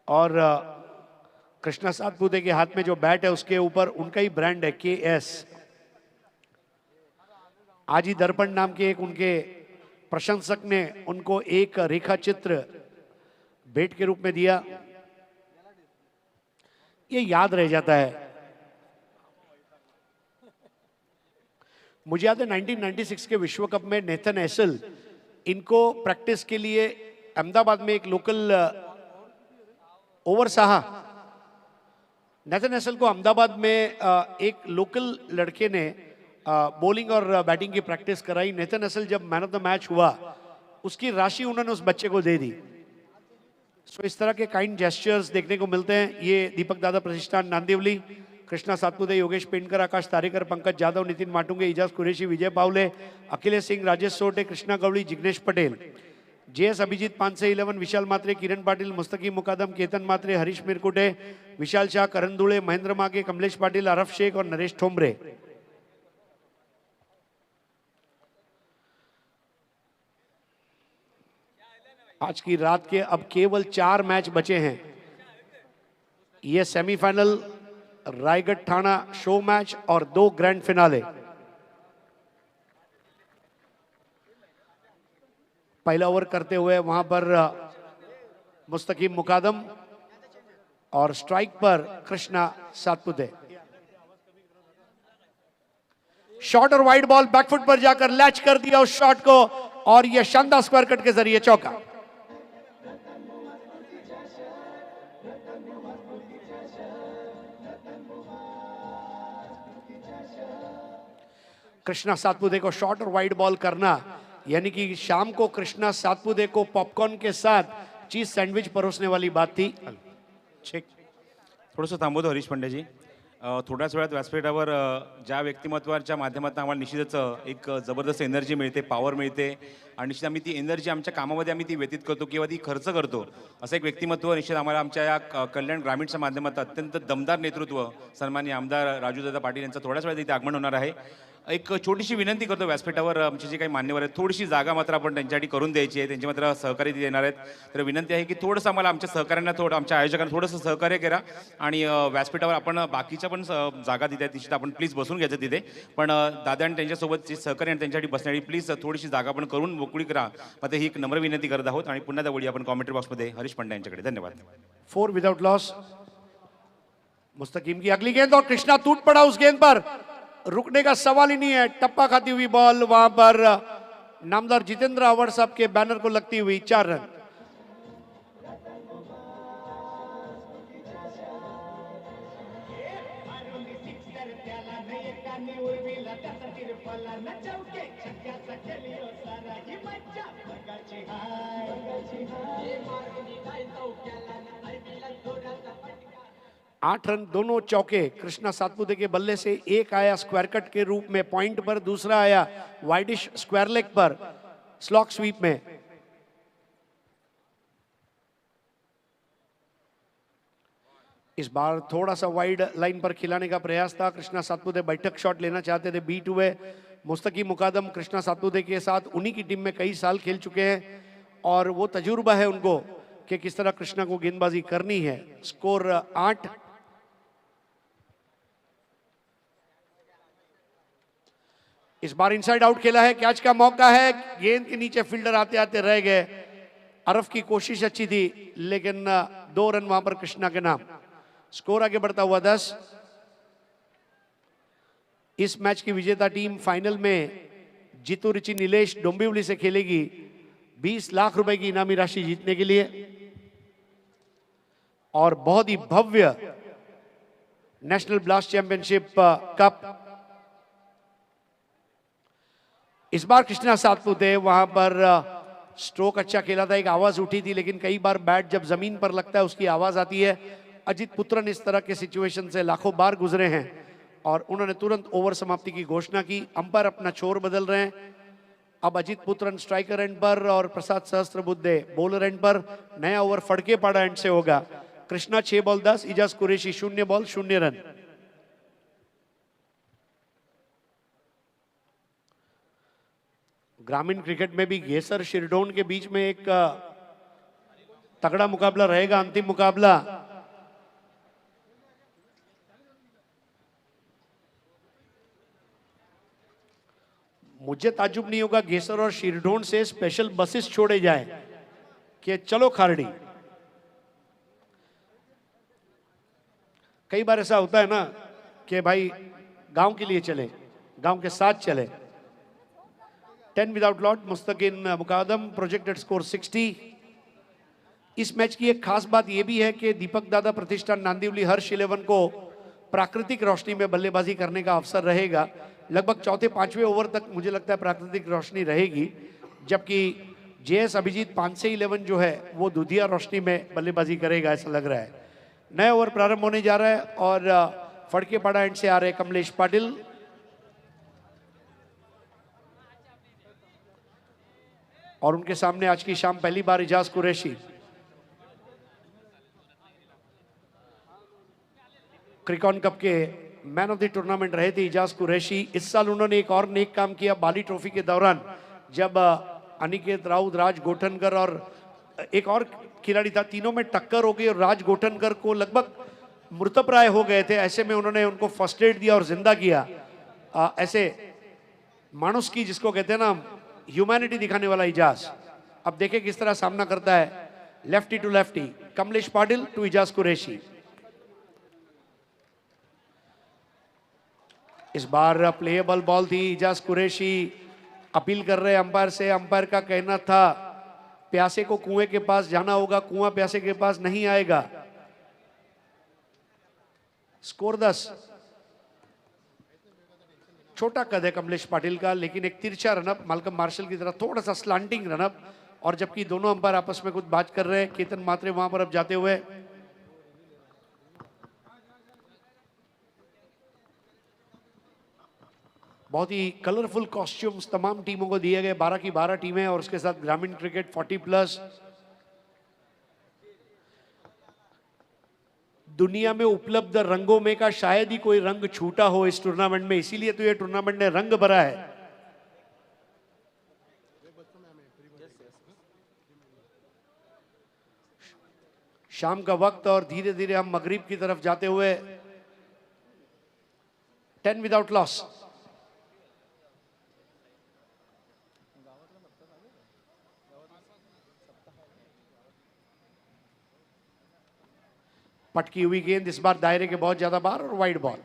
और कृष्णा सातपुते के हाथ में जो बैट है उसके ऊपर उनका ही ब्रांड है KS। आज ही दर्पण नाम के एक उनके प्रशंसक ने उनको एक रेखा चित्र भेंट के रूप में दिया। ये याद रह जाता है। मुझे याद है 1996 के विश्व कप में नेथन एसल इनको प्रैक्टिस के लिए अहमदाबाद में एक लोकल ओवर साहा। नेथन एसल को अहमदाबाद में एक लोकल लड़के ने बॉलिंग और बैटिंग की प्रैक्टिस कराई। नेथन एसल जब मैन ऑफ द मैच हुआ उसकी राशि उन्होंने उस बच्चे को दे दी। सो इस तरह के काइंड जेस्चर्स देखने को मिलते हैं। ये दीपक दादा प्रतिष्ठान नांदिवली, कृष्णा सातपुते, योगेश पेंडकर, आकाश तारेकर, पंकज जाधव, नितिन माटुंगे, इजाज कुरेशी, विजय पावले, अखिलेश सिंह, राजेश सोटे, कृष्णा गवड़ी, जिग्नेश पटेल, JS अभिजीत, 5 से 11, विशाल मात्रे, किरण पाटिल, मुस्तकीम मुकादम, केतन मात्रे, हरीश मिरकुटे, विशाल शाह, करण दुले, महेंद्र मागे, कमलेश पाटिल, अरफ शेख और नरेश ठोमरे। आज की रात के अब केवल 4 मैच बचे हैं। ये सेमीफाइनल, रायगढ़ ठाणा शो मैच और 2 ग्रैंड फिनाले। पहला ओवर करते हुए वहां पर मुस्तकीम मुकादम और स्ट्राइक पर कृष्णा सातपुते। शॉट और वाइड बॉल बैकफुट पर जाकर लैच कर दिया उस शॉट को और यह शानदार स्क्वायर कट के जरिए चौका। कृष्णा सातपुते को शॉर्ट और वाइड बॉल करना यानी कि शाम को कृष्णा सातपुते को पॉपकॉर्न के साथ चीज सैंडविच परोसने वाली बात थी। थोडंसं थांबवतो हरीश पंड्याजी। थोड्याच वेळात व्यासपीठावर ज्या व्यक्तिमत्वाच्या माध्यमातून आम्हाला निश्चितच एक जबरदस्त एनर्जी मिळते, पॉवर मिळते आणि निश्चित आम्ही ती एनर्जी आमच्या कामामध्ये आम्ही ती व्यतीत करतो किंवा ती खर्च करतो, असं एक व्यक्तिमत्व निश्चित आम्हाला आमच्या या कल्याण ग्रामीणच्या माध्यमातून अत्यंत दमदार नेतृत्व सन्माननीय आमदार राजूदादा पाटील यांचं थोड्याच वेळात इथे आगमन होणार आहे। एक छोटीशी विनंती करतो व्यासपीठावर आमचे जे काही मान्यवर आहेत, थोडीशी जागा मात्र आपण त्यांच्यासाठी करून द्यायची आहे, त्यांची मात्र सहकार्य देणार आहेत। तर विनंती आहे की थोडंसं आम्हाला आमच्या सहकाऱ्यांना आमच्या आयोजकांना थोडंसं सहकार्य करा आणि व्यासपीठावर आपण बाकीच्या पण जागा दिल्या तिथे आपण प्लीज बसून घ्यायचं तिथे, पण दादा आणि त्यांच्यासोबत जे सहकार्य आणि त्यांच्यासाठी बसण्यासाठी प्लीज थोडीशी जागा आपण करून मोकळी करा, मात्र ही एक नम्र विनंती करत आहोत। आणि पुन्हा वळी आपण कॉमेंट्री बॉक्समध्ये हरीश पंड्या यांच्याकडे। धन्यवाद। 4 विदाउट लॉस। मुस्तकीम की अगली गेंद और कृष्णा टूट पड़ा उस गेंद पर, रुकने का सवाल ही नहीं है। टप्पा खाती हुई बॉल वहां पर नामदार जितेंद्र अवर साहब के बैनर को लगती हुई 4 रन। आठ रन, दोनों चौके कृष्णा सातपुते के बल्ले से। एक आया स्क्वायर कट के रूप में पॉइंट पर, दूसरा आया वाइडिश स्क्वायर लेग पर स्लॉक स्वीप में। इस बार थोड़ा सा वाइड लाइन पर खिलाने का प्रयास था। कृष्णा सातपुते बैठक शॉट लेना चाहते थे, बीट हुए। मुस्तकीम मुकादम कृष्णा सातपुते के साथ उन्हीं की टीम में कई साल खेल चुके हैं और वो तजुर्बा है उनको कि किस तरह कृष्णा को गेंदबाजी करनी है। स्कोर 8। इस बार इनसाइड आउट खेला है, कैच का मौका है, गेंद के नीचे फील्डर आते आते रह गए। अरफ की कोशिश अच्छी थी लेकिन 2 रन वहां पर कृष्णा के नाम। स्कोर आगे बढ़ता हुआ 10। इस मैच की विजेता टीम फाइनल में जीतू रिची नीलेश डोंबिवली से खेलेगी 20 लाख रुपए की इनामी राशि जीतने के लिए और बहुत ही भव्य नेशनल ब्लास्ट चैंपियनशिप कप। इस बार कृष्णा सातपुते वहां पर स्ट्रोक अच्छा खेला था, एक आवाज उठी थी, लेकिन कई बार बैट जब जमीन पर लगता है उसकी आवाज आती है। अजित पुत्रन इस तरह के सिचुएशन से लाखों बार गुजरे हैं और उन्होंने तुरंत ओवर समाप्ति की घोषणा की। अंपायर अपना छोर बदल रहे हैं। अब अजित पुत्रन स्ट्राइकर एंड पर और प्रसाद सहस्त्रबुद्धे बॉलर एंड पर। नया ओवर फड़के पाड़ा एंड से होगा। Krishna 6 ball 10, Ijaz Qureshi 0 ball 0 run. ग्रामीण क्रिकेट में भी घेसर शिरडोन के बीच में एक तगड़ा मुकाबला रहेगा, अंतिम मुकाबला। मुझे ताज्जुब नहीं होगा घेसर और शिरढोण से स्पेशल बसेस छोड़े जाए कि चलो खारडी। कई बार ऐसा होता है ना कि भाई गांव के लिए चले, गांव के साथ चले। 10 विदाउट लॉट मुस्तकिन मुकादम, प्रोजेक्टेड स्कोर 60। इस मैच की एक खास बात यह भी है कि दीपक दादा प्रतिष्ठान नांदिवली हर्ष 11 को प्राकृतिक रोशनी में बल्लेबाजी करने का अवसर रहेगा। लगभग चौथे पांचवें ओवर तक मुझे लगता है प्राकृतिक रोशनी रहेगी, जबकि जेएस अभिजीत 5 से 11 जो है वो दुधिया रोशनी में बल्लेबाजी करेगा, ऐसा लग रहा है। नया ओवर प्रारंभ होने जा रहा है और फड़के पाड़ा एंड से आ रहे कमलेश पाटिल। और उनके सामने आज की शाम पहली बार इजाज कुरैशी। क्रिकॉन कप के मैन ऑफ द टूर्नामेंट रहे थे इजाज कुरैशी। इस साल उन्होंने एक और नेक काम किया बाली ट्रॉफी के दौरान, जब अनिकेत राउत, राज गोठनकर और एक और खिलाड़ी था, तीनों में टक्कर हो गई और राज गोठनकर को लगभग मृतप्राय हो गए थे। ऐसे में उन्होंने उनको फर्स्ट एड दिया और जिंदा किया। ऐसे मानुस की जिसको कहते हैं ना, ह्यूमैनिटी दिखाने वाला इजाज। अब देखें किस तरह सामना करता है lefty to lefty, Kamlesh Patil to Ijaz Qureshi. इस बार प्लेएबल बॉल थी, इजाज कुरैशी अपील कर रहे अंपायर से। अंपायर का कहना था प्यासे को कुएं के पास जाना होगा, कुआं प्यासे के पास नहीं आएगा। स्कोर 10। छोटा कद है कमलेश पाटिल का, लेकिन एक तिरछा रनअप मालकम मार्शल की तरह, थोड़ा सा स्लांटिंग रनअप। और जबकि दोनों अंपायर आपस में कुछ बात कर रहे हैं, केतन मात्रे वहां पर अब जाते हुए। बहुत ही कलरफुल कॉस्ट्यूम्स तमाम टीमों को दिए गए, 12 की 12 टीमें और उसके साथ ग्रामीण क्रिकेट 40+। दुनिया में उपलब्ध रंगों में का शायद ही कोई रंग छूटा हो इस टूर्नामेंट में, इसीलिए तो ये टूर्नामेंट ने रंग भरा है। शाम का वक्त और धीरे धीरे हम मगरिब की तरफ जाते हुए। 10 विदाउट लॉस। पटकी हुई गेंद इस बार दायरे के बहुत ज्यादा बाहर और wide ball.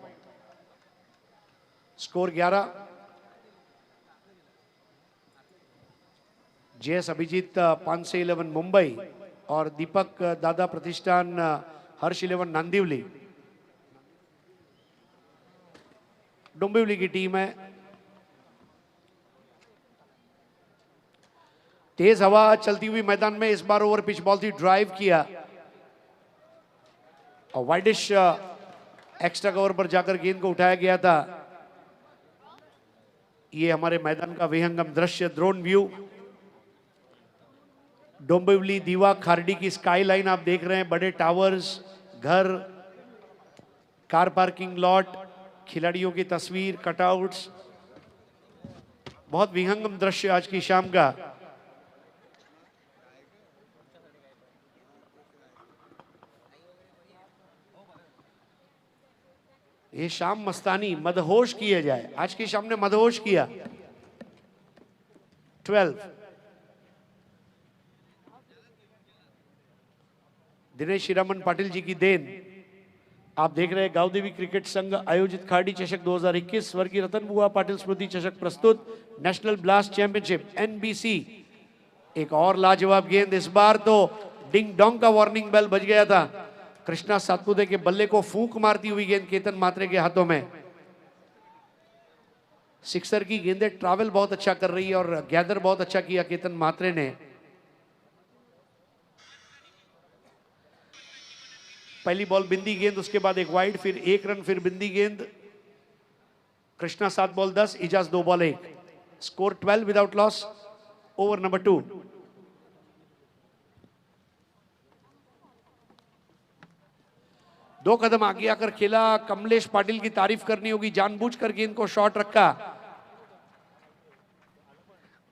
Score 11। JS Abhijit 5 से 11 मुंबई और दीपक दादा प्रतिष्ठान हर्ष 11 नांदिवली। डोंबिवली की टीम है। तेज हवा चलती हुई मैदान में इस बार ओवर पिच बॉल थी, ड्राइव किया और वाइडिश एक्स्ट्रा कवर पर जाकर गेंद को उठाया गया था। ये हमारे मैदान का विहंगम दृश्य, ड्रोन व्यू। डोंबिवली दीवा खारडी की स्काई लाइन आप देख रहे हैं, बड़े टावर्स, घर, कार पार्किंग लॉट, खिलाड़ियों की तस्वीर, कटआउट्स। बहुत विहंगम दृश्य आज की शाम का। ये शाम मस्तानी मदहोश किए जाए, आज की शाम ने मदहोश किया। 12। दिनेश हीरामन पाटिल जी की देन। आप देख रहे हैं गांवदेवी क्रिकेट संघ आयोजित खारडी चषक 2021 स्वर्गीय रतन बुआ पाटिल स्मृति चषक प्रस्तुत नेशनल ब्लास्ट चैंपियनशिप NBC। एक और लाजवाब गेंद, इस बार तो डिंग डोंग का वार्निंग बेल बज गया था। कृष्णा सातपुते के बल्ले को फूंक मारती हुई गेंद केतन मात्रे के हाथों में। सिक्सर की गेंदें ट्रैवल बहुत अच्छा कर रही है और गैदर बहुत अच्छा किया केतन मात्रे ने। पहली बॉल बिंदी गेंद, उसके बाद एक वाइड, फिर 1 रन, फिर बिंदी गेंद। Krishna 7 ball 10, Ijaz 2 ball 1। Score 12 without loss. Over number 2। दो कदम आगे आकर खेला। कमलेश पाटिल की तारीफ करनी होगी, जानबूझकर गेंद को शॉर्ट रखा।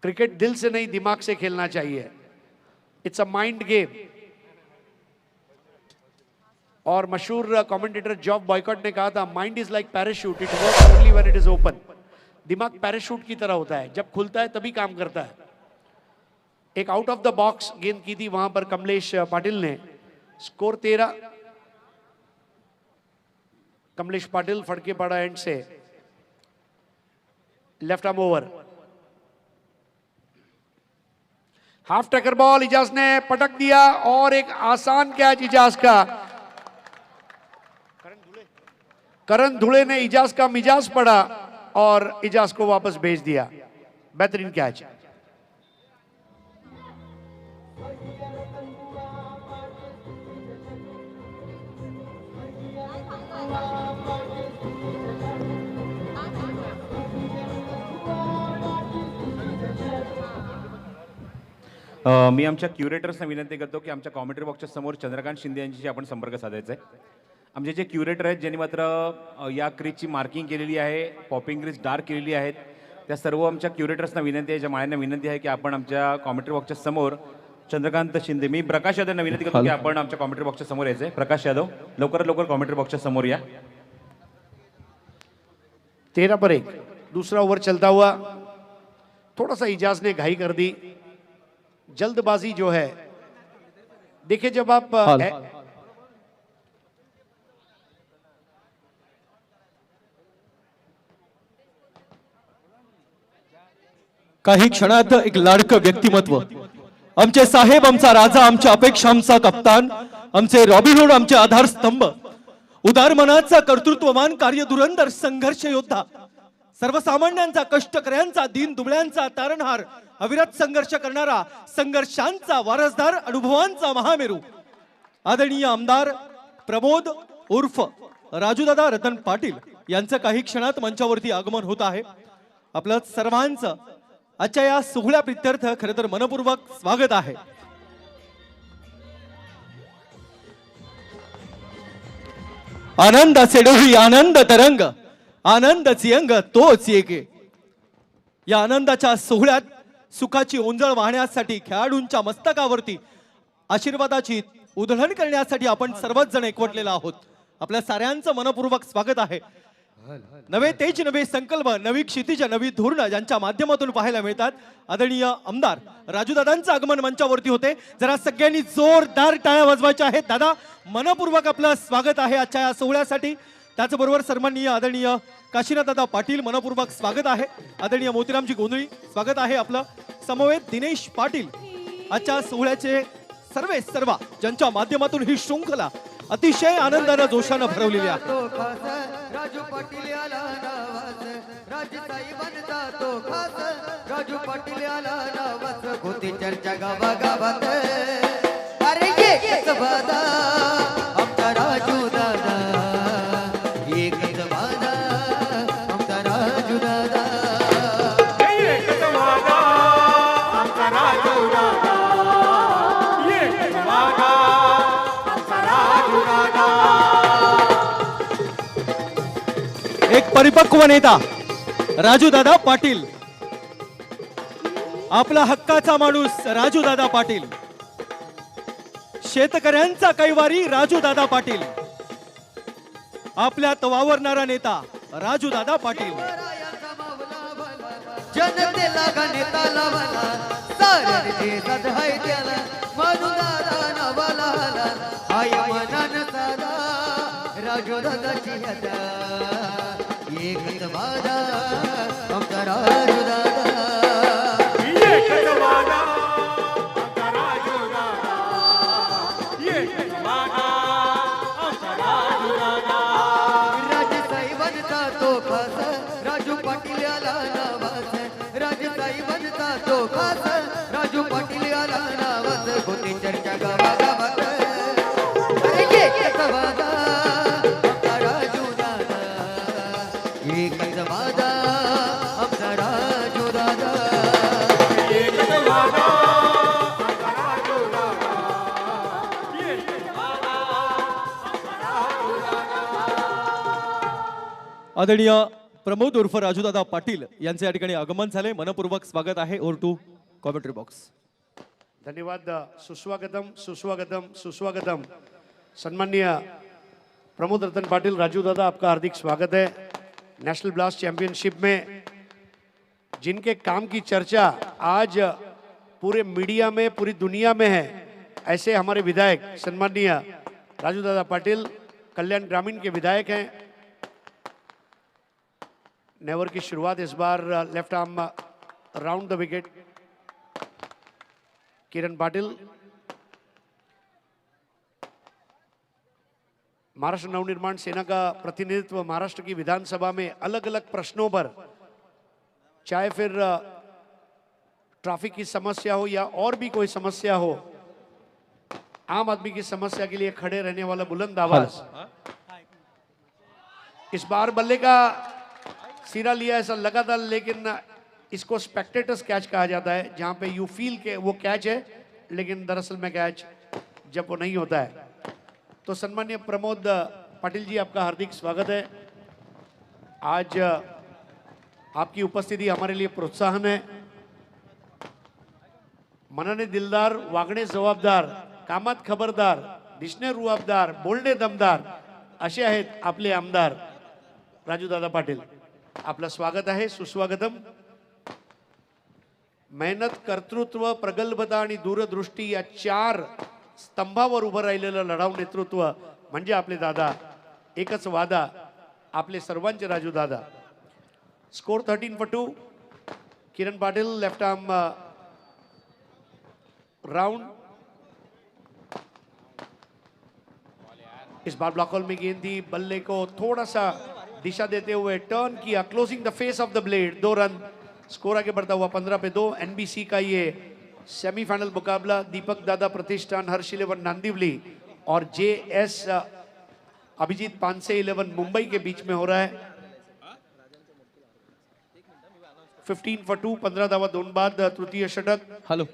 क्रिकेट दिल से नहीं दिमाग से खेलना चाहिए। It's a mind game. और मशहूर कमेंटेटर जॉब बॉयकॉट ने कहा था, mind is like parachute, it works only when it is open. दिमाग पैराशूट की तरह होता है, जब खुलता है तभी काम करता है। एक आउट ऑफ द बॉक्स गेंद की थी वहां पर कमलेश पाटिल ने। स्कोर 13। कमलेश पाटिल फटके पड़ा एंड से, लेफ्ट आर्म ओवर। हाफ टकर बॉल इजाज ने पटक दिया और एक आसान कैच इजाज का। करण धुले ने इजाज का मिजाज पड़ा और इजाज को वापस भेज दिया। बेहतरीन कैच। मी आमच्या क्युरेटर्सना विनंती करतो की आमच्या कॉमेंट्री बॉक्सच्या समोर चंद्रकांत शिंदे यांच्याशी आपण संपर्क साधायचा आहे। आमचे जे क्युरेटर आहेत ज्यांनी मात्र या क्रीजची मार्किंग केलेली आहे, पॉपिंग क्रीज डार्क केलेली आहेत, त्या सर्व आमच्या क्युरेटर्सना विनंती आहे, ज्या माळ्यांना विनंती आहे की आपण आमच्या कॉमेंट्री बॉक्सच्या समोर चंद्रकांत शिंदे, मी प्रकाश यादवना विनंती करतो की आपण आमच्या कॉमेंट्री बॉक्सच्या समोर यायचं आहे। प्रकाश यादव लवकरात लवकर कॉमेंट्री बॉक्सच्या समोर या। 13 पर 1, दूसरा ओवर चलता हुआ। थोड़ा सा इजाज ने घाई कर दी, जल्दबाजी जो है। देखिए जब आप काही क्षणात एक लाडकं व्यक्तिमत्व, आमचे साहेब, आमचा राजा, आमच्या अपेक्षांचा कप्तान, आमचे रॉबिनहूड, आमचे आधारस्तंभ, उदार मनाचा कर्तृत्ववान, कार्यधुरंदर, संघर्ष योद्धा, सर्वसामान्यांचा, कष्टकऱ्यांचा, दीन दुबळ्यांचा तारणहार, अविरत संघर्ष करणारा, संघर्षांचा वारसदार, अनुभवांचा महामेरू, आदरणीय आमदार प्रमोद उर्फ राजूदादा रतन पाटील यांचं काही क्षणात मंचावरती आगमन होत आहे। आपलं सर्वांचं आजच्या या सोहळ्या प्रित्यर्थ खरं तर मनपूर्वक स्वागत आहे। आनंदाचे डोही आनंद तरंग, आनंदाची अंग तोच एके। या आनंदाच्या सोहळ्यात सुखाची ओंजळ वाहण्यासाठी, खेळाडूंच्या मस्तकावरती आशीर्वादाची उधळण करण्यासाठी आपण सर्वच जण एकवटलेला आहोत। आपल्या साऱ्यांचं मनपूर्वक स्वागत आहे। नवे तेज, नवे संकल्प, नवी क्षितिज, नवी धोरण ज्यांच्या माध्यमातून पाहायला मिळतात। आदरणीय आमदार राजूदादांचं आगमन मंचावरती होते। जरा सगळ्यांनी जोरदार टाळ्या वाजवायच्या आहेत। दादा, मनपूर्वक आपलं स्वागत आहे आजच्या या सोहळ्यासाठी। त्याचबरोबर सन्माननीय आदरणीय काशीनाथदादा पाटील, मनपूर्वक स्वागत आहे। आदरणीय मोतीरामजी गोंधळी, स्वागत आहे आपलं। समवेत दिनेश पाटील, आजच्या सोहळ्याचे सर्व ज्यांच्या माध्यमातून ही शृंखला अतिशय आनंदाने जोशाने भरवलेली आहे। राजू पाटील आला नावाच, राजसाई बनता तो खास, राजू पाटील आला नावाच, होती चर्चा गावागावात। अरे एकच वादा आमचा राजू दादा, एकच वादा आमचा राजू दादा, एकच वादा आमचा राजू दादा, एकच वादा आमचा राजू दादा। एक परिपक्व नेता राजूदादा पाटील, आपला हक्काचा माणूस राजूदादा पाटील, शेतकऱ्यांचा कैवारी राजूदादा पाटील, आपल्यात वावरणारा नेता राजूदादा पाटील। जनतेला का नेता लावला, सारे देशात हाय त्याला, म्हणून दादा नावाला आला, हाय मनान साधा राजूदादाची यादा, एकच वादा आमचा राजूदादा, एकच वादा आमचा राजूदादा, एकच वादा आमचा राजूदादा। राजसाई बनता तो खास, राजू पाटील आला नावाच, राजसाई बनता तो खास, राजू पाटील आला नावाच, होती चर्चा गावागावात। अरे एकच वादा आमचा राजूदादा, एकच वादा आमचा राजूदादा, एकच वादा आमचा राजूदादा, एकच वादा आमचा राजूदादा। आदरणीय प्रमोद उर्फ राजूदादा पाटील यांचे या ठिकाणी आगमन झाले। मनपूर्वक स्वागत आहे। Over to commentary box. धन्यवाद। सुस्वागतम सुस्वागतम सुस्वागतम। सन्माननीय प्रमोद रतन पाटिल, राजू दादा, आपका हार्दिक स्वागत है। नेशनल ब्लास्ट चैंपियनशिप में जिनके काम की चर्चा आज पूरे मीडिया में, पूरी दुनिया में है, ऐसे हमारे विधायक सम्माननीय राजू दादा पाटिल कल्याण ग्रामीण के विधायक हैं। नेवर की शुरुआत इस बार left arm round the wicket Kiran Patil. Maharashtra Navnirman Sena का प्रतिनिधित्व महाराष्ट्र की विधानसभा में अलग अलग प्रश्नों पर, चाहे फिर ट्रैफिक की समस्या हो या और भी कोई समस्या हो, आम आदमी की समस्या के लिए खड़े रहने वाला बुलंद आवाज। इस बार बल्ले का सिरा लिया ऐसा लगा था, लेकिन इसको स्पेक्टेटर्स कैच कहा जाता है, जहां पे यू फील के वो कैच है लेकिन दरअसल में कैच जब वो नहीं होता है। तो सम्माननीय प्रमोद पाटिल जी, आपका हार्दिक स्वागत है। आज आपकी उपस्थिति हमारे लिए प्रोत्साहन है। मनाने दिलदार, वागणे जबाबदार, कामात खबरदार, दिसणे रुबाबदार, बोलणे दमदार असे आहेत आपले आमदार राजूदादा पाटील। आपलं स्वागत आहे, सुस्वागतम। मेहनत, कर्तृत्व, प्रगल्भता आणि दूरदृष्टी या 4 स्तंभावर उभं राहिलेलं लढाऊ नेतृत्व म्हणजे आपले दादा। एकच वादा, आपले सर्वांचे राजू दादा। Score 13 for 2। Kiran Patil left arm round. इस बार ब्लॉक होल में गेंद थी, बल्ले को थोड़ा सा दिशा देते हुए टर्न किया, closing the face of the blade. 2 run, score आगे बढ़ता हुआ 15 पे 2। एनबीसी का ये सेमीफाइनल मुकाबला दीपक दादा प्रतिष्ठान, हर्ष 11 नांदिवली और जेएस अभिजीत पानसे 11 मुंबई के बीच में हो रहा है। 15 for 2, 15 धावा 2 बाद तृतीय षटक। हॅलो,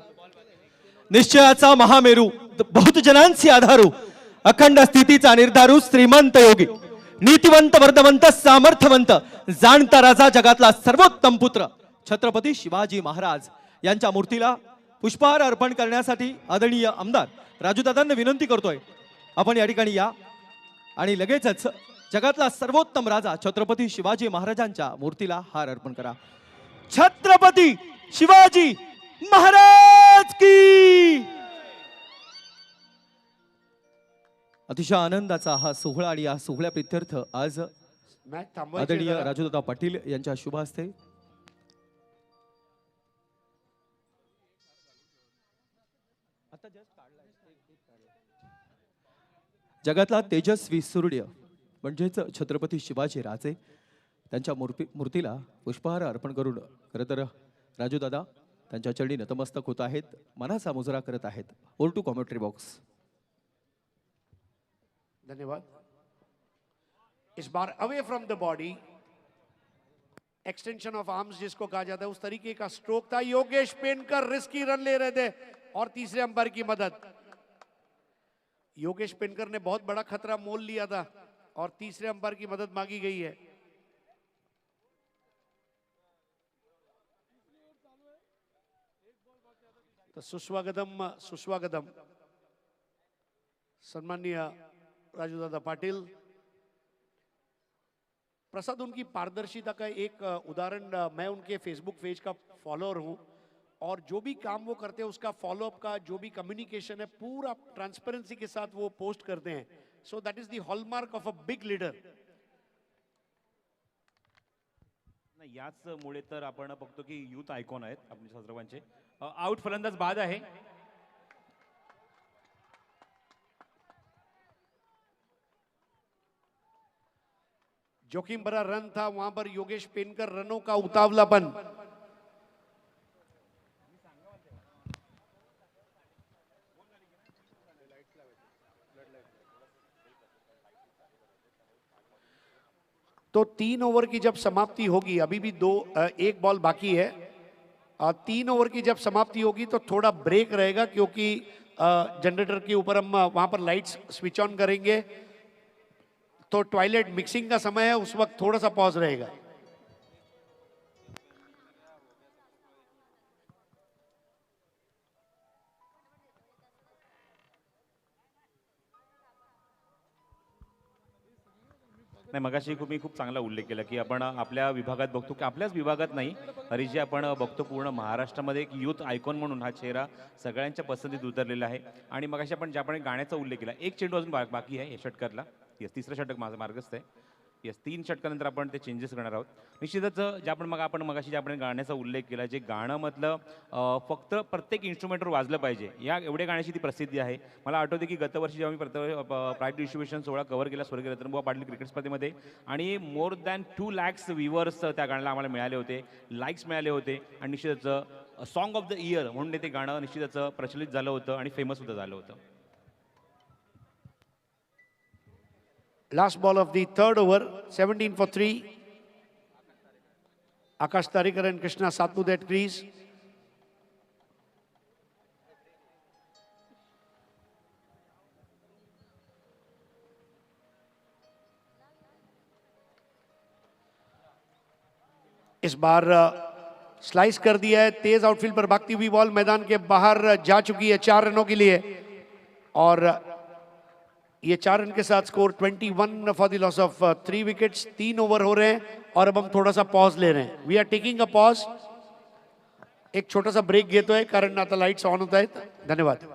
निश्चयाचा महामेरू, बहुत जनांची आधारू, अखंड स्थितीचा निर्धारू, श्रीमंत योगी, नीतिवंत, वर्धवंत, सामर्थ्यवंत, जाणता राजा, जगातला सर्वोत्तम पुत्र छत्रपती शिवाजी महाराज यांच्या मूर्तीला पुष्पहार अर्पण करण्यासाठी आदरणीय आमदार राजूदादांना विनंती करतोय, आपण या ठिकाणी या आणि लगेचच जगातला सर्वोत्तम राजा छत्रपती शिवाजी महाराजांच्या मूर्तीला हार अर्पण करा। छत्रपती शिवाजी महाराज की। अतिशय आनंदाचा हा सोहळा आणि या सोहळ्या प्रित्यर्थ आज मॅच थांबवायची आदरणीय जरा। राजूदादा पाटील यांच्या शुभ हस्ते जगातला तेजस्वी सूर्य म्हणजेच छत्रपती शिवाजी राजे त्यांच्या मूर्तीला पुष्पहार अर्पण करून खरं तर राजूदादा त्यांच्या चरणी नतमस्तक होत आहेत, मनाचा मुजरा करत आहेत। ओल टू कॉमेंट्री बॉक्स। धन्यवाद। इस बार away from the body, extension of arms जिसको कहा जाता है, उस तरीके का स्ट्रोक था। योगेश पेनकर रिस्की रन ले रहे थे और तीसरे अंपायर की मदद। योगेश पेनकर ने बहुत बड़ा खतरा मोल लिया था और तीसरे अंपायर की मदद मांगी गई है। तो सुस्वागतम, सुस्वागतम सम्माननीय राजूदादा पाटिल। प्रसाद, उनकी पारदर्शिता का एक उदाहरण, मैं उनके फेसबुक पेज का फॉलोअर हूं और जो भी काम वो करते हैं उसका फॉलोअप का जो भी कम्युनिकेशन है पूरा ट्रांसपेरेंसी के साथ वो पोस्ट करते हैं। So that is the hallmark of a big leader. याच मुळे तर आपण बघतो की यूथ आयकॉन आहेत आपले सर्वांचे। आउट फलंदाज बाद आहे। जोखिम भरा रन था, वहां पर योगेश पेनकर रनों का उतावलापन। तो 3 ओवर की जब समाप्ति होगी, अभी भी 1 बॉल बाकी है, 3 ओवर की जब समाप्ति होगी तो थोड़ा ब्रेक रहेगा, क्योंकि जनरेटर के ऊपर हम वहां पर लाइट्स स्विच ऑन करेंगे। तो टॉयलेट मिक्सिंग का समय है, उस वक्त थोड़ा सा पॉज रहेगा। नाही मगाशी मी खूप चांगला उल्लेख केला की आपण आपल्या विभागात बघतो की आपल्याच विभागात नाही हरीशजी आपण बघतो पूर्ण महाराष्ट्रामध्ये एक यूथ आयकॉन म्हणून हा चेहरा सगळ्यांच्या पसंतीत उतरलेला आहे. आणि मगाशी आपण ज्याप्रमाणे गाण्याचा उल्लेख केला एक चेंडू अजून बाकी आहे या षटकातला. येस तिसरं षटक माझं मार्गस्थ आहे. येस 3 षटकानंतर आपण ते चेंजेस करणार आहोत. निश्चितच ज्या आपण मगाशी ज्या आपण गाण्याचा उल्लेख केला जे गाणं मधलं फक्त प्रत्येक इन्स्ट्रुमेंटवर वाजलं पाहिजे या एवढ्या गाण्याची ती प्रसिद्धी आहे. मला आठवते की गतवर्षी जेव्हा मी प्राईज डिस्ट्रीब्युशन सोहळा कव्हर केला स्वर्गीय रतनबुवा पाटील क्रिकेट स्पर्धेमध्ये आणि मोर दॅन 2 lakhs व्ह्युअर्स त्या गाण्याला आम्हाला मिळाले होते, लाईक्स मिळाले होते आणि निश्चितच सॉन्ग ऑफ द इयर म्हणून ते गाणं निश्चितच प्रचलित झालं होतं आणि फेमस सुद्धा झालं होतं. Last ball of the third over, 17 for 3. Akash Tarikar and Krishna Satput at crease. Is bar slice कर दिया है, तेज आउटफील्ड पर भागती हुई बॉल मैदान के बाहर जा चुकी है 4 रनों के लिए और ये 4 रन के साथ score 21 for the loss of 3 wickets. 3 over हो रहे हैं और अब हम थोड़ा सा पॉज ले रहे हैं. We are taking a pause. एक छोटासा ब्रेक घेतोय कारण आता लाईट्स ऑन होत आहेत. धन्यवाद.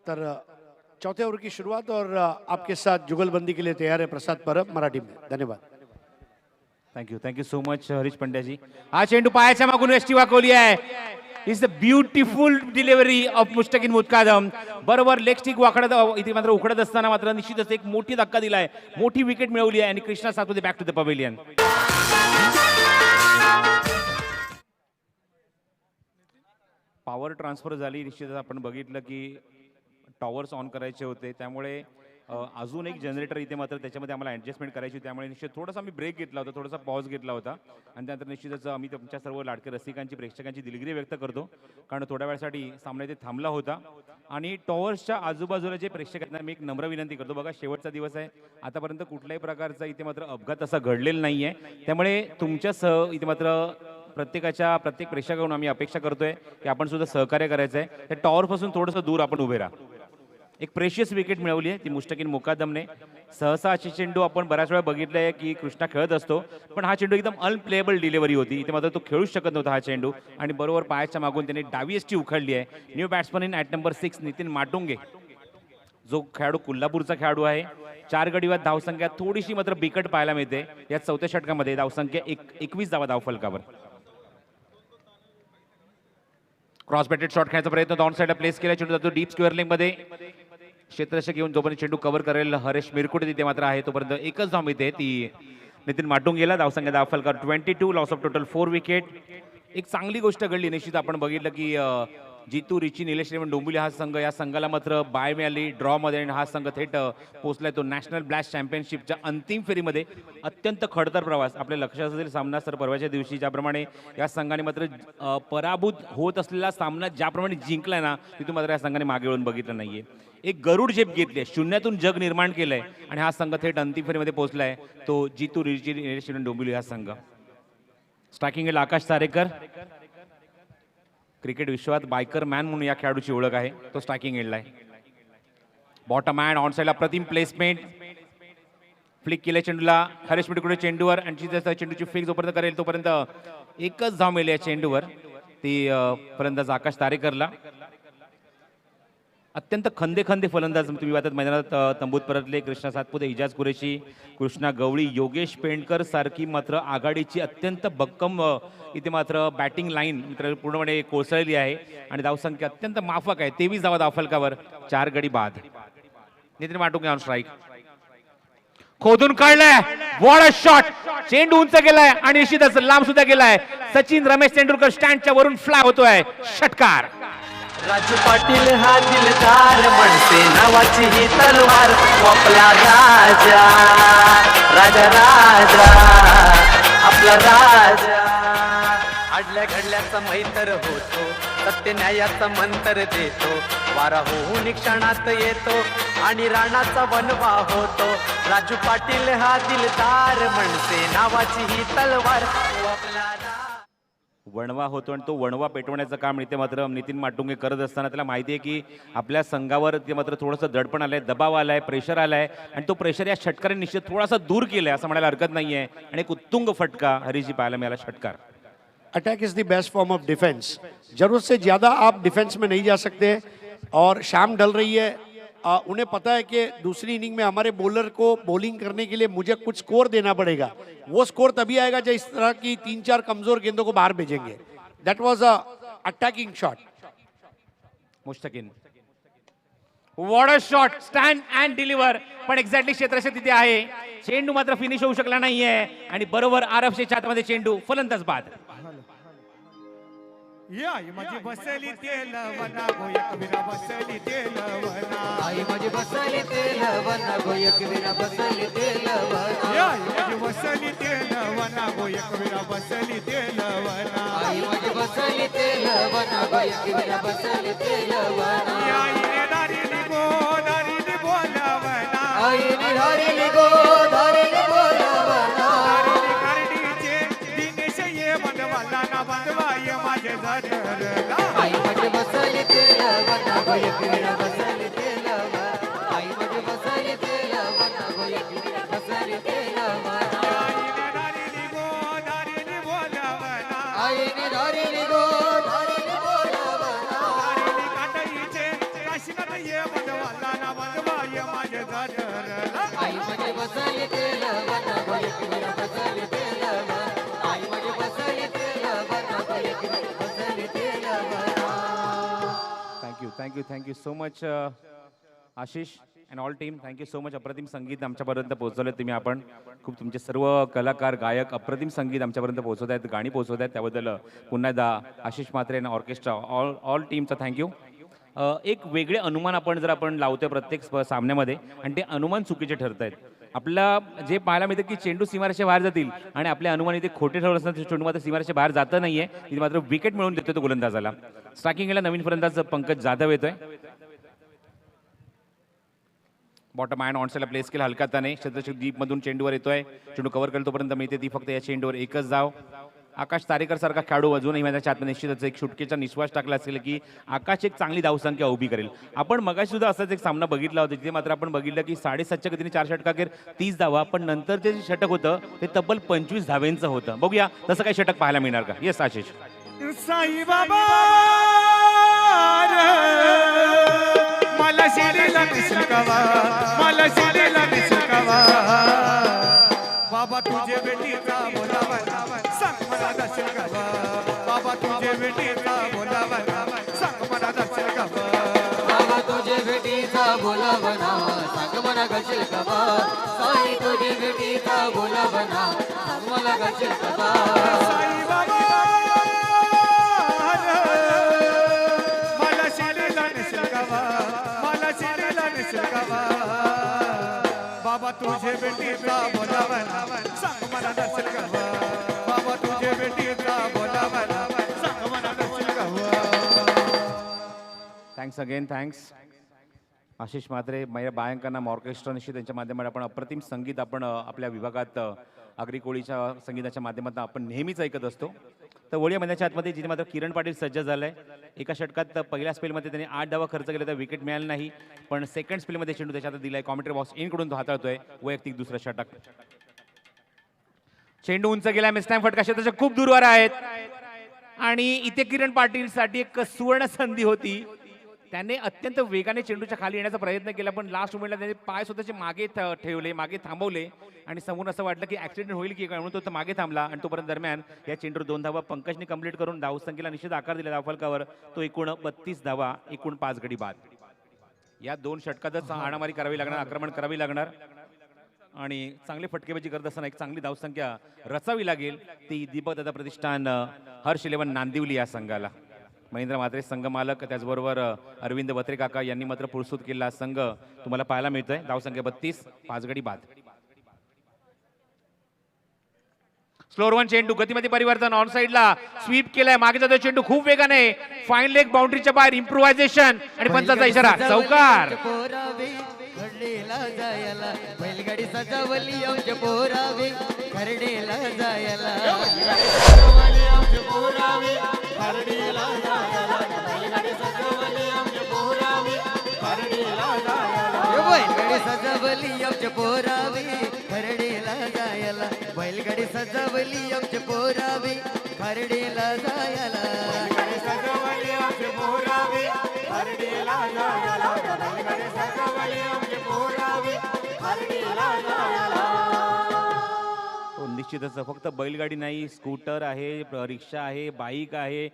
तर चौथे ओवर की शुरुआत और आपके साथ जुगलबंदी के लिए तैयार है प्रसाद परब मराठी में. धन्यवाद. थँक्यू सो मच हरीश पंड्याजी. हा चेंडू पायाच्या मागून एसटी वाकवली आहे. Is the beautiful delivery of Mushtaqin Mutkadam. बरोबर लेग स्टिक वाकडत इथे मात्र उकडत असताना मात्र निश्चितच एक मोठी धक्का दिलाय, मोठी विकेट मिळवली आहे आणि Krishna Satpute back to the pavilion. Power transfer झाली. निश्चितच आपण बघितलं की टॉवर्स ऑन करायचे होते, त्यामुळे अजून एक जनरेटर इथे मात्र त्याच्यामध्ये आम्हाला ॲडजस्टमेंट करायची होती. त्यामुळे निश्चित थोडासा आम्ही ब्रेक घेतला होता, थोडासा पॉज घेतला होता आणि त्यानंतर निश्चितच आम्ही तुमच्या सर्व लाडके रसिकांची प्रेक्षकांची दिलगिरी व्यक्त करतो, कारण थोड्या वेळासाठी सामना इथे थांबला होता. आणि टॉवर्सच्या आजूबाजूला जे प्रेक्षक आहेत ना, मी एक नम्र विनंती करतो, बघा शेवटचा दिवस आहे, आतापर्यंत कुठल्याही प्रकारचा इथे मात्र अपघात असा घडलेला नाही आहे. त्यामुळे तुमच्यासह इथे मात्र प्रत्येक प्रेक्षकाकडून आम्ही अपेक्षा करतोय की आपण सुद्धा सहकार्य करायचं आहे. त्या टॉवरपासून थोडंसं दूर आपण उभे राहा. एक प्रेशियस विकेट मिळवली आहे ती मुश्ताकिन मुकादमने. सहसा अशी चेंडू आपण बऱ्याच वेळा बघितलं आहे की कृष्णा खेळत असतो, पण हा चेंडू एकदम अनप्लेएबल डिलिव्हरी होती. इथे मात्र तो खेळूच शकत नव्हता हा चेंडू आणि बरोबर पायाच्या मागून त्याने डावी एसटी उखडली आहे. New batsman in at number 6 Nitin Matunge, जो खेळाडू कोल्हापूरचा खेळाडू आहे. 4 गडीवर धावसंख्या थोडीशी मात्र बिकट पाहायला मिळते. या चौथ्या षटकामध्ये धावसंख्या 21 धावा धावफलकावर. क्रॉस बॅटेड शॉट खेळण्याचा प्रयत्न डाऊन साईडला प्लेस केला, चेंडू जातो डीप स्क्वेअर लेग मध्ये. क्षेत्ररक्षक घेऊन जोपर्यंत चेंडू कव्हर करेल हरेश मिरकुटे तिथे मात्र आहे, तोपर्यंत एकच धाव मिळते ती नितीन माटुंगेला. धावसंख्या धावफलकावर 22, लॉस ऑफ टोटल 4 विकेट. एक चांगली गोष्ट घडली निश्चित. आपण बघितलं की जितू रिची निलेश रेवण डोंबिवली हा संघ, या संघाला मात्र बाय मिळाली ड्रॉमध्ये आणि हा संघ थेट पोहोचलाय तो नॅशनल ब्लास्ट चॅम्पियनशिपच्या अंतिम फेरीमध्ये. अत्यंत खडतर प्रवास आपल्या लक्षात असेल सामना सर परवाच्या दिवशी ज्याप्रमाणे या संघाने मात्र पराभूत होत असलेला सामना ज्याप्रमाणे जिंकलाय ना, तिथून मात्र या संघाने मागे वळून बघितलं नाहीये. एक गरुड झेप घेतली आहे, शून्यातून जग निर्माण केलंय आणि हा संघ थेट अंतिम फेरीमध्ये पोहोचलाय तो जितू रिची निलेश रेवण डोंबिवली हा संघ. स्ट्रायकिंग आकाश तारेकर, क्रिकेट विश्वात बायकर मॅन म्हणून या खेळाडूची ओळख आहे, तो स्ट्रायकिंग एंडला आहे. बॉटम हँड ऑन साईडला प्रतिम प्लेसमेंट, फ्लिक केल्या चेंडूला हरेश मिरकुटे चेंडूवर आणि चेंडूची फ्लिक जोपर्यंत करेल तोपर्यंत एकच धाव मिळेल या चेंडूवर, ती फलंदाज आकाश तारेकरला. अत्यंत खंदे फलंदाज तुम्ही आता मैदानात तंबूत परतले. कृष्णा सातपुते, इजाज कुरेशी, कृष्णा गवळी, योगेश पेंडकर सारखी मात्र आघाडीची अत्यंत भक्कम इथे मात्र बॅटिंग लाईन मित्र पूर्णपणे कोसळली आहे आणि धावसंख्या अत्यंत माफक आहे. 23 धावा धावफलकावर, 4 गडी बाद. नितीन माटुंगे ऑन स्ट्राईक, खोदून काढलाय, व्हॉट अ शॉट. चेंडू उंच गेलाय आणि निश्चितच लांब सुद्धा गेलाय. सचिन रमेश तेंडुलकर स्टँडच्या वरून फ्लाय होतोय, षटकार. राजू पाटील हा दिलदार म्हणते नावाची ही तलवार, आपला राजा राजा राजा आपला राजा. आडल्या घडल्याचा मैत्र होतो, सत्य न्यायाचा मंत्र देतो, वारा होऊन क्षणात येतो आणि राणाचा वनवा होतो. राजू पाटील हा दिलदार म्हणते नावाची ही तलवार, आपला वणवा होतो आणि तो वणवा पेटवण्याचं काम इथे मात्र नितीन माटुंगे करत असताना त्याला माहिती आहे की आपल्या संघावर ते मात्र थोडंसं दडपण आलंय, दबाव आलाय, प्रेशर आलाय आणि तो प्रेशर या षटकाराने निश्चित थोडासा दूर केलाय असं म्हणायला हरकत नाहीये. आणि एक उत्तुंग फटका हरीशजी पाहायला मिळाला, षटकार. Attack is the best form of defence. जरूरत से ज्यादा आप डिफेंस में नहीं जा सकते और शाम ढल रही है. उन्हें पता है कि दूसरी इनिंग में हमारे बॉलर को बॉलिंग करने के लिए मुझे कुछ स्कोर देना पड़ेगा. वो स्कोर तभी आएगा जब इस तरह की 3-4 कमजोर गेंदों को बाहर भेजेंगे. That was a attacking shot. Mushtaqin, what a shot, stand and deliver, पण एक्झॅक्टली क्षेत्ररक्षक तिथे आहे. चेंडू मात्र फिनिश होऊ शकला नाहीये आणि बरोबर आरफच्या हातामध्ये चेंडू, फलंदाज बाद. आई माझी बसली तेल वना गोयक विरा बसली तेल वना, आई माझी बसली तेल वना गोयक विरा बसली तेल वना, आई माझी बसली तेल वना गोयक विरा बसली तेल वना, आई माझी बसली तेल वना गोयक विरा बसली तेल वना. आईने दारीली बोलावना, आईने धारिली गो धारिली बोलावना, दारीली करडीचे दिनेश ये बंधवाला ना बंधवाय माझे झाडला. आई माझी बसली तेल वना गोयक विरा बसली तेल वना, आई माझी बसली तेल वना गोयक विरा बसली तेल वना. आईने दारीली बोलावना, आईने धारिली गो धारिली बोलावना, दारीली काटईचे काशीनाथ ये तरला आई माझी बसली तेल वन एकवीर बसली तेल वन आई माझी बसली तेल वन एकवीर बसली तेल one thank you so much Ashish and all team. Thank you so much. अप्रतिम संगीत आमच्यापर्यंत पोहोचवलं तुम्ही. आपण खूप तुमचे सर्व कलाकार गायक अप्रतिम संगीत आमच्यापर्यंत पोहोचवत आहेत, गाणी पोहोचवत आहेत. त्याबद्दल पुन्हा एकदा आशिष म्हात्रे आणि ऑर्केस्ट्रा ऑल टीमचा थँक्यू. एक वेगळे अनुमान आपण लावतोय प्रत्येक सामन्यामध्ये आणि ते अनुमान चुकीचे ठरत आहेत. आपला जे पाहायला मिळतं की चेंडू सीमारेषे बाहेर जातील आणि आपले अनुमान इथे खोटे ठरत असतात. चेंडू मात्र सीमारेषे बाहेर जात नाहीये, तिथे मात्र विकेट मिळवून देतो तो गोलंदाजाला. स्ट्रायकिंगला नवीन फलंदाज पंकज जाधव येतोय. बॉटम आयन ऑनसाईडला प्लेस केला हलका त्याने. क्षेत्ररक्षक दीपमधून चेंडूवर येतोय. चेंडू कव्हर करेल तोपर्यंत मिळते ती फक्त या चेंडूवर एकच धाव. आकाश तारेकर सारखा खेळाडू अजूनही मैदानाच्या आतमध्ये निश्चितच एक सुटकेचा निश्वास टाकला असेल की आकाश एक चांगली धावसंख्या उभी करेल. आपण मगाशी सुद्धा असाच एक सामना बघितला होता, तिथे मात्र आपण बघितलं की 7.5च्या गतीने 4 षटकाखेर 30 धावा, पण नंतरचे जे षटक होतं ते तब्बल 25 धावेंचं होतं. बघूया तसं काही षटक पाहायला मिळणार का. येस आशिष. साई बाबा मला शिरीला निसकावा, मला शिरीला निसकावा. बाबा तुझे बेटीचा बोलावा, सांग मला दर्शन गावा. बाबा तुझे बेटीचा बोलावा, सांग मला दर्शन गावा. बाबा तुझे बेटीचा बोलावना सांग मला गशील कबा. साई तुझी बेटीचा बोलावना सांग मला गशील कबा. साई बाबा मला शिरीला निसकावा, मला शिरीला निसकावा. बाबा तुझे बेटीचा बोलावा, सांग मला दर्शन गावा. बाबा तुझे बेटीचा बोलावा, सांग मला दर्शन गावा. Thanks again. Thanks Ashish Mhatre. मैरा बायंकांना ऑर्केस्ट्रा निश्चित त्यांच्या माध्यमातून आपण अप्रतिम संगीत आपण आपल्या विभागात आगरी कोळीच्या संगीताच्या माध्यमातून आपण नेहमीच ऐकत असतो. तर वळीया मैदानाच्या आतमध्ये जिथे मात्र किरण पाटील सज्ज झालाय. एका षटकात पहिल्या स्पेलमध्ये त्यांनी 8 धावा खर्च केले तर विकेट मिळाला नाही, पण सेकंड स्पेलमध्ये चेंडू त्याच्या हातात दिलाय. कॉमेंट्री बॉक्स इनकडून तो हाताळतोय वैयक्तिक दुसरं षटक. चेंडू उंच गेला. मिस्टाईम फटका क्षेत्राच्या खूप दूरवर आहेत आणि इथे किरण पाटीलसाठी एक सुवर्ण संधी होती. त्याने अत्यंत वेगाने चेंडूच्या खाली येण्याचा प्रयत्न केला, पण लास्ट मोमेंटला त्याने पाय स्वतःचे मागे ठेवले, मागे थांबवले आणि समोर असं वाटलं की ऍक्सिडेंट होईल की काय म्हणून तो मागे थांबला आणि तोपर्यंत दरम्यान या चेंडूवर 2 धावा पंकजने कंप्लीट करून धावसंख्येला निश्चित आकार दिला धावफलकावर. तो एकूण 32 धावा, एकूण 5 गडी बाद. या 2 षटकातच हाणामारी करावी लागणार, आक्रमण करावी लागणार आणि चांगले फटकेबाजी करत असताना एक चांगली धावसंख्या रचावी लागेल. ती दीपक दादा प्रतिष्ठान हर्ष 11 नांदिवली या संघाला. महेंद्र म्हात्रे संघ मालक, त्याचबरोबर अरविंद बत्रे काका यांनी मात्र पुरस्कृत केलेला संघ तुम्हाला पाहायला मिळतोय. धावसंख्या 32, 5 गडी बाद. स्लोअर वन चेंडू, गतीमध्ये परिवर्तन, ऑन साइडला स्वीप केलाय, मागे जातोय चेंडू खूप वेगाने, फाईन लेग बाउंड्रीच्या बाहेर, इम्प्रोव्हायझेशन आणि पंचाचा इशारा चौकार. खरडेला जायला बैलगाडी सजावली आमच्या पोरावे, खरडेला जायला बैलगाडी सजावली आमच्या पोरावे, खरडेला जायला बैलगाडी सजावली आमच्या पोरावे, खरडेला जायला बैलगाडी सजावली आमच्या पोरावे, खरडेला जायला बैलगाडी सजावली आमच्या पोरावे, खरडेला जायला बैलगाडी सजावली आमच्या पोरावे, खरडेला जायला बैलगाडी सजावली आमच्या पोरावे, खरडेला जायला. निश्चितच फक्त बैलगाडी नाही, स्कूटर आहे, रिक्षा आहे, बाईक आहे,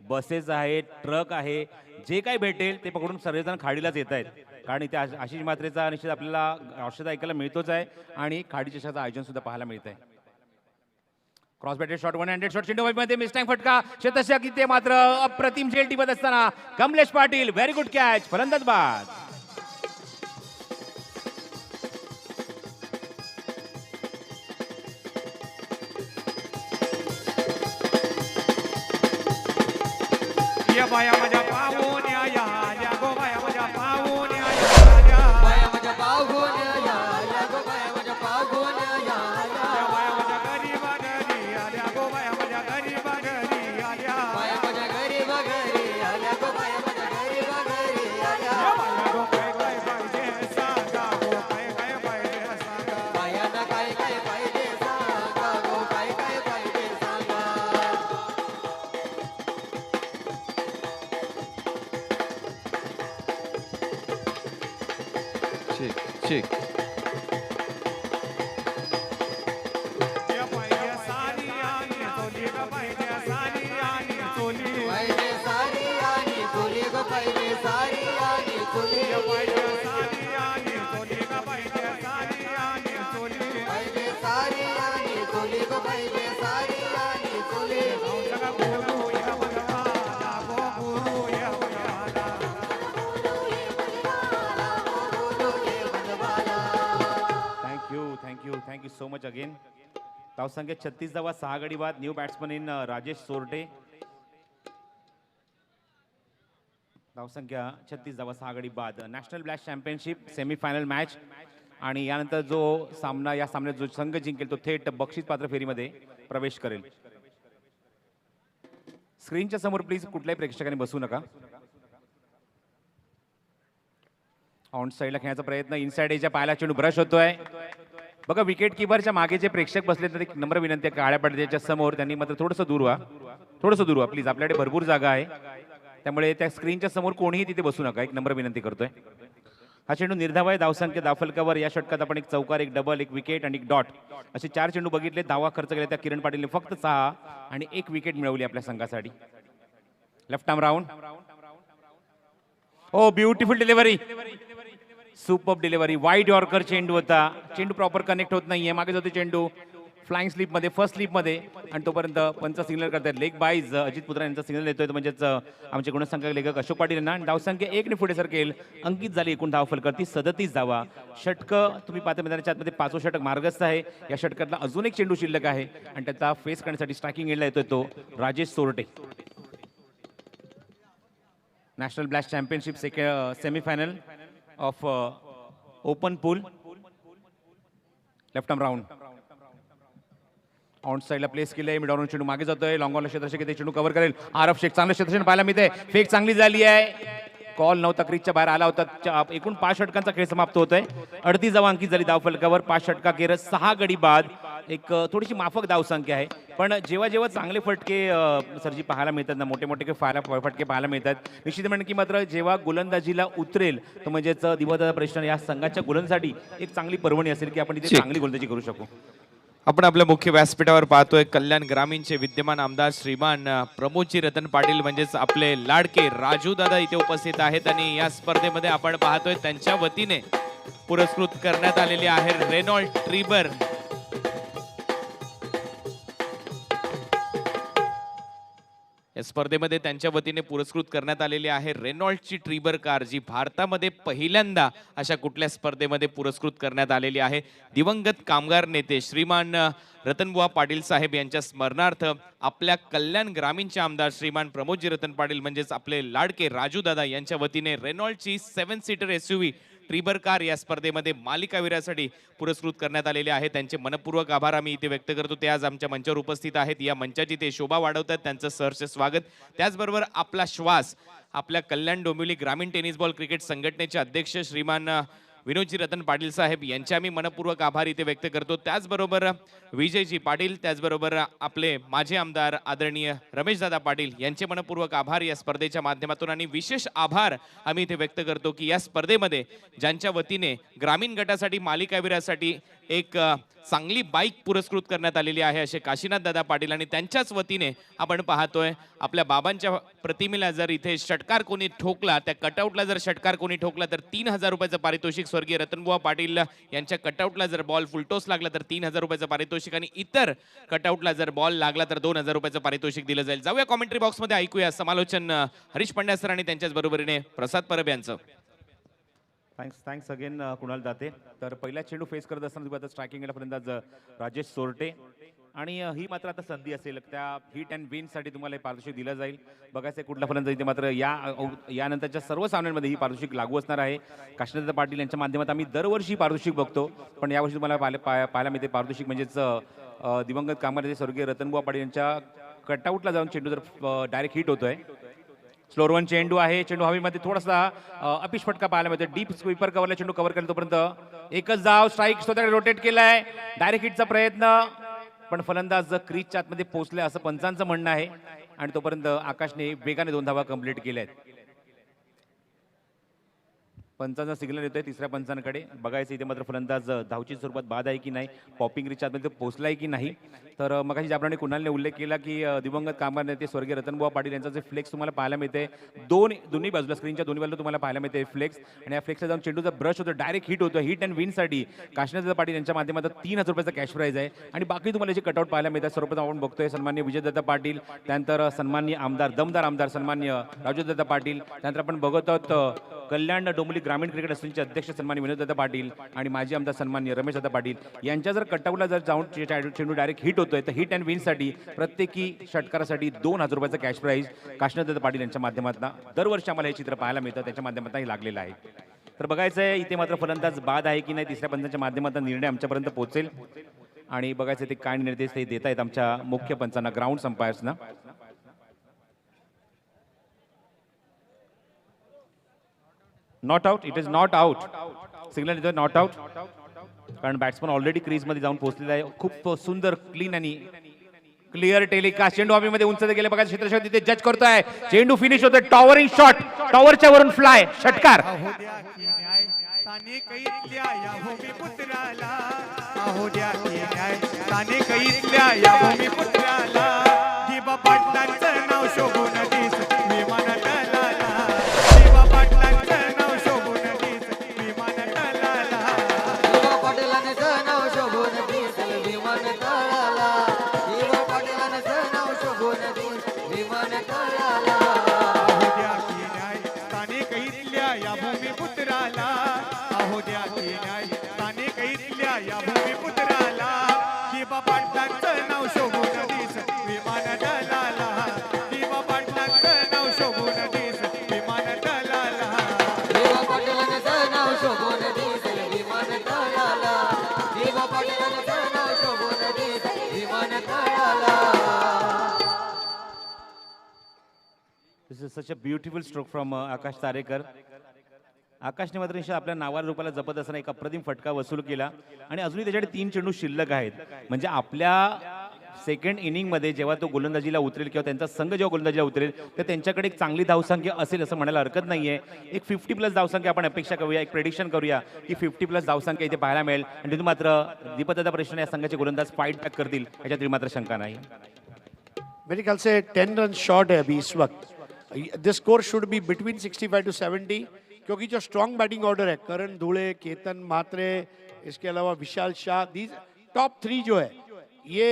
बसेस आहेत, ट्रक आहे, जे काही भेटेल ते पकडून सर्वजण खाडीलाच येत आहेत. कारण इथे आशिष म्हात्रेचा निश्चित आपल्याला औषध ऐकायला मिळतोच आहे आणि खाडी चषकाचं आयोजन सुद्धा पाहायला मिळत आहे. क्रॉस बॅटेड शॉट, 100 शॉट, चेंडू मध्ये मिस्टँग फटका, शतशक इथे मात्र अप्रतिम झेल टिपत असताना Kamlesh Patil, very good catch, फलंदाज बाद. या बाया माझ्या पाहुण्या या आल्या गो, बाया माझ्या पाहुण्या या आल्या, बाया माझ्या पाहुण्या या आल्या गो, बाया माझ्या पाहुण्या या आल्या, या बाया माझ्या गरीबा घरी आल्या गो, बाया माझ्या गरीबा घरी आल्या, बाया माझ्या गरीबा घरी आल्या गो, बाया माझ्या गरीबा घरी आल्या. या बाया गो काय काय पाहिजे सांगा गो, काय काय पाहिजे सांगा, बायांना काय काय पाहिजे सांगा गो, काय काय पाहिजे सांगा. Check check so much again. धावसंख्या 36 धावा, 6 गडी बाद. New batsman in Rajesh Sorte. धावसंख्या 36 धावा, 6 गडी बाद. National blast championship semifinal match आणि यानंतर जो सामना, या सामन्यात जो संघ जिंकेल तो थेट बक्षीस पात्र फेरीमध्ये प्रवेश करेल. स्क्रीनच्या समोर प्लीज कुठल्याही प्रेक्षकांनी बसू नका. ऑन साईडला खेळण्याचा प्रयत्न, इनसाइड एच्या पायाला चेंडू ब्रश होतोय. बघा विकेट किपरच्या मागे जे प्रेक्षक बसले तर एक नम्र विनंती आहे, काळ्या पडद्याच्या समोर त्यांनी मात्र थोडंसं दूर व्हा प्लीज. आपल्याकडे भरपूर जागा आहे त्यामुळे त्या स्क्रीनच्या समोर कोणीही तिथे बसू नका, एक नम्र विनंती करतोय. हा चेंडू निर्धाव आहे. धावसंख्या दाफलकावर या षटकात आपण एक चौकार, एक डबल, एक विकेट आणि एक डॉट असे 4 चेंडू बघितले. धावा खर्च केल्या त्या किरण पाटीलने फक्त 6 आणि 1 विकेट मिळवली आपल्या संघासाठी. Left arm round. Oh beautiful delivery, super delivery. वाईट यॉर्कर चेंडू होता. चेंडू प्रॉपर कनेक्ट होत नाहीये, मागे जातो चेंडू फ्लाइंग स्लिप मध्ये, फर्स्ट स्लिप मध्ये आणि तोपर्यंत पंच सिग्नल करतात. लेग बाईज अजित पुत्रा यांचा सिग्नल येतोय, म्हणजेच आमचे गुणसंख्यक लेखक अशोक पाटील यांना. धावसंख्या 1 ने पुढे सरकेल. अंकित झाली एकूण धाव फलक ती 37 धावा. षटक तुम्ही पाहता मैदानाच्या आतमध्ये 5वं षटक मार्गस्थ आहे. या षटकातला अजून एक चेंडू शिल्लक आहे आणि त्याचा फेस करण्यासाठी स्ट्रायकिंग एंडला येतोय तो Rajesh Sorte. National blast championship semifinal of open pool. Left arm round. On साईडला प्लेस केलंय. मिडॉन चेंडू मागे जातोय. लॉंग ऑन क्षेत्ररक्षक ते चेंडू कव्हर करेल. आरफ शेख चांगलं क्षेत्ररक्षण पाहायला मिळते. फेक चांगली झाली आहे. कॉल नव्हता, क्रीजच्या बाहेर आला होता. एकूण 5 षटकांचा खेळ समाप्त होतोय. 38 धावा अंकित झाली धावफलकावर. 5 षटकाखेर 6 गडी बाद. एक थोडीशी माफक धावसंख्या आहे, पण जेव्हा जेव्हा चांगले फटके सरजी पाहायला मिळतात ना, मोठे मोठे फटके पाहायला मिळतात, निश्चित म्हणणं की मात्र जेव्हा गोलंदाजीला उतरेल तर म्हणजेच दिवसदादा प्रश्न या संघाच्या गोलंदाजीसाठी एक चांगली पर्वणी असेल की आपण इथे चांगली गोलंदाजी करू शकू. आपण आपल्या मुख्य व्यासपीठावर पाहतोय कल्याण ग्रामीणचे विद्यमान आमदार श्रीमान प्रमोदजी रतन पाटील म्हणजेच आपले लाडके राजू दादा इथे उपस्थित आहेत आणि या स्पर्धेमध्ये आपण पाहतोय त्यांच्या वतीने पुरस्कृत करण्यात आलेली आहे रेनॉल्ड ट्रिबर. या स्पर्धेमध्ये त्यांच्या वतीने पुरस्कृत करण्यात आलेली आहे रेनॉल्डची ट्रिबर कार, जी भारतामध्ये पहिल्यांदा अशा कुठल्या स्पर्धेमध्ये पुरस्कृत करण्यात आलेली आहे. दिवंगत कामगार नेते श्रीमान रतनबुवा पाटील साहेब यांच्या स्मरणार्थ आपल्या कल्याण ग्रामीणचे आमदार श्रीमान प्रमोदजी रतन पाटील म्हणजेच आपले लाडके राजू दादा यांच्या वतीने रेनॉल्डची 7 सीटर SUV ट्रिबर कार या स्पर्धेमध्ये मालिकावीरासाठी पुरस्कृत करण्यात आलेले आहे. त्यांचे मनपूर्वक आभार आम्ही इथे व्यक्त करतो. ते आज आमच्या मंचावर उपस्थित आहेत. या मंचाची ते शोभा वाढवतात, त्यांचं सहर्ष स्वागत. त्याचबरोबर आपला श्वास आपल्या कल्याण डोंबिवली ग्रामीण टेनिस बॉल क्रिकेट संघटनेचे अध्यक्ष श्रीमान विनोदजी रतन पाटील साहेब यांचे आम्ही मनपूर्वक आभार इथे व्यक्त करतो. त्याचबरोबर विजयजी पाटील, त्याचबरोबर आपले माजी आमदार आदरणीय रमेशदादा पाटील यांचे मनपूर्वक आभार या स्पर्धेच्या माध्यमातून. आणि विशेष आभार आम्ही इथे व्यक्त करतो की या स्पर्धेमध्ये ज्यांच्या वतीने ग्रामीण गटासाठी मालिकावीरासाठी एक चांगली बाईक पुरस्कृत करण्यात आलेली आहे असे काशीनाथ दादा पाटील, आणि त्यांच्याच वतीने आपण पाहतोय आपल्या बाबांच्या प्रतिमेला जर इथे षटकार कोणी ठोकला, त्या कटआउटला जर षटकार कोणी ठोकला तर 3000 रुपयाचं पारितोषिक. स्वर्गीय रतनबुवा पाटील यांच्या कटआउटला जर बॉल फुलटोस लागला तर 3000 रुपयाचं पारितोषिक, आणि इतर कटआउटला जर बॉल लागला तर 2000 रुपयाचं पारितोषिक दिलं जाईल. जाऊया कॉमेंट्री बॉक्समध्ये, ऐकूया समालोचन हरीश पंड्या सर आणि त्यांच्याच बरोबरीने प्रसाद परब यांचं. Thanks again Kunal Date. तर पहिला चेंडू फेस करत असताना स्ट्रायकिंगला फलंदाज राजेश सोरटे, आणि ही मात्र आता संधी असेल त्या हिट अँड विन साठी तुम्हाला हे पारितोषिक दिलं जाईल. बघायचं कुठला फलंदाज इथे मात्र यानंतरच्या सर्व सामन्यांमध्ये ही पारितोषिक लागू असणार आहे. काशीनाथ पाटील यांच्या माध्यमात आम्ही दरवर्षी पारितोषिक बघतो, पण यावर्षी तुम्हाला पाहायला मिळते पारितोषिक म्हणजेच दिवंगत कामगार नेते स्वर्गीय रतनबुवा पाटील यांच्या कटआउटला जाऊन चेंडू जर डायरेक्ट हिट होतोय. स्लोअर वन चेंडू आहे. चेंडू हवेमध्ये थोडासा अपिश फटका पाहायला मिळतो. डीप स्वीपर कव्हरला चेंडू कव्हर केला तोपर्यंत एकच धाव. स्ट्राईक स्वतःकडे रोटेट केलाय. डायरेक्ट हिटचा प्रयत्न, पण फलंदाज क्रीजच्या आतमध्ये पोहोचले असं पंचांचं म्हणणं आहे, आणि तोपर्यंत आकाशने वेगाने 2 धावा कंप्लीट केल्या आहेत. पंचांचा सिग्नल येतोय तिसऱ्या पंचांकडे. बघायचं इथे मात्र फलंदाज धावची स्वरूपात बाद आहे की नाही, पॉपिंग रिच्या आतमध्ये पोहोचलाय की नाही. तर मगाशी ज्याप्रमाणे कुणालने उल्लेख केला की दिवंगत कामगार नेते स्वर्गीय रतनबुवा पाटील यांचा जे फ्लेक्स तुम्हाला पाहायला मिळते दोन्ही बाजूला, स्क्रीनच्या दोन्ही बाजूला तुम्हाला पाहायला मिळते फ्लेक्स, आणि या फ्लेक्सला जाऊन चेंडूचा ब्रश होतो, डायरेक्ट हिट होतो. हिट अँड विनसाठी काशीनाथ पाटील यांच्या माध्यमातून 3000 रुपयाचा कॅश प्राईज आहे, आणि बाकी तुम्हाला जे कटआउट पाहायला मिळतात सर्वप्रथम आपण बघतोय सन्मान्य विजयदत्त पाटील, त्यानंतर सन्मान्य आमदार दमदार आमदार सन्मान्य राजूदत्त पाटील, त्यानंतर आपण बघत आहोत कल्याण डोंबिवली ग्रामीण क्रिकेट असोसिएशनचे अध्यक्ष सन्माननीय विनोददादा पाटील आणि माजी आमदार सन्माननीय रमेशदादा पाटील यांच्या जर कटआउटला जर जाऊन चेंडू डायरेक्ट हिट होतोय तर हिट अँड विनसाठी प्रत्येकी षटकारासाठी 2,000 रुपयाचं कॅश प्राईज काशीनाथदादा पाटील यांच्या माध्यमातून दरवर्षी आम्हाला हे चित्र पाहायला मिळतं, त्याच्या माध्यमातून हे लागलेलं आहे. तर बघायचं आहे इथे मात्र फलंदाज बाद आहे की नाही, तिसऱ्या पंचांच्या माध्यमातून निर्णय आमच्यापर्यंत पोहोचेल आणि बघायचं ते काय निर्देश ते देत आहेत आमच्या मुख्य पंचांना, ग्राउंड अंपायर्सना. Not out, it is not out, signal is not out, कारण बॅट्समन ऑलरेडी क्रीजमध्ये जाऊन पोहोचलेला आहे. खूप सुंदर क्लीन आणि क्लिअर टेलिकास्ट. चेंडू हवेमध्ये उंच गेले बघा, क्षेत्रशॉट तिथे जज करतोय, चेंडू फिनिश होतोय, टॉवरिंग शॉट, टॉवरच्या वरून फ्लाय, षटकार. अहो द्या की न्याय स्थानिक इथल्या या भूमिपुत्राला, अहो द्या की न्याय स्थानिक इथल्या या भूमिपुत्राला, दिबा पाटलांचं नाव शोभून दिस विमान टलाला, दिबा पाटलांचं नाव शोभून दिस विमान टलाला, दिवा पाटलांचं नाव शोभून दिसल विमान तळाला, दिवा पाटलांचं नाव शोभून दिसल विमान तळाला. अहो द्या की न्याय स्थानिक इथल्या या भूमिपुत्राला, अहो द्या की न्याय स्थानिक इथल्या या भूमिपुत्राला, दिबा पाटलांचं नाव शोभून दिस विमान टलाला, दिबा पाटलांचं नाव शोभून दिस विमान टलाला. दिवा पाटलांचं नाव शोभून दिसल विमान तळाला, दिवा पाटलांचं नाव शोभून दिसल विमान तळाला. This is such a beautiful stroke from Akash Tarekar. आकाशने मात्र निश्चित आपल्या नावाला रूपाला जपत असताना एक अप्रतिम फटका वसूल केला आणि अजूनही त्याच्याकडे 3 चेंडू शिल्लक आहेत. म्हणजे आपल्या सेकंड इनिंगमध्ये जेव्हा तो गोलंदाजीला उतरेल किंवा त्यांचा संघ जेव्हा गोलंदाजीला उतरेल तर त्यांच्याकडे एक चांगली धावसंख्या असेल असं म्हणायला हरकत नाहीये. एक 50+ धावसंख्या आपण अपेक्षा करूया, एक प्रेडिक्शन करूया की 50+ धावसंख्या इथे पाहायला मिळेल आणि तिथून मात्र दीपदादा प्रश्न या संघाचे गोलंदाज फाईट बॅक करतील याच्यात मात्र शंका नाही. मेरे ख्याल से 10 रन शॉर्ट है अभी इस वक्त. This score should be between 65 to 70, क्योंकि जो स्ट्रॉन्ग बैटिंग ऑर्डर है, करण धुले, केतन मात्रे, इसके अलावा विशाल शाह, दीज टॉप 3 जो है ये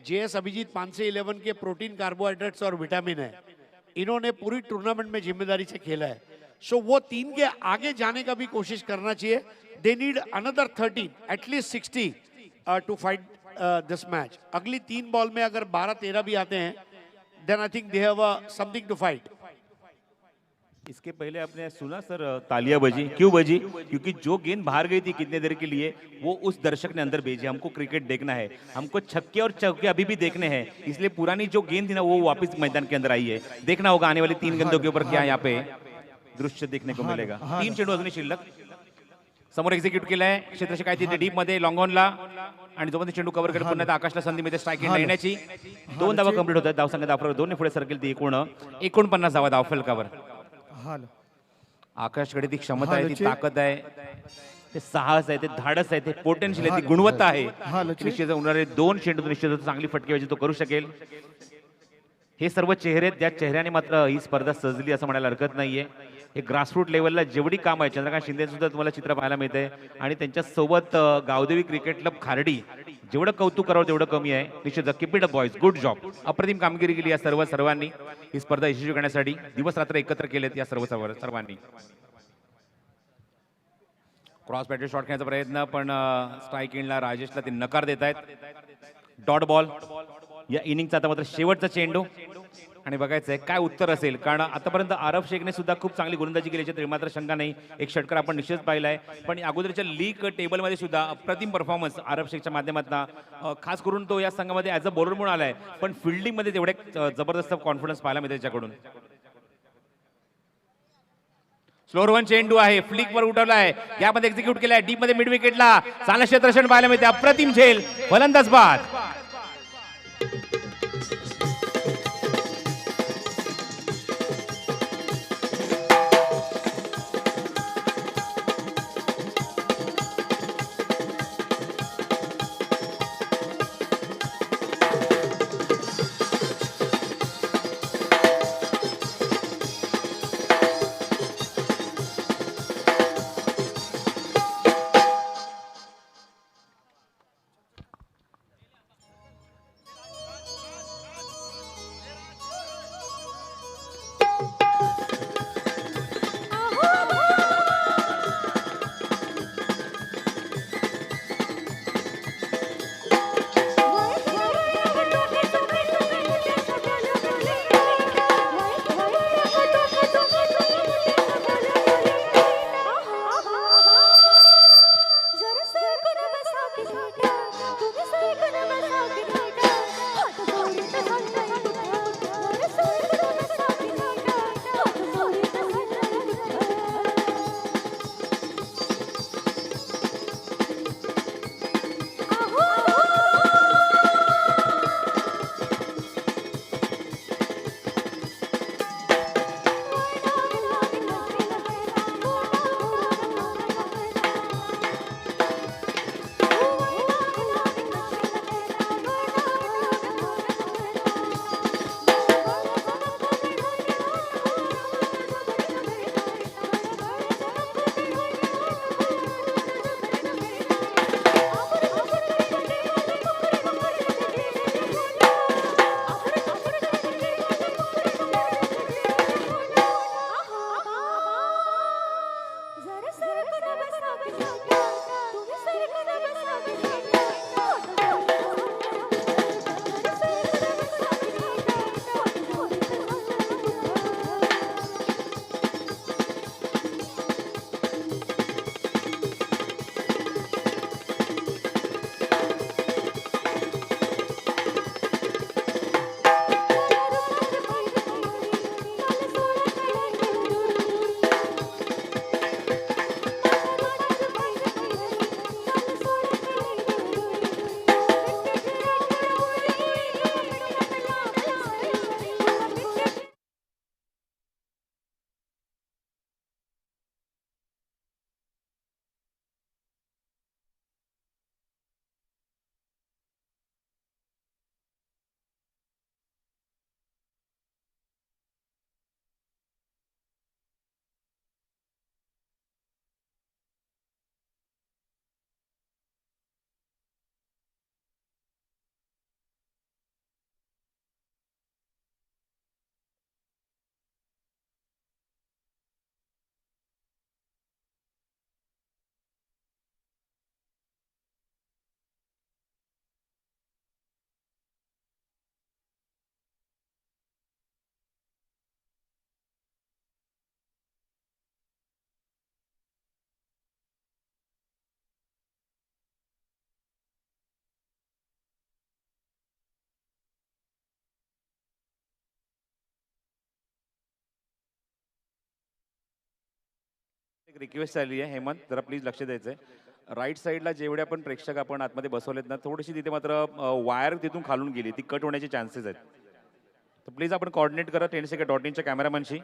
JS अभिजीत 5 से 11 के प्रोटीन, कार्बोहाइड्रेट्स और विटामिन है. इन्होंने पूरी टूर्नामेंट में जिम्मेदारी से खेला है. सो वो 3 के आगे जाने का भी कोशिश करना चाहिए. They need another 13, at least 60 to fight this match. अगली 3 बॉल में अगर 12-13 भी आते हैं then I think they have something to fight. इसके पहले आपने सुना सर तालियां बजी, क्यों बजी? क्योंकि जो गेंद बाहर गई थी कितने देर के लिए वो उस दर्शक ने अंदर भेजी. हमको क्रिकेट देखना है, हमको छक्के और चौके अभी भी देखने हैं, इसलिए पुरानी जो गेंद थी ना वो वापस मैदान के अंदर आई है. देखना होगा आने वाली 3 गेंदों के ऊपर क्या यहाँ पे दृश्य देखने को मिलेगा. 3 चेंडू अजूनही शिल्लक. समोर एक्झिक्यूट केलाय, क्षेत्रशः काय तिथे डीप मध्ये लॉंग ऑनला आणि जोपर्यंत चेंडू कव्हर करत पुन्हा आकाशला संधी मिळते स्ट्राईक एंड येण्याची. 2 धावा कंप्लीट होतात. धावसंख्या धावफलक 2 ने पुढे सरकेल ती एकूण 49 धावा धावफलकावर. हाल आकाशकडे ती क्षमता आहे, ती ताकद आहे, ते साहस आहे, ते धाडस आहे, ते पोटेन्शियल आहे, ती गुणवत्ता आहे. निश्चित उन्हाळे 2 चेंडू निश्चित चांगली फटकेबाजी तो करू शकेल. हे सर्व चेहरे, त्या चेहऱ्याने मात्र ही स्पर्धा सजली असं म्हणायला हरकत नाहीये. हे ग्रासरूट लेवलला जेवढी काम आहे, चंद्रकांत शिंदे सुद्धा तुम्हाला चित्र पाहायला मिळते आणि त्यांच्या सोबत गावदेवी क्रिकेट क्लब खार्डी, जेवढं कौतुक करावं तेवढं कमी आहे. निश्चित keep it up boys, good job. अप्रतिम कामगिरी केली या सर्वांनी. ही स्पर्धा यशस्वी करण्यासाठी दिवस रात्र एकत्र केलेत या सर्वांनी. क्रॉस बॅटर शॉट खेळण्याचा प्रयत्न, पण स्ट्राईक एंडला राजेशला ते नकार देत आहेत. डॉट बॉल या इनिंगचा आता मात्र शेवटचा चेंडू आणि बघायचं आहे काय उत्तर असेल, कारण आतापर्यंत आरब शेखने सुद्धा खूप चांगली गोलंदाजी केली तरी मात्र शंका नाही. एक षटकार आपण निश्चित पाहिला आहे, पण अगोदरच्या लीग टेबलमध्ये सुद्धा अप्रतिम परफॉर्मन्स आरब शेखच्या माध्यमातून, खास करून तो या संघामध्ये ॲज अ बॉलर म्हणून आलाय, पण फिल्डिंगमध्ये तेवढे जबरदस्त कॉन्फिडन्स पाहायला मिळते त्याच्याकडून. स्लोअर वन चेंडू आहे, फ्लिकवर उठवलाय, यामध्ये एक्झिक्यूट केलाय, डीप मध्ये मिड विकेटला चांगलं क्षेत्ररक्षण पाहायला मिळते. अप्रतिम झेल, फलंदाज बाद. एक रिक्वेस्ट आली आहे, हेमंत जरा प्लीज लक्ष द्यायचंय. राईट साईडला जेवढे आपण प्रेक्षक आपण आतमध्ये बसवलेत ना, थोडीशी तिथे मात्र वायर तिथून खालून गेली, ती कट होण्याचे चान्सेस आहेत. तर प्लीज आपण कॉर्डिनेट करा 10 सेकंड डॉट इनच्या कॅमेरामॅनशी.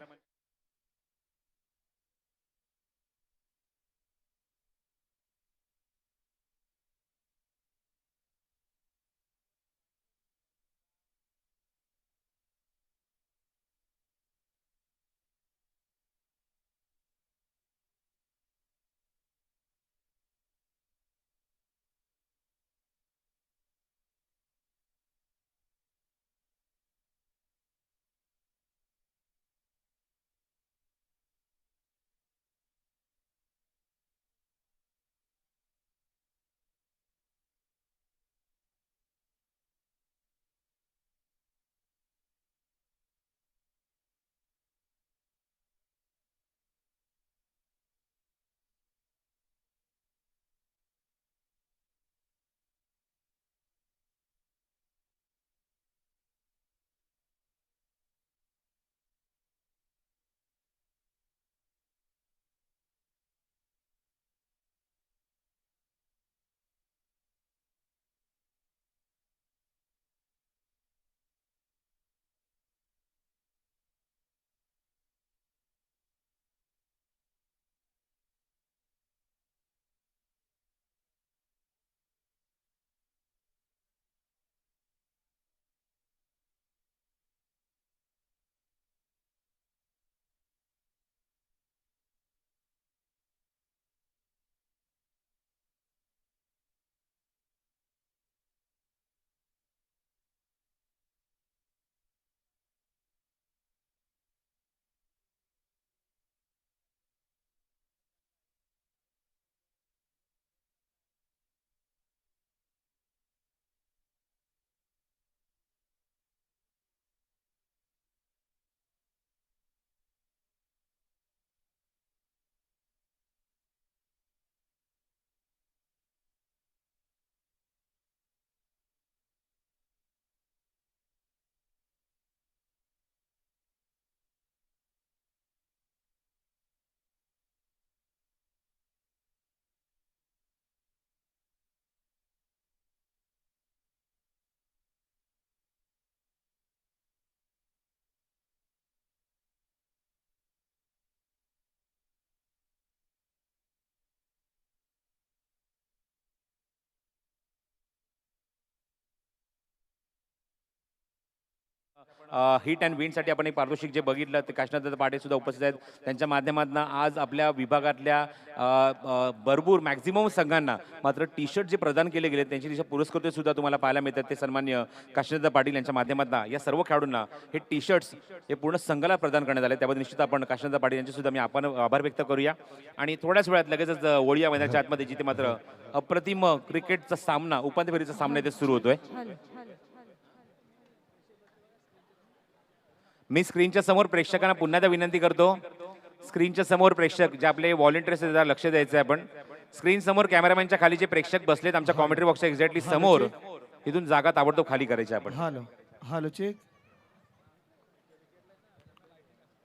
हिट अँड विनसाठी आपण एक पारितोषिक जे बघितलं ते काशीनाथ पाटील सुद्धा उपस्थित आहेत. त्यांच्या माध्यमातून आज आपल्या विभागातल्या भरपूर मॅक्झिमम संघांना मात्र टी शर्ट जे प्रदान केले गेले त्यांची दिशा पुरस्कृत सुद्धा तुम्हाला पाहायला मिळतात. ते सन्मान्य काशीनाथ पाटील यांच्या माध्यमातून या सर्व खेळाडूंना हे टी शर्ट्स हे पूर्ण संघाला प्रदान करण्यात आले. त्याबद्दल निश्चित आपण काशीनाथ पाटील यांचे सुद्धा मी आपण आभार व्यक्त करूया. आणि थोड्याच वेळात लगेचच वडिया मैदानाच्या आतमध्ये जिथे मात्र अप्रतिम क्रिकेटचा सामना उपांत्य फेरीचा सामना इथे सुरू होतोय. मी स्क्रीनच्या समोर प्रेक्षकांना पुन्हा एकदा विनंती करतो, स्क्रीनच्या समोर प्रेक्षक जे आपले व्हॉलेंटियर्स आहेत लक्ष द्यायचं आहे. आपण स्क्रीन समोर कॅमेरामॅनच्या खाली जे प्रेक्षक बसलेत आमच्या कॉमेंट्री बॉक्सच्या एक्झॅक्टली समोर तिथून जागा ताबडतोब खाली करायची आपण. Hello check.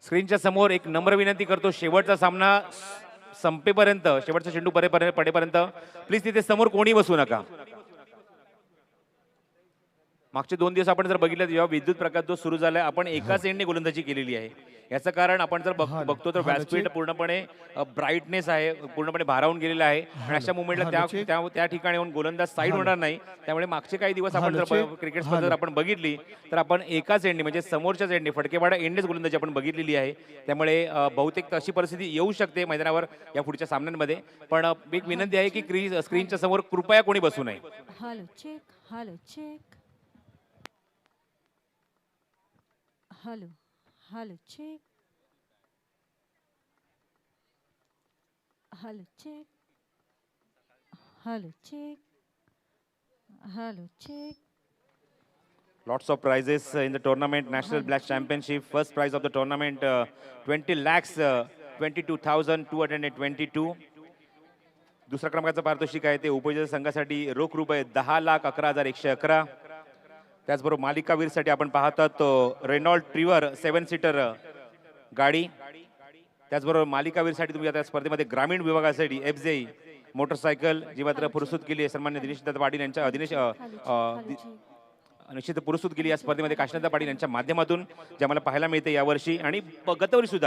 स्क्रीनच्या समोर एक नम्र विनंती करतो, शेवटचा सामना संपेपर्यंत शेवटचा चेंडू पडेपर्यंत प्लीज तिथे समोर कोणी बसू नका. मागचे 2 दिवस आपण जर बघितलं जेव्हा विद्युत प्रकाश जो सुरू झालाय आपण एकाच एंडने गोलंदाजी केलेली आहे. याचं कारण आपण जर बघतो तर व्यासपीठ पूर्णपणे ब्राईटनेस आहे, पूर्णपणे भारावून गेलेला आहे आणि अशा मुवमेंटला त्या ठिकाणी येऊन गोलंदाज साईड होणार नाही. त्यामुळे मागचे काही दिवस आपण जर क्रिकेट स्पर्धा जर आपण बघितली तर आपण एकाच एंडने म्हणजे समोरच्याच एंडने फटकेबाडा एंडनेच गोलंदाजी आपण बघितलेली आहे. त्यामुळे बहुतेक तशी परिस्थिती येऊ शकते मैदानावर या पुढच्या सामन्यांमध्ये. पण एक विनंती आहे की स्क्रीनच्या समोर कृपया कोणी बसू नये. Hello check. Hello check. Hello hello check. Hello check. Hello check. Hello check. Lots of prizes in the tournament, National Blast Championship. First prize of the tournament, 20 lakhs, 22,222. दुसऱ्या क्रमांकाचं पारितोषिक आहे ते उपविजेता संघासाठी रोख रुपये 10,11,111. त्याचबरोबर मालिकावीरसाठी आपण पाहतात रेनॉल्ड ट्रिवर 7 सीटर गाडी. त्याचबरोबर मालिकावीरसाठी तुम्ही आता स्पर्धेमध्ये ग्रामीण विभागासाठी FJ मोटरसायकल जी मात्र पुरस्कृत केली आहे सन्मान्य दिनेश दत्त पाटील यांच्या निश्चित पुरस्कृत केली या स्पर्धेमध्ये काशीनाथ पाटील यांच्या माध्यमातून जे आम्हाला पाहायला मिळते यावर्षी. आणि गतवर्षी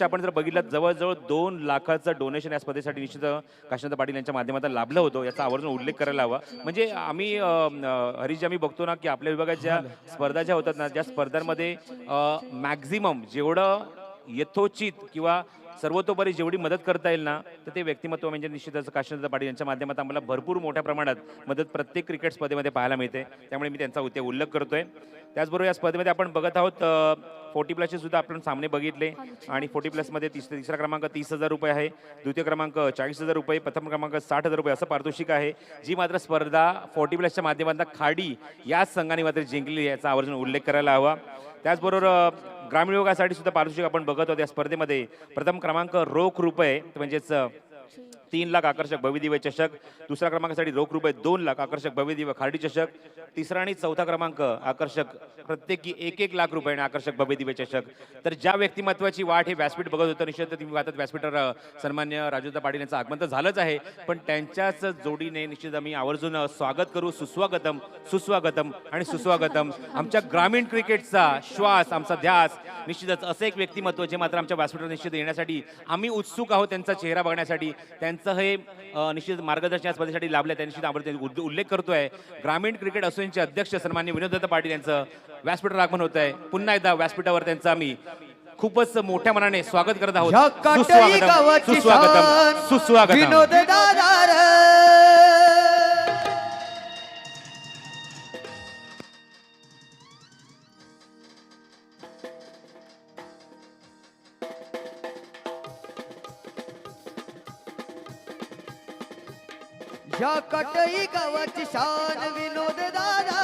आपण जर बघितलं जवळजवळ 2 लाखाचं डोनेशन या स्पर्धेसाठी निश्चित काशीनाथ पाटील यांच्या माध्यमातून लाभलं होतं. याचा आवर्जून उल्लेख करायला हवा. म्हणजे आम्ही हरीश आम्ही बघतो ना की आपल्या विभागात ज्या स्पर्धा ज्या होतात ना ज्या स्पर्धांमध्ये मॅक्झिमम जेवढं यथोचित किंवा सर्वतोपरी जेवढी मदत करता येईल ना तर ते व्यक्तिमत्व म्हणजे निश्चितच काशीनाथ पाटील यांच्या माध्यमातून आम्हाला भरपूर मोठ्या प्रमाणात मदत प्रत्येक क्रिकेट स्पर्धेमध्ये पाहायला मिळते. त्यामुळे मी त्यांचा इथे उल्लेख करतोय. त्याचबरोबर या स्पर्धेमध्ये आपण बघत आहोत 40+ सुद्धा आपण सामने बघितले आणि 40+ मध्ये तिसरा क्रमांक 30,000 रुपये आहे, द्वितीय क्रमांक 40,000 रुपये, प्रथम क्रमांक 60,000 रुपये असं पारितोषिक आहे. जी मात्र स्पर्धा 40+च्या माध्यमातून खाडी या संघाने मात्र जिंकली याचा आवर्जून उल्लेख करायला हवा. त्याचबरोबर ग्रामीण विभागासाठी सुद्धा पारितोषिक आपण बघत होतो. या स्पर्धेमध्ये प्रथम क्रमांक रोख रुपये म्हणजेच 3 लाख आकर्षक भव्यदिव्य चषक, दुसऱ्या क्रमांकासाठी रोख रुपये 2 लाख आकर्षक भव्यदिव्य खाडी चषक, तिसरा आणि चौथा क्रमांक आकर्षक प्रत्येकी 1-1 लाख रुपये आणि आकर्षक भव्यदिव्य चषक. तर ज्या व्यक्तिमत्वाची वाट हे व्यासपीठ बघत होतं निश्चित तुम्ही पाहतात व्यासपीठावर सन्मान्य राजू पाटील यांचं आगमन तर झालंच आहे पण त्यांच्याच जोडीने निश्चित आम्ही आवर्जून स्वागत करू. सुस्वागतम सुस्वागतम आणि सुस्वागतम. आमच्या ग्रामीण क्रिकेटचा श्वास आमचा ध्यास निश्चितच असं एक व्यक्तिमत्व जे मात्र आमच्या व्यासपीठावर निश्चित येण्यासाठी आम्ही उत्सुक आहोत त्यांचा चेहरा बघण्यासाठी. त्यांचं हे निश्चित मार्गदर्शन या स्पर्धेसाठी लाभलं त्या निश्चित आपण उल्लेख करतोय. ग्रामीण क्रिकेट असोसिएशनचे अध्यक्ष सन्मान्य विनोद दत्त पाटील यांचं व्यासपीठावर आगमन होत आहे. पुन्हा एकदा व्यासपीठावर त्यांचं आम्ही खूपच मोठ्या मनाने स्वागत करत आहोत. सुस्वागतम सुस्वागतम सुस्वागतम. विनोद दादा या कटई गावाची शान विनोद दादा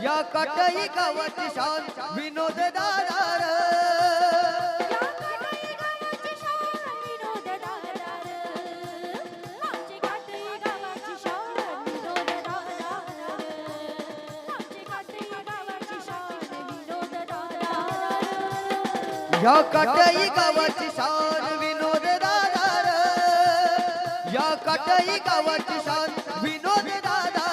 या कटई गावाची शान विनोद दादा या कटई गावाची शान विनोद दादा या कटई गावाची शान विनोद दादा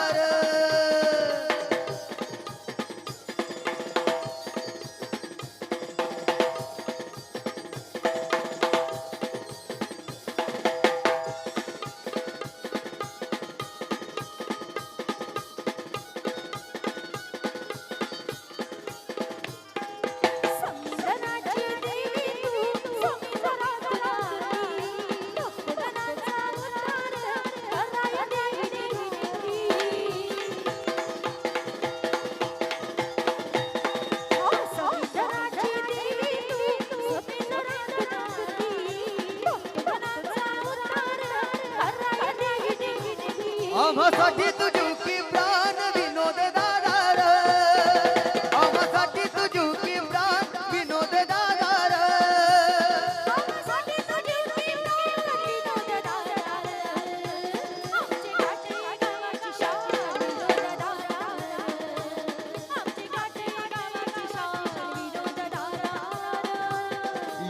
आम्हासाठी तुझुकी प्राण विनोद दादा र. आम्हासाठी तुझुकी प्राण विनोद दादा र.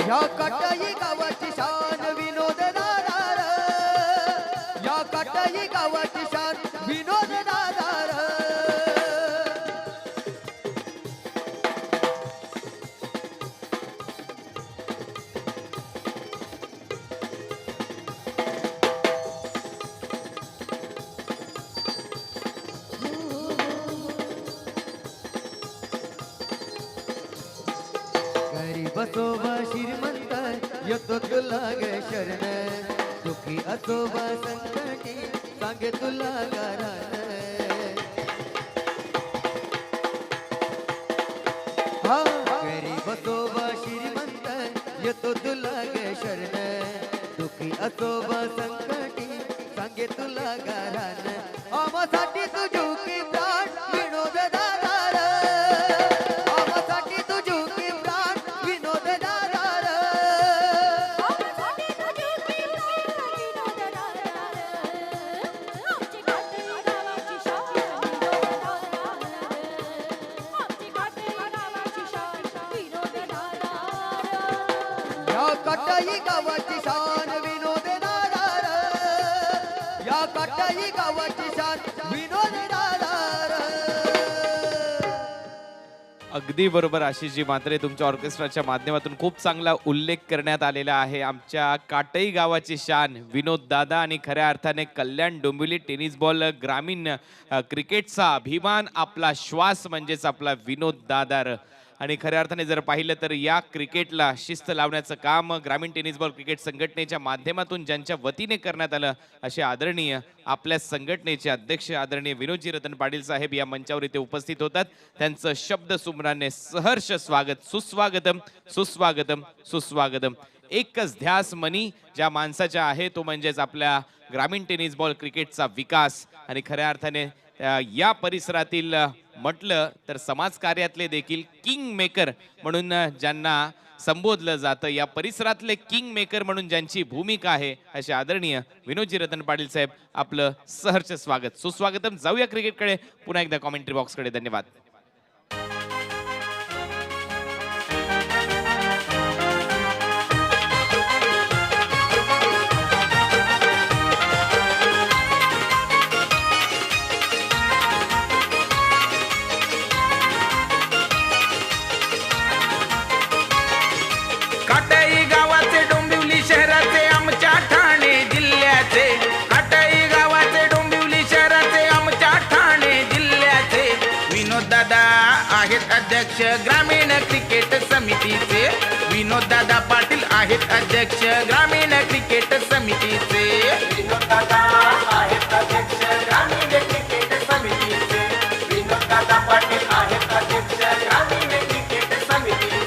या कटाई गावाची शान विनोद दादा र. या कटाई गावाची शान विनोद दादा र. गरीब असो वा श्रीमंत येतो तुला ग शरण. दुखी असो वा संकटी सांगे तुला गारण. हा गरीब असो वा श्रीमंत येतो तुला ग शरण. दुखी असो वा संकटी सांगे तुला गारण. आम्हासाठी तुझुकी प्राण विनोद दादा र. आम्हासाठी तुझुकी प्राण विनोद दादा र. या कटाई गावाची शान विनोद दादा र. या कटाई गावाची शान विनोद दादा र. अगदी बरोबर आशिषजी म्हात्रे, तुमच्या ऑर्केस्ट्राच्या माध्यमातून खूप चांगला उल्लेख करण्यात आलेला आहे आमच्या काटई गावाची शान विनोद दादा आणि खऱ्या अर्थाने कल्याण डोंबिवली टेनिस बॉल ग्रामीण क्रिकेटचा अभिमान, आपला श्वास म्हणजेच आपला विनोद दादा. आणि खऱ्या अर्थाने जर पाहिलं तर या क्रिकेटला शिस्त लावण्याचं काम ग्रामीण टेनिस बॉल क्रिकेट संघटनेच्या माध्यमातून ज्यांच्या वतीने करण्यात आलं असे आदरणीय आपल्या संघटनेचे अध्यक्ष आदरणीय विनोदजी रतन पाटील साहेब या मंचावर इथे उपस्थित होतात. त्यांचं शब्द सुमराने सहर्ष स्वागत. सुस्वागतम सुस्वागतम सुस्वागतम. एकच ध्यास मनी ज्या माणसाचा आहे तो म्हणजेच आपल्या ग्रामीण टेनिस बॉल क्रिकेटचा विकास. आणि खऱ्या अर्थाने या परिसरातील म्हटलं तर समाजकार्यातले देखील किंग मेकर म्हणून ज्यांना संबोधलं जातं, या परिसरातले किंग मेकर म्हणून ज्यांची भूमिका आहे असे आदरणीय विनोदजी रतन पाटील साहेब, आपलं सहर्ष स्वागत सुस्वागतम. जाऊया क्रिकेटकडे पुन्हा एकदा कॉमेंट्री बॉक्सकडे. धन्यवाद. काटाई गावाचे डोंबिवली शहराचे आमच्या ठाणे जिल्ह्याचे. काटाई गावाचे डोंबिवली शहराचे आमच्या ठाणे जिल्ह्याचे. विनोद दादा आहेत अध्यक्ष ग्रामीण क्रिकेट समितीचे. विनोद दादा पाटील आहेत अध्यक्ष ग्रामीण क्रिकेट समितीचे. विनोद दादा आहेत अध्यक्ष ग्रामीण क्रिकेट समितीचे. विनोद दादा पाटील आहेत अध्यक्ष ग्रामीण क्रिकेट समितीचे.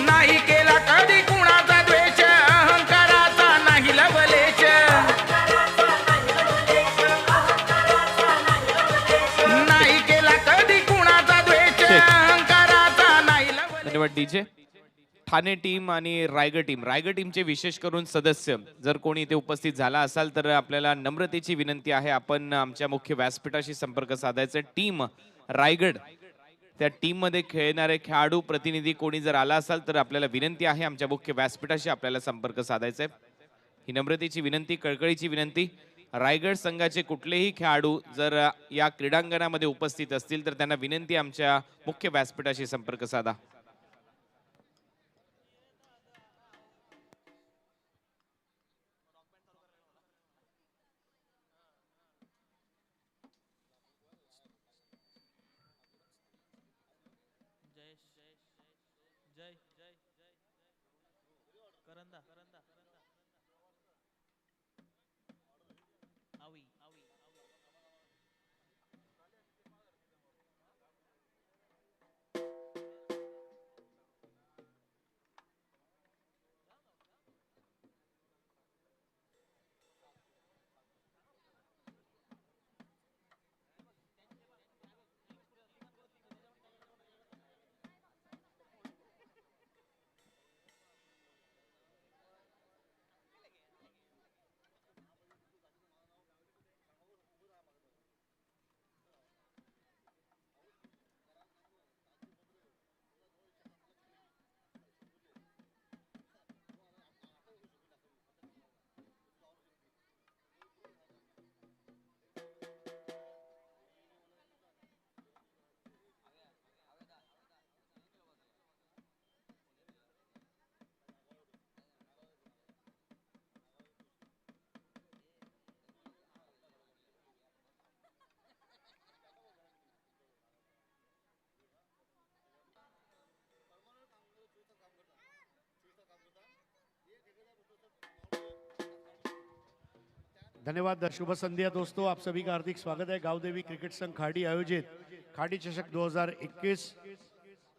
नाही केला कधी कुणाचा द्वेष, अहंकाराचा नाही लवलेश. नाही केला कधी कुणाचा द्वेष, अहंकाराचा नाही लवलेश. धन्यवाद डीजे. ठाणे टीम आणि रायगड टीम, रायगड टीमचे विशेष करून सदस्य जर कोणी इथे उपस्थित झाला असाल तर आपल्याला नम्रतेची विनंती आहे, आपण आमच्या मुख्य व्यासपीठाशी संपर्क साधायचा. टीम रायगड, त्या टीम मध्ये खेळणारे खेळाडू प्रतिनिधी कोणी जर आला असाल तर आपल्याला विनंती आहे आमच्या मुख्य व्यासपीठाशी आपल्याला संपर्क साधायचा आहे. ही नम्रतेची विनंती, कळकळीची विनंती. रायगड संघाचे कुठलेही खेळाडू जर या क्रीडांगणामध्ये उपस्थित असतील तर त्यांना विनंती आमच्या मुख्य व्यासपीठाशी संपर्क साधा. धन्यवाद। शुभ संध्या दोस्तों, आप सभी का हार्दिक स्वागत है। गांवदेवी क्रिकेट संघ खाड़ी आयोजित खाड़ी चषक 2021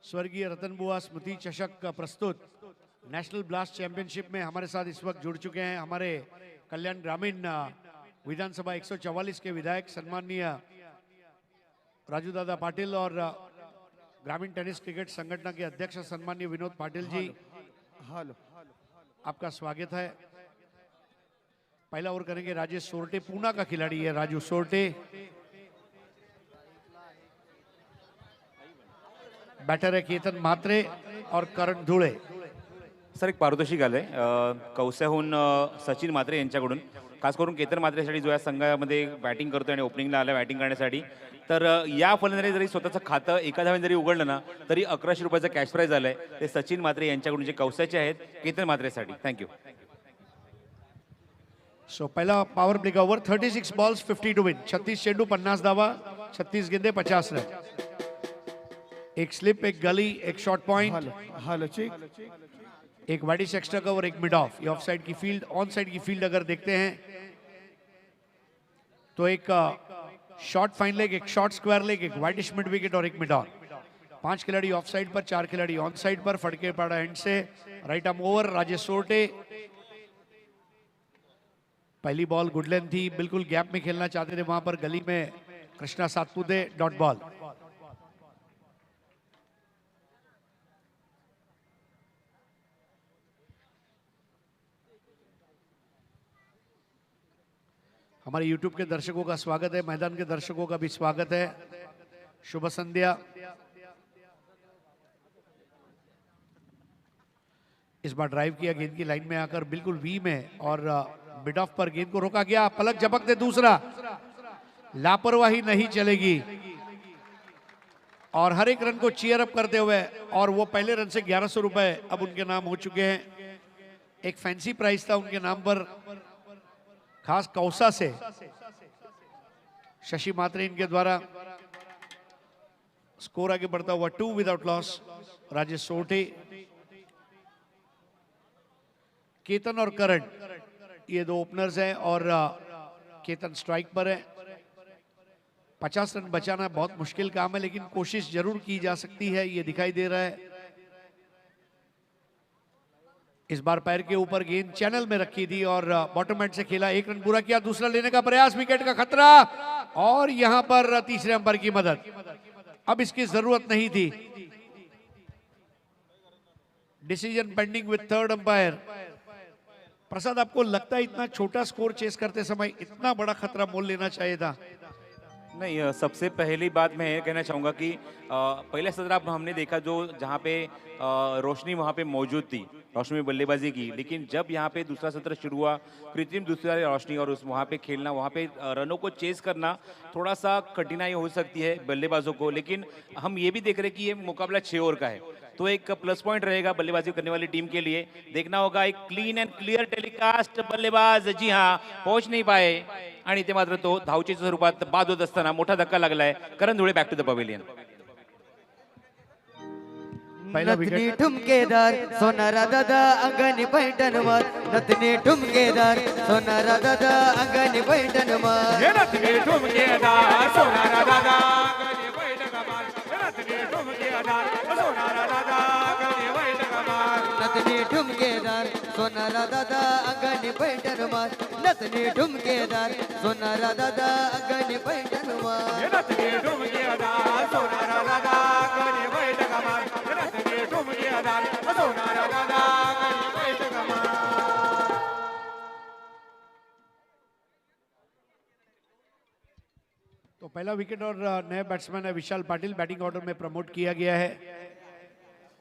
स्वर्गीय रतन बुआ स्मृति चषक का प्रस्तुत नेशनल ब्लास्ट चैंपियनशिप में हमारे साथ इस वक्त जुड़ चुके हैं हमारे कल्याण ग्रामीण विधानसभा 144 के विधायक सम्माननीय राजू दादा पाटिल और ग्रामीण टेनिस क्रिकेट संगठन के अध्यक्ष सम्माननीय विनोद पाटिल जी, आपका स्वागत है। पहला ओवर करेंगे राजेश सोरटे, पूना का खिलाड़ी है राजू सोरटे। बैटर है केतन म्हात्रे और करण धुळे। सर एक पारितोषिक आलंय कौस्याहून सचिन म्हात्रे यांच्याकडून, खास करून केतन म्हात्रेसाठी जो या संघामध्ये बॅटिंग करतोय आणि ओपनिंगला आला बॅटिंग करण्यासाठी, तर या फलंदाजाने जरी स्वतःचं खातं एका धावेने जरी उघडलं ना तरी 1100 रुपयाचं कॅश प्राइज आलंय ते सचिन म्हात्रे यांच्याकडून जे कौसाचे आहेत केतन म्हात्रेसाठी। थँक्यू। सो पहला पावर प्ले का ओवर, 36 बॉल्स 50 टू विन। 36 चेंडू 50 धावा, 36 गेंदे 50 रन। एक स्लिप, एक गली, एक शॉर्ट पॉइंट, एक वाइडिश एक्स्ट्रा कवर, एक मिड ऑफ। ये ऑफ साइड की फील्ड, ऑन साइड की फील्ड अगर देखते हैं तो एक शॉर्ट फाइन लेग, एक शॉर्ट स्क्वायर लेग, एक वाइडिश मिड विकेट और एक मिड ऑन। 5 खिलाड़ी ऑफ साइड पर, 4 खिलाड़ी ऑन साइड पर। फड़के पड़ा एंड से राइट आर्म ओवर राजेश सोरटे। पहली बॉल गुड लेंथ थी, बिल्कुल गैप में खेलना चाहते थे, वहां पर गली में कृष्णा सातपुते, डॉट बॉल। हमारे YouTube के दर्शकों का स्वागत है, मैदान के दर्शकों का भी स्वागत है। शुभ संध्या। इस बार ड्राइव किया, गेंद की लाइन में आकर बिल्कुल वी में और मिड ऑफ पर गेंद को रोका गया। पलक झपकते दूसरा, लापरवाही नहीं चलेगी और हर एक रन को चीयर अप करते हुए, और वो पहले रन से 1100 रुपए अब उनके नाम हो चुके हैं। एक फैंसी प्राइस था उनके नाम पर खास कौसा से शशि म्हात्रे इनके द्वारा। स्कोर आगे बढ़ता हुआ 2 विदाउट लॉस। राजेश सोरटे, केतन और करण ये दो ओपनर्स हैं और केतन स्ट्राइक पर है। 50 रन बचाना बहुत मुश्किल काम है, लेकिन कोशिश जरूर की जा सकती है, ये दिखाई दे रहा है। इस बार पैर के ऊपर गेंद चैनल में रखी थी और बॉटम एंड से खेला। एक रन पूरा किया, दूसरा लेने का प्रयास, विकेट का खतरा और यहां पर तीसरे अंपायर की मदद। अब इसकी जरूरत नहीं थी। डिसीजन पेंडिंग विद थर्ड अंपायर। प्रसाद, आपको लगता है इतना छोटा स्कोर चेस करते समय इतना बड़ा खतरा मोल लेना चाहिए था? नहीं, सबसे पहली बात मैं ये कहना चाहूँगा कि पहले सत्र हमने देखा जो जहाँ पे रोशनी वहाँ पे मौजूद थी, रोशनी में बल्लेबाजी की, लेकिन जब यहाँ पे दूसरा सत्र शुरू हुआ, कृत्रिम दूसरा रोशनी और उस वहाँ पे खेलना, वहाँ पे रनों को चेस करना थोड़ा सा कठिनाई हो सकती है बल्लेबाजों को। लेकिन हम ये भी देख रहे हैं कि ये मुकाबला 6 ओवर का है, तो एक प्लस पॉइंट रहेगा बल्लेबाजी करने वाली टीम के लिए। देखना होगा एक क्लीन एंड क्लियर टेलिकास्ट। बल्लेबाज जी हाँ पोहोच नहीं पाए आणि ते मात्र तो धावच्या स्वरूपात बाद होत असताना मोठा धक्का लागलाय। Karan Dhule back to the pavilion. नथनी ठुमकेदार सोनारा दादा अंगणी पैठणवर, नथनी ठुमकेदार सोनारा दादा अंगणी पैठणवर, नथनी ठुमकेदार सोनारा दादा अंगणी पैठणवर, नथनी ठुमकेदार सोनारा दादा अंगणी पैठणवर, नथनी ठुमकेदार सोनारा दादा अंगणी पैठणवर, नथनी ठुमकेदार सोनारा दादा अंगणी पैठणवर, नथनी ठुमकेदार सोनारा दादा अंगणी पैठणवर, नथनी ठुमकेदार सोनारा दादा अंगणी पैठणवर। तो पहला विकेट और नए बैट्समैन है विशाल पाटिल, बैटिंग ऑर्डर में प्रमोट किया गया है।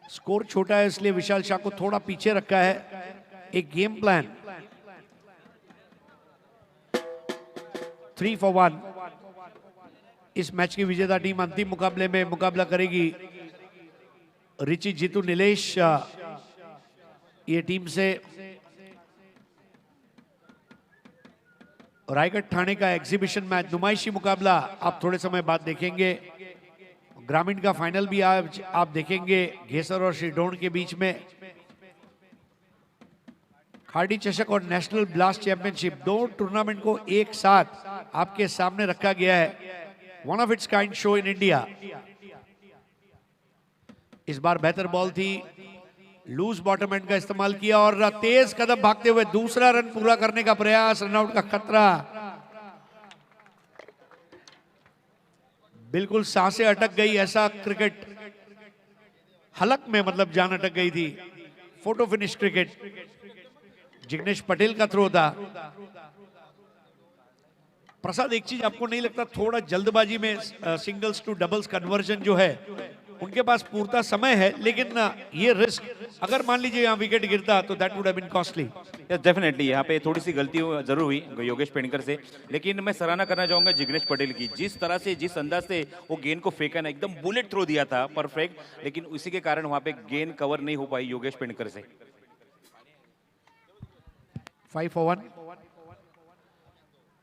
स्कोर छोटा है इसलिए विशाल शाह को थोड़ा पीछे रखा है। एक game plan 3 for 1। Is match की विजेता टीम अंतिम मुकाबले में मुकाबला करेगी रिची जीतू नीलेश ये टीम से। रायगढ़ ठाणे का एग्जीबिशन मैच, नुमाइशी मुकाबला आप थोड़े समय बाद देखेंगे। ग्रामीण का फाइनल भी आज आप देखेंगे घेसर और श्रीडोण के बीच में। खाड़ी चषक और नेशनल ब्लास्ट चैंपियनशिप दो टूर्नामेंट को एक साथ आपके सामने रखा गया है। One of its kind show in India. इस बार बेहतर बॉल थी, लूज बॉटम एंड का इस्तेमाल किया और तेज कदम भागते हुए दूसरा रन पूरा करने का प्रयास, रनआउट का खतरा। बिल्कुल सांसें अटक गई, ऐसा क्रिकेट हलक में मतलब जान अटक गई थी। Photo finish cricket. Jignesh Patel का थ्रो था। प्रसाद, एक चीज आपको नहीं लगता थोड़ा जल्दबाजी में सिंगल्स टू डबल्स कन्वर्जन जो है उनके पास पूरता समय है, लेकिन ये रिस्क अगर मान लीजिए यहाँ विकेट गिरता तो that would have been costly. Definitely यहाँ पे थोड़ी सी गलती जरूर हुई योगेश पेडनेकर से, लेकिन मैं सराहना करना चाहूंगा जिग्नेश पटेल की। जिस तरह से, जिस अंदाज से वो गेंद को फेंका ना, एकदम बुलेट थ्रो दिया था, परफेक्ट, लेकिन उसी के कारण वहां पे गेंद कवर नहीं हो पाई योगेश पेडनेकर से। 5 for 1।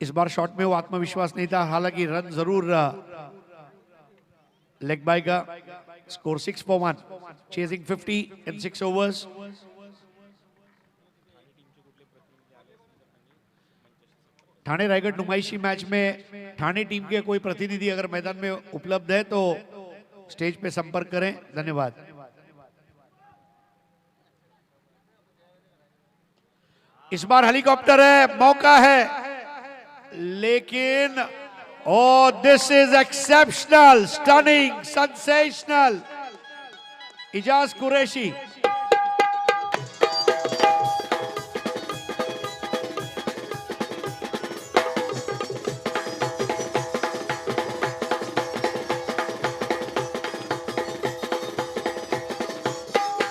इस बार शॉट में वो आत्मविश्वास नहीं था, हालांकि रन जरूर लेग बाय का। Score 6 for 1, chasing 50 in 6 overs। Thane Raigad नुमाइशी मैच में ठाणे टीम के कोई प्रतिनिधि अगर मैदान में उपलब्ध है तो स्टेज पे संपर्क करें। धन्यवाद। इस बार हेलीकॉप्टर है, मौका है, लेकिन oh, this is exceptional, stunning, sensational. Ijaz Qureshi.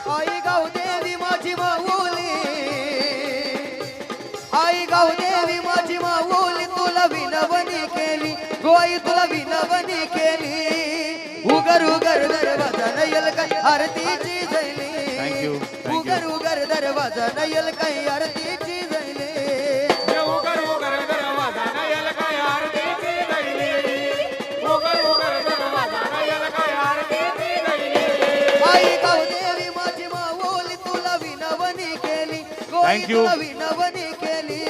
आई गाव देवी माझी माऊली, आई गाव देवी माझी माऊली, तुला विनवणी केली गोई, तुला विनवणी केली। उगर उगर दरवाजा नयल काय आरतीची जैली, उगर उगर दरवाजा नयल काय आरतीची जैली। उगर उगर दरवाजा नयल काय आरतीची जैली, उगर उगर दरवाजा नयल काय आरतीची जैली। आई गाव देवी माझी माऊली, तुला विनवणी केली गोई, Thank you. तुला विनवणी केली।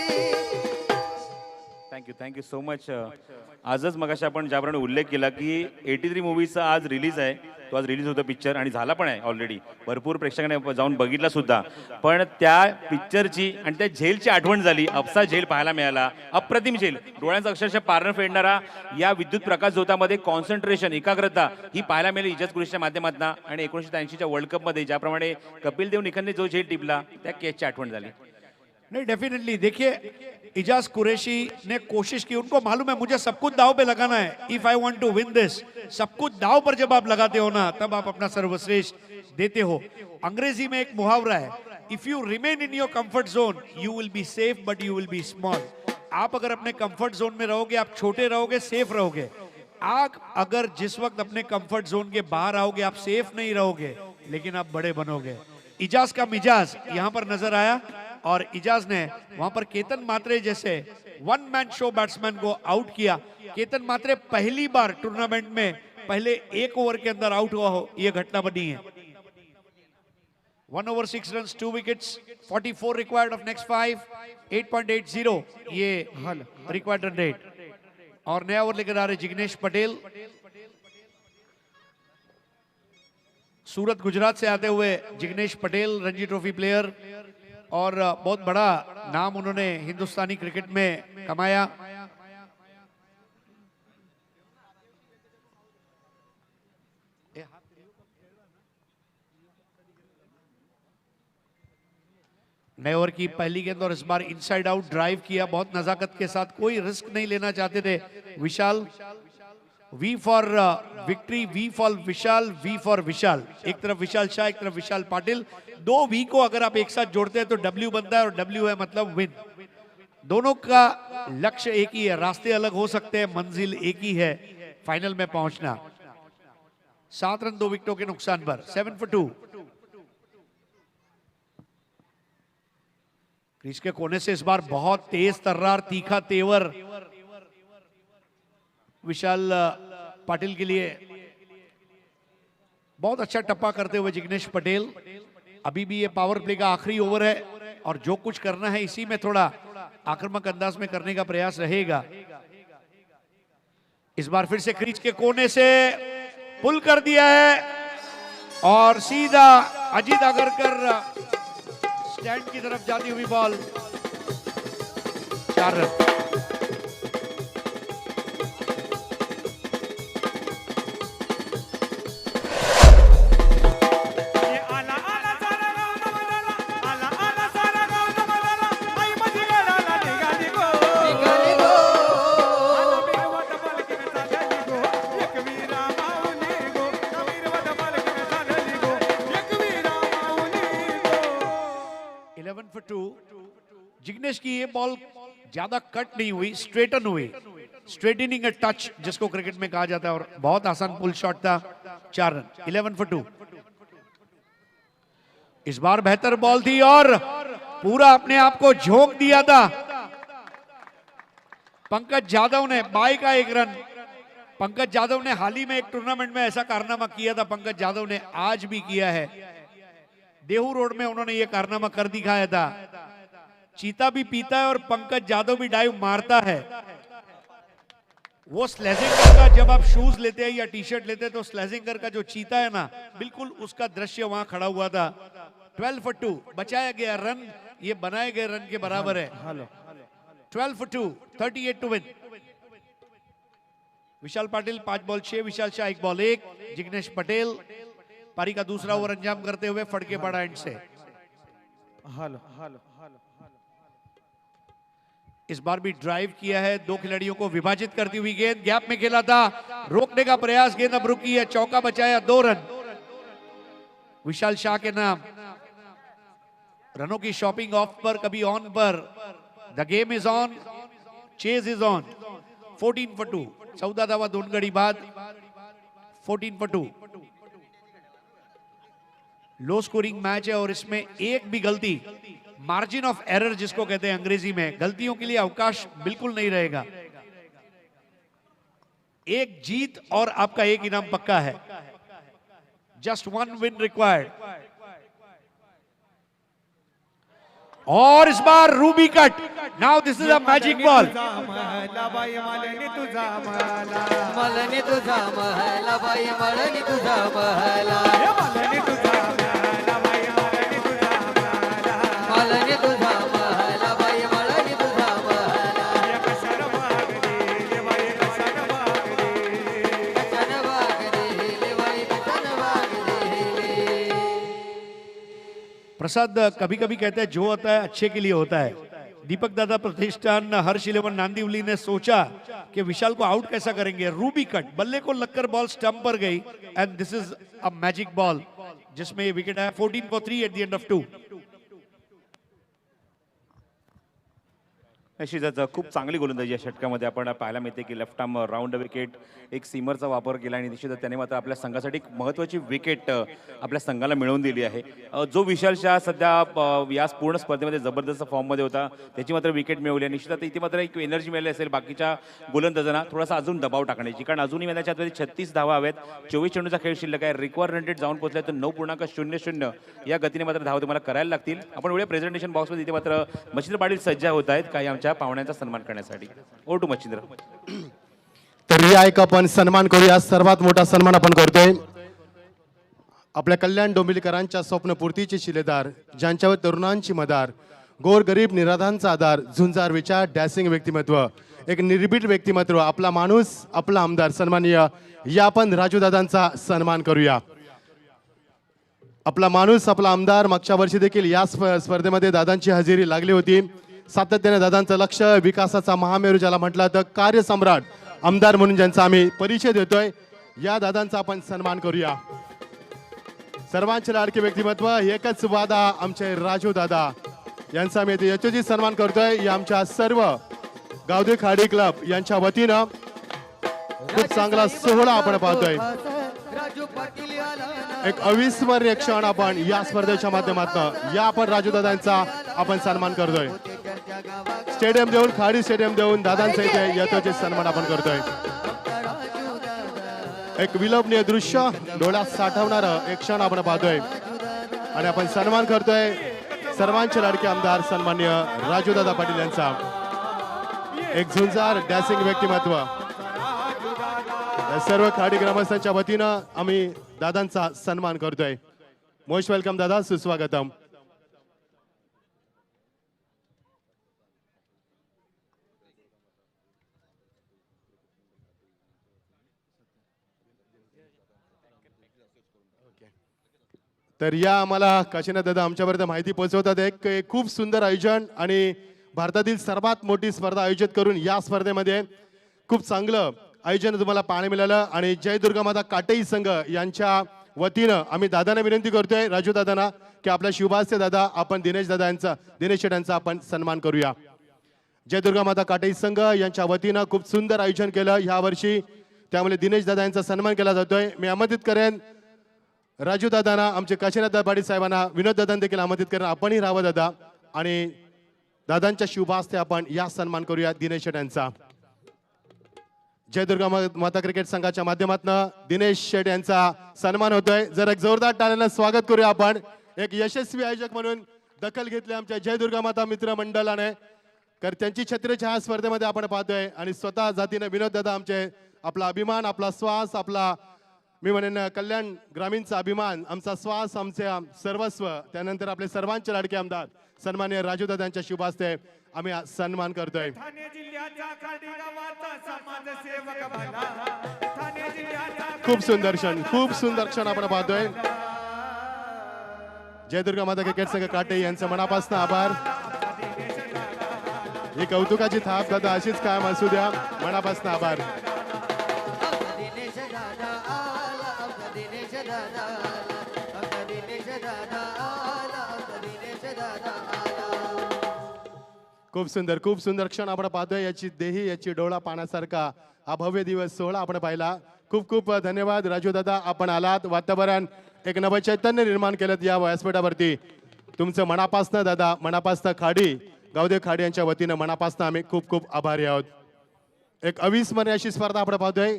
Thank you so much. आजच मगाशी आपण ज्याप्रमाणे उल्लेख केला की 83 मूवीचा आज रिलीज आहे, तो आज रिलीज होता पिक्चर आणि झाला पण आहे ऑलरेडी, भरपूर प्रेक्षकांनी जाऊन बघितला सुद्धा। पण त्या पिक्चरची आणि त्या झेलची आठवण झाली, अफसा झेल पाहायला मिळाला, अप्रतिम झेल, डोळ्यांचा अक्षरशः पारणं फेडणारा या विद्युत प्रकाश झोतामध्ये कॉन्सन्ट्रेशन, एकाग्रता ही पाहायला मिळाली इजाज कुरेशीच्या माध्यमातून। आणि 1983च्या वर्ल्ड कपमध्ये ज्याप्रमाणे कपिल देव निखलने जो झेल टिपला त्या केसची आठवण झाली। नहीं, डेफिनेटली देखिए इजाज कुरैशी ने कोशिश की, उनको मालूम है मुझे सब कुछ दाव पे लगाना है। If I want to win this, सब कुछ दाव पर जब आप लगाते हो ना तब आप अपना सर्वश्रेष्ठ देते हो। अंग्रेजी में एक मुहावरा है, if you remain in your comfort Joan you will be safe but you will be small. आप अगर अपने कंफर्ट जोन में रहोगे आप छोटे रहोगे, सेफ रहोगे। आप अगर जिस वक्त अपने कंफर्ट जोन के बाहर आओगे आप सेफ नहीं रहोगे, लेकिन आप बड़े बनोगे। इजाज का मिजाज यहाँ पर नजर आया और इजाज ने वहां पर केतन मात्रे जैसे वन मैन शो बैट्समैन को आउट किया। केतन मात्रे पहली बार टूर्नामेंट में पहले 1 ओवर के अंदर आउट हुआ हो, यह घटना बनी है। 1 over 6 runs, 2 wickets, 44 required of next 5, 8.80 ये रिक्वायर्ड रन रेट। और नया ओवर लेकर आ रहे जिग्नेश पटेल, सूरत गुजरात से आते हुए जिग्नेश पटेल रणजी ट्रॉफी प्लेयर और बहुत बड़ा नाम उन्होंने हिंदुस्तानी क्रिकेट में कमाया। नए ओवर की पहली गेंद और इस बार इनसाइड आउट ड्राइव किया, बहुत नजाकत के साथ, कोई रिस्क नहीं लेना चाहते थे Vishal. V for victory, V for Vishal, V for Vishal. एक तरफ विशाल शाह, एक तरफ विशाल पाटिल। 2 वी को अगर आप एक साथ जोड़ते हैं तो डब्ल्यू बनता है और डब्ल्यू है मतलब विन। दोनों का लक्ष्य एक ही है, रास्ते अलग हो सकते हैं, मंजिल एक ही है, फाइनल में पहुंचना। 7 रन 2 विकेटों के नुकसान पर, 7 for 2। क्रीज के कोने से इस बार बहुत तेज तर्रार, तीखा तेवर विशाल पाटिल के लिए। बहुत अच्छा टप्पा करते हुए जिग्नेश पटेल। अभी भी ये पावर प्ले का आखिरी ओवर है। और जो कुछ करना है इसी में थोड़ा आक्रामक अंदाज में करने का प्रयास रहेगा। इस बार फिर से क्रीज के कोने से पुल कर दिया है और सीधा अजीत आगरकर स्टैंड की तरफ जाती हुई बॉल, 4 रन। ये आला आला सारा गाव नवलाला, आला आला सारा गाव नवलाला, आई माझी गडाला निघाली गो. आला वीरवत मालकीण चालली गो, एक वीरा माऊली गो. आला वीरवत मालकीण चालली गो, एक वीरा माऊली गो. 11 for 2। जिग्नेश की ये बॉल ज्यादा कट नहीं हुई, स्ट्रेटन हुई, स्ट्रेटनिंग टच जिसको क्रिकेट में कहा जाता है, और बहुत आसान पुल शॉट था, 4 रन। 11 for 2। इस बार बेहतर बॉल थी और पूरा अपने आप को झोंक दिया था पंकज यादव ने, 22 का 1 रन। पंकज यादव ने हाल ही में एक टूर्नामेंट में ऐसा कारनामा किया था, पंकज यादव ने आज भी किया है। देहू रोड में उन्होंने ये कारनामा कर दिखाया था। चीता भी पीता है और पंकज यादव भी डाइव मारता है। वो स्लेजिंगर का जब आप शूज लेते हैं या टी शर्ट लेते हैं तो स्लेजिंगर का जो चीता है ना, बिल्कुल उसका दृश्य वहां खड़ा हुआ था। 12 for 2 बचाया गया रन, ये बनाए गए रन के बराबर है। 12 for 2, 38 to win। Vishal Patil 5 ball 6, Vishal Shah 1 ball 1। Jignesh Patel पारी का दूसरा ओवर अंजाम करते हुए फड़के पड़ा एंड से। इस बार भी ड्राइव किया है, 2 खिलाड़ियों को विभाजित करती हुई गेंद, गैप में खेला था, रोकने का प्रयास, गेंद अब रुकी है, चौका बचाया, 2 रन विशाल शाह के नाम। रनों की shopping of per, Kabhi on per. The game is on, chase is on. 14 for 2, 14 धावा 2 गडी बाद, 14 for 2। लो स्कोरिंग मैच है और इसमें एक भी गलती, मार्जिन ऑफ एरर जिसको कहते हैं अंग्रेजी में, गलतियों के लिए अवकाश बिल्कुल नहीं रहेगा। एक जीत और आपका एक इनाम पक्का है। Just 1 win required. और इस बार रूबी कट। Now this is a magic ball. महला बाई मालनी तुझा महला, मलनी तुझा महला बाई मळनी तुझा महला, हे मालनी तुझा महला बाई मालनी तुझा महला. मलनी तुझा महला बाई मळनी तुझा महला. या कशाला वागली बाई कशाला वागली, कचन वागली बाई कचन वागली. प्रसाद कभी कभी कहते हैं जो होता है अच्छे के लिए होता है। दीपक दादा प्रतिष्ठान हर्ष 11 नांदिवली ने सोचा कि विशाल को आउट कैसा करेंगे। रूबी कट, बल्ले को लगकर बॉल स्टंप पर गई end this is a magic ball जिसमें विकेट आया। 14 for 3 at the end of 2। निश्चितच खूप चांगली गोलंदाजी या षटकामध्ये आपण पाहायला मिळते की लेफ्ट आर्म राऊंड विकेट, एक सीमरचा वापर केला आणि निश्चितच त्याने मात्र आपल्या संघासाठी एक महत्त्वाची विकेट आपल्या संघाला मिळवून दिली आहे। जो विशाल शाह सध्या या पूर्ण स्पर्धेमध्ये जबरदस्त फॉर्ममध्ये होता, त्याची मात्र विकेट मिळवली आहे। निश्चितच इथे मात्र एक एनर्जी मिळाली असेल बाकीच्या गोलंदाजांना थोडासा अजून दबाव टाकण्याची, कारण अजूनही मैदानाच्या आतमध्ये 36 धावा हव्यात, 24 चेंडूचा खेळ शिल्लक आहे। रिक्वायर्ड रन रेट जाऊन पोहोचला तर 9.00 या गतीने मात्र धावा तुम्हाला करायला लागतील। आपण वेळे प्रेझेंटेशन बॉक्समध्ये इथे मात्र मच्छिंद्र पाटील सज्ज होत आहेत काही आमच्या पाहुण्यांचा सन्मान करण्यासाठी। Over to Machhindra. तर या एक आपण सन्मान करूया, सर्वात मोठा सन्मान आपण करतोय आपल्या कल्याण डोंबिवलीकरांच्या स्वप्नपूर्तीचे शिलेदार, ज्यांच्यावर तरुणांची मदार, गोरगरीब निराधांचा आधार, झुंजार विचार, डॅसिंग व्यक्तिमत्व, एक निर्भीड व्यक्तिमत्व, आपला माणूस, आपला आमदार, सन्माननीय या आपण राजूदादांचा सन्मान करूया। आपला माणूस, आपला आमदार, मागच्या वर्षी देखील या स्पर्धेमध्ये दादांची हजेरी लागली होती। सातत्याने दादांचं लक्ष, विकासाचा महामेरू ज्याला म्हटलं तर कार्यसम्राट आमदार म्हणून ज्यांचा आम्ही परिचय देतोय, या दादांचा आपण सन्मान करूया। सर्वांचे लाडके व्यक्तिमत्व, एकच वादा आमचे राजू दादा यांचा आम्ही यशोचित सन्मान करतोय। या आमच्या सर्व गावदेव खाडी क्लब यांच्या वतीनं खूप चांगला सोहळा आपण पाहतोय। राजू पाटील आला एक अविस्मरणीय क्षण आपण या स्पर्धेच्या माध्यमातून या आपण राजू दादांचा आपण सन्मान करतोय। स्टेडियम देऊन, खाडी स्टेडियम देऊन दादांचा इथे यथोचित सन्मान आपण करतोय। एक विलोभनीय दृश्य, डोळ्यात साठवणारं एक क्षण आपण पाहतोय आणि आपण सन्मान करतोय सर्वांचे लाडके आमदार सन्मान्य राजूदादा पाटील यांचा एक झुंजार डॅसिंग व्यक्तिमत्व. या सर्व खाडी ग्रामस्थांच्या वतीनं आम्ही दादांचा सन्मान करतोय. मोस्ट वेलकम दादा, सुस्वागतम. तर या आम्हाला काशीनाथ दादा आमच्यापर्यंत माहिती पोहोचवतात. एक खूप सुंदर आयोजन आणि भारतातील सर्वात मोठी स्पर्धा आयोजित करून या स्पर्धेमध्ये खूप चांगलं आयोजन तुम्हाला पाहायला मिळालं. आणि जय दुर्गा माता काटेई संघ यांच्या वतीनं आम्ही दादांना विनंती करतोय, राजू दादांना, की आपल्या शुभास्ते दादा आपण दिनेश शेठ यांचा आपण सन्मान करूया. जय दुर्गा माता काटेई संघ यांच्या वतीनं खूप सुंदर आयोजन केलं यावर्षी, त्यामुळे दिनेश दादा यांचा सन्मान केला जातोय. मी आमंत्रित करेन राजू दादांना, आमचे काशीनाथ पाटील साहेबांना, विनोद दादांना देखील आमंत्रित करेन. आपणही राहावं दादा आणि दादांच्या शुभास्ते आपण या सन्मान करूया दिनेश शेठ यांचा. जय दुर्गा माता क्रिकेट संघाच्या माध्यमातून दिनेश शेठ यांचा सन्मान होतोय. जर एक जोरदार टाळ्यानं स्वागत करूया आपण. एक यशस्वी आयोजक म्हणून दखल घेतली आमच्या जय दुर्गा माता मित्र मंडळाने, कारण त्यांची छत्रछाया स्पर्धेमध्ये आपण पाहतोय. आणि स्वतः जातीने विनोद दादा आमचे, आपला अभिमान, आपला श्वास, आपला मी म्हणेन कल्याण ग्रामीणचा अभिमान, आमचा श्वास, आमचे सर्वस्व. त्यानंतर आपले सर्वांचे लाडके आमदार सन्मान्य राजू दादांच्या शुभास्ते आम्ही आज सन्मान करतोय. ठाणे जिल्ह्याचा खाडी गावाचा समाजसेवक भला. ठाणे जिल्ह्याचा खूप सुंदर क्षण, खूप सुंदर क्षण आपण पाहतोय. जय दुर्गा माता क्रिकेट संघ काटे यांचं मनापासून आभार. ही कौतुकाची थाप दादा अशीच कायम असू द्या. मनापासून आभार. आमचा दिनेश दादा आला, आमचा दिनेश दादा आला, आमचा दिनेश दादा आला, आमचा दिनेश दादा आला. खूप सुंदर क्षण आपण पाहतोय. याची देही, याची डोळा पाहण्यासारखा हा भव्य दिवस सोहळा आपण पाहिला. खूप खूप धन्यवाद राजू दादा, आपण आलात. वातावरण एक नवचैतन्य निर्माण केलं या व्यासपीठावरती. तुमचं मनापासनं दादा, मनापासनं खाडी गावदेव खाडी यांच्या वतीनं मनापासनं आम्ही खूप खूप आभारी आहोत. एक अविस्मरणीय अशी स्पर्धा आपण पाहतोय.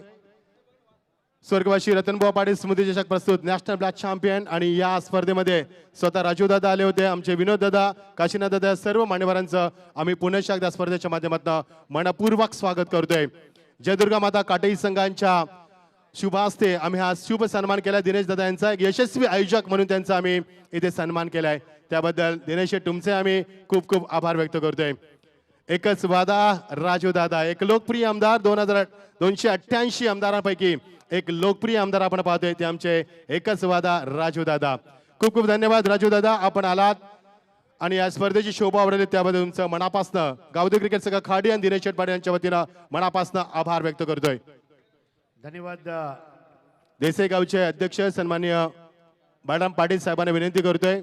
स्वर्गवासी रतनबुवा पाटील स्मृती चषक प्रस्तुत नॅशनल ब्लॅक चॅम्पियन. आणि या स्पर्धेमध्ये स्वतः राजू दादा आले होते, आमचे विनोद दादा, काशीनाथ दादा, सर्व मान्यवरांचं आम्ही पुन्हा एकदा स्पर्धेच्या माध्यमातून मनपूर्वक स्वागत करतोय. जय दुर्गा माता काटेई संघांच्या शुभास्ते आम्ही हा शुभ सन्मान केला दिनेश दादा यांचा. एक यशस्वी आयोजक म्हणून त्यांचा आम्ही इथे सन्मान केलाय. त्याबद्दल दिनेश तुमचे आम्ही खूप खूप आभार व्यक्त करतोय. एकच वादा राजू दादा, एक लोकप्रिय आमदार, 288 आमदारांपैकी एक लोकप्रिय आमदार आपण पाहतोय ते आमचे एकच वादा राजू दादा. खूप खूप धन्यवाद राजू दादा, आपण आलात आणि या स्पर्धेची शोभा वाढवली त्याबद्दल तुमचं मनापासनं गावदेव क्रिकेट संघ खाडी आणि दिनेश शेठ पाटील यांच्या वतीनं मनापासनं आभार व्यक्त करतोय. धन्यवाद. देसाई गावचे अध्यक्ष सन्माननीय बाळाराम पाटील साहेबांना विनंती करतोय,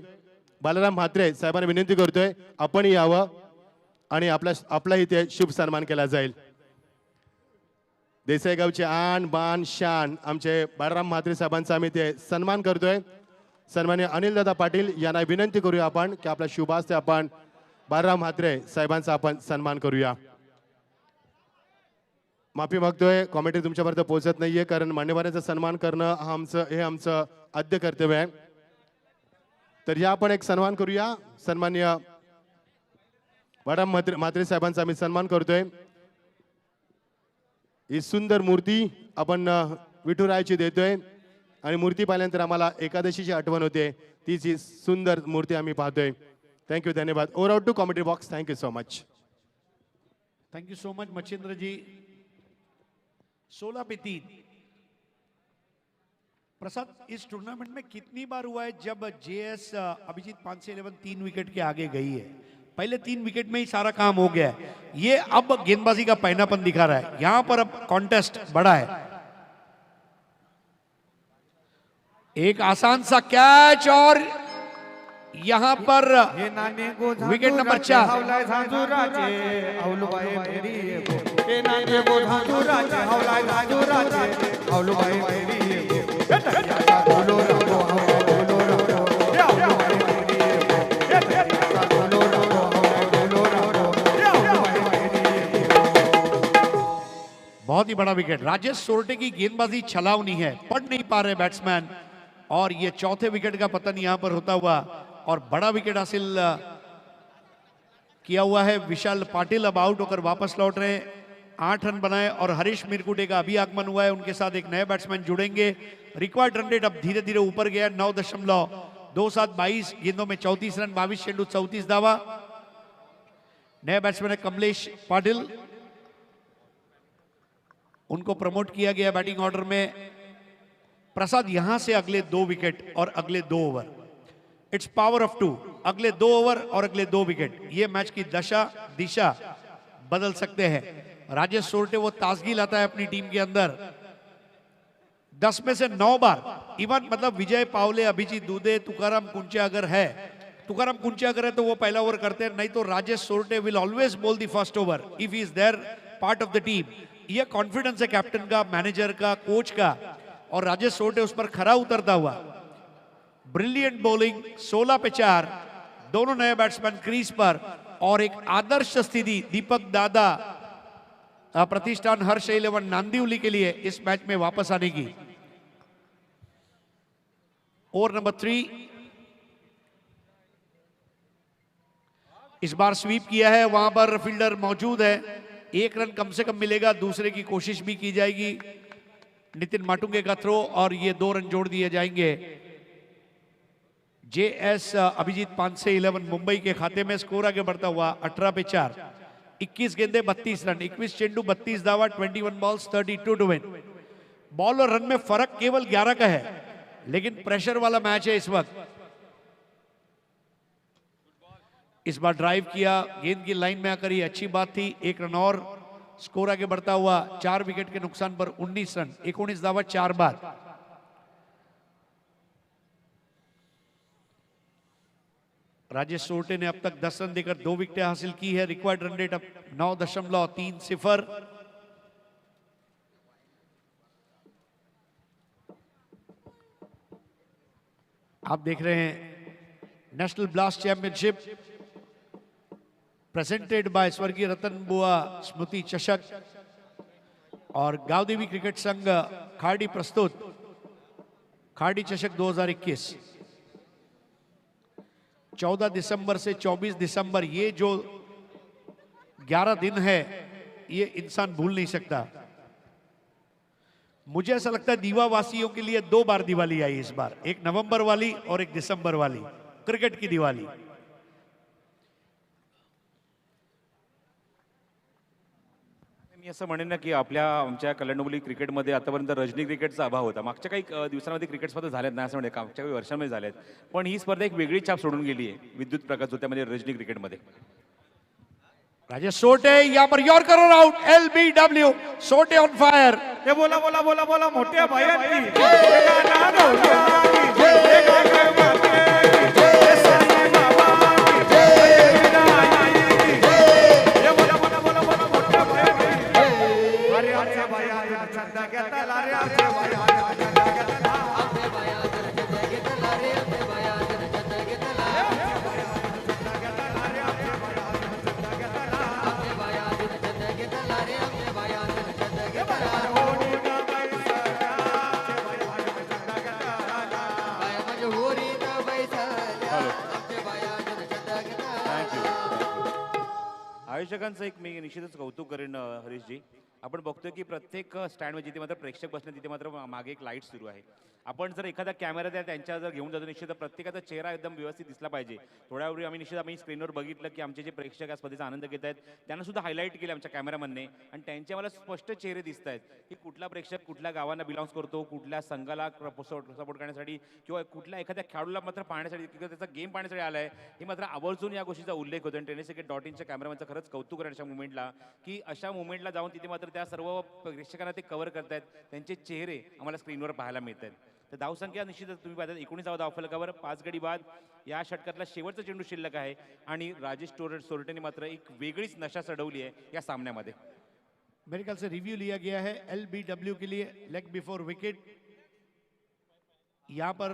बालाराम म्हात्रे साहेबांना विनंती करतोय आपण यावं आणि आपला इथे शुभ सन्मान केला जाईल. देसाई गावचे आन बान शान आमचे बाळाराम म्हात्रे साहेबांचा आम्ही ते सन्मान करतोय. सन्माननीय अनिल दादा पाटील यांना विनंती करूया आपण की आपल्या शुभास्ते आपण बाळाराम म्हात्रे साहेबांचा आपण सन्मान करूया. माफी मागतोय, कॉमेंट्री तुमच्यापर्यंत पोहोचत नाहीये, कारण मान्यवरांचा सन्मान करणं हे आमचं आद्य कर्तव्य आहे. तर या आपण एक सन्मान करूया. सन्माननीय बाळाराम म्हात्रे साहेबांचा आम्ही सन्मान करतोय. ही सुंदर मूर्ती आपण विठुरायाची देतोय आणि मूर्ती पाहिल्यानंतर आम्हाला एकादशीची आठवण होते. तीच ही सुंदर मूर्ती आम्ही पाहतोय. थँक्यू, धन्यवाद. Over out to commentary box. Thank you so much. Thank you so much Machhindra ji. 16 पे 3. प्रसाद, इस टूर्नामेंट में कितनी बार हुआ है जब जेएस अभिजीत 5 से 11 3 विकेट के आगे गई है? पहले 3 विकेट में ही सारा काम हो गया है. ये अब गेंदबाजी का पहनापन दिखा रहा है. यहां पर अब कॉन्टेस्ट बड़ा है. एक आसान सा कैच और यहां पर विकेट नंबर 4. बहुत ही बड़ा विकेट. राजेश सोरटे की गेंदबाजी छलावनी है, पढ़ नहीं पा रहे बैट्समैन, और ये चौथे विकेट का पतन यहां पर होता हुआ और बड़ा विकेट हासिल किया हुआ है विशाल पाटिल। अब आउट होकर वापस लौट रहे हैं, 8 रन बनाए और हरीश मिरकुटे का अभी आगमन हुआ है, उनके साथ एक नए बैट्समैन जुड़ेंगे। रिक्वायर्ड रन रेट अब धीरे धीरे ऊपर गया, 9.27, 22 गेंदों में 34 रन, 22 चेंडू 34 दावा। नए बैट्समैन है कमलेश पाटिल, उनको प्रमोट किया गया बैटिंग ऑर्डर में। प्रसाद यहां से अगले 2 विकेट और अगले 2 ओवर, इट्स पावर ऑफ 2, अगले 2 ओवर और अगले 2 विकेट, ये मैच की दिशा बदल सकते हैं। राजेश सोरटे वो ताजगी लाता है अपनी टीम के अंदर, 10 में से 9 बार इवन मतलब विजय पावले, अभिजीत दूधे, तुकाराम कुंचे अगर है, तुकाराम कुंचे अगर है तो वो पहला ओवर करते हैं, नहीं तो राजेश सोरटे विल ऑलवेज बोल the first over if he is there part of the team. ये कॉन्फिडेंस है कैप्टन का, मैनेजर का, कोच का, और राजेश सोरटे उस पर खरा उतरता हुआ। ब्रिलियंट बॉलिंग, 16 पे 4, दोनों नए बैट्समैन क्रीज पर, और एक आदर्श स्थिति दीपक दादा प्रतिष्ठान हर्ष 11 नांदिवली के लिए इस मैच में वापस आने की। ओवर नंबर 3, इस बार स्वीप किया है, वहां पर फील्डर मौजूद है, 1 रन कम से कम मिलेगा, दूसरे की कोशिश भी की जाएगी। नितिन माटुंगे का थ्रो और ये 2 रन जोड़ दिए जाएंगे। JS अभिजीत 5 से 11 मुंबई के खाते में। स्कोर आगे बढ़ता हुआ 18 पे 4, 21 गेंदे 32 रन, 21 चेंडू 32 दावा, 21 बॉल्स 32 टू विन। बॉल और रन में फर्क केवल 11 का है, लेकिन प्रेशर वाला मैच है इस वक्त। इस बार ड्राइव किया, गेंद की लाइन में आकर ये अच्छी बात थी, 1 रन और। स्कोर आगे बढ़ता हुआ 4 विकेट के नुकसान पर 19 रन, 19 दावा, 4 बार। राजेश सोरटे ने अब तक 10 रन देकर 2 विकेटें हासिल की है। रिक्वायर्ड रन रेट अब 9.30। आप देख रहे हैं national blast championship presented by स्वर्गीय रतन बुआ स्मृति चषक और गांवदेवी क्रिकेट संघ खाड़ी प्रस्तुत खाड़ी चषक 2021। 14 दिसंबर से 24 दिसंबर, ये जो 11 दिन है, ये इंसान भूल नहीं सकता। मुझे ऐसा लगता है दीवा वासियों के लिए 2 बार दिवाली आई इस बार, एक नवंबर वाली और एक दिसंबर वाली, क्रिकेट की दिवाली। मी असं म्हणेन ना की आमच्या कल्याण क्रिकेटमध्ये आतापर्यंत रजनी क्रिकेटचा अभाव होता. मागच्या काही दिवसांमध्ये क्रिकेट स्पर्धा झाल्यात नाही असं म्हणते, मागच्या काही वर्षांमध्ये झाल्यात, पण ही स्पर्धा एक वेगळी छाप सोडून गेली आहे विद्युत प्रकाश होत्यामध्ये रजनी क्रिकेटमध्ये. राजेश सोरटे यहाँ पर यॉर्कर और आउट, LBW, सोरटे ऑन फायर। हे बोला बोला बोला बोला मोठ्या भायांनी एका नाद होत्या, एका गरबाते, हे सरी बाबांनी, हे विनायकी, हे बोला बोला बोला बोला मोठ्या भायांनी, अरे आमच्या भाया चंदा घेतला, अरे आमच्या भाया चंदा घेतला, आमच्या भाया चंदा घेतला, रे आमच्या भाया चंदा घेतला, आमच्या भाया चंदा घेतला, रे आमच्या भाया चंदा घेतला, आमच्या भाया चंदा घेतला, रे आमच्या भाया चंदा घेतला, होडी ना बैसला, आमच्या भाया चंदा घेतला, बाया माझ्या होडी ना बैसला, आमच्या भाया चंदा घेतला. थँक्यू. आयोजकांचं एक मी निश्चितच कौतुक करेन हरीशजी. आपण बघतोय की प्रत्येक स्टँडमध्ये जिथे मात्र प्रेक्षक बसले तिथे मात्र मागे एक लाईट सुरू आहे. आपण जर एखादा कॅमेरा त्यांच्या जर घेऊन जातो, निश्चित प्रत्येकाचा चेहरा एकदम व्यवस्थित दिसला पाहिजे. थोड्या वेळी आम्ही स्क्रीनवर बघितलं की आमचे जे प्रेक्षक या स्पर्धेचा आनंद घेत आहेत त्यांना सुद्धा हायलाईट केले आमच्या कॅमेरामनने, आणि त्यांचे मला स्पष्ट चेहरे दिसत आहेत की कुठला प्रेक्षक कुठल्या गावांना बिलॉंग्स करतो, कुठल्या संघाला सपोर्ट करण्यासाठी किंवा कुठल्या एखाद्या खेळाडूला मात्र पाहण्यासाठी किंवा त्याचा गेम पाहण्यासाठी आलाय, हे मात्र आवर्जून या गोष्टीचा उल्लेख होतो. आणि tenniscricket.inच्या कॅमेरामॅनचं खरंच कौतुक करेन अशा मुवमेंटला, की अशा मुवमेंटला जाऊन तिथे मात्र त्या सर्व प्रेक्षकांना ते कव्हर करतायत, त्यांचे चेहरे आम्हाला स्क्रीनवर पाहायला मिळत आहेत. तर धावसंख्या निश्चितच तुम्ही पाहता 19वा धावफलकावर 5 गडी बाद. या षटकातला शेवटचा चेंडू शिल्लक आहे आणि राजेश सोरटेने मात्र एक वेगळीच नशा चढवली आहे या सामन्यामध्ये. मेरे ख्याल से रिव्यू लिया गया है LBW के लिए, लेग बिफोर विकेट। यहां पर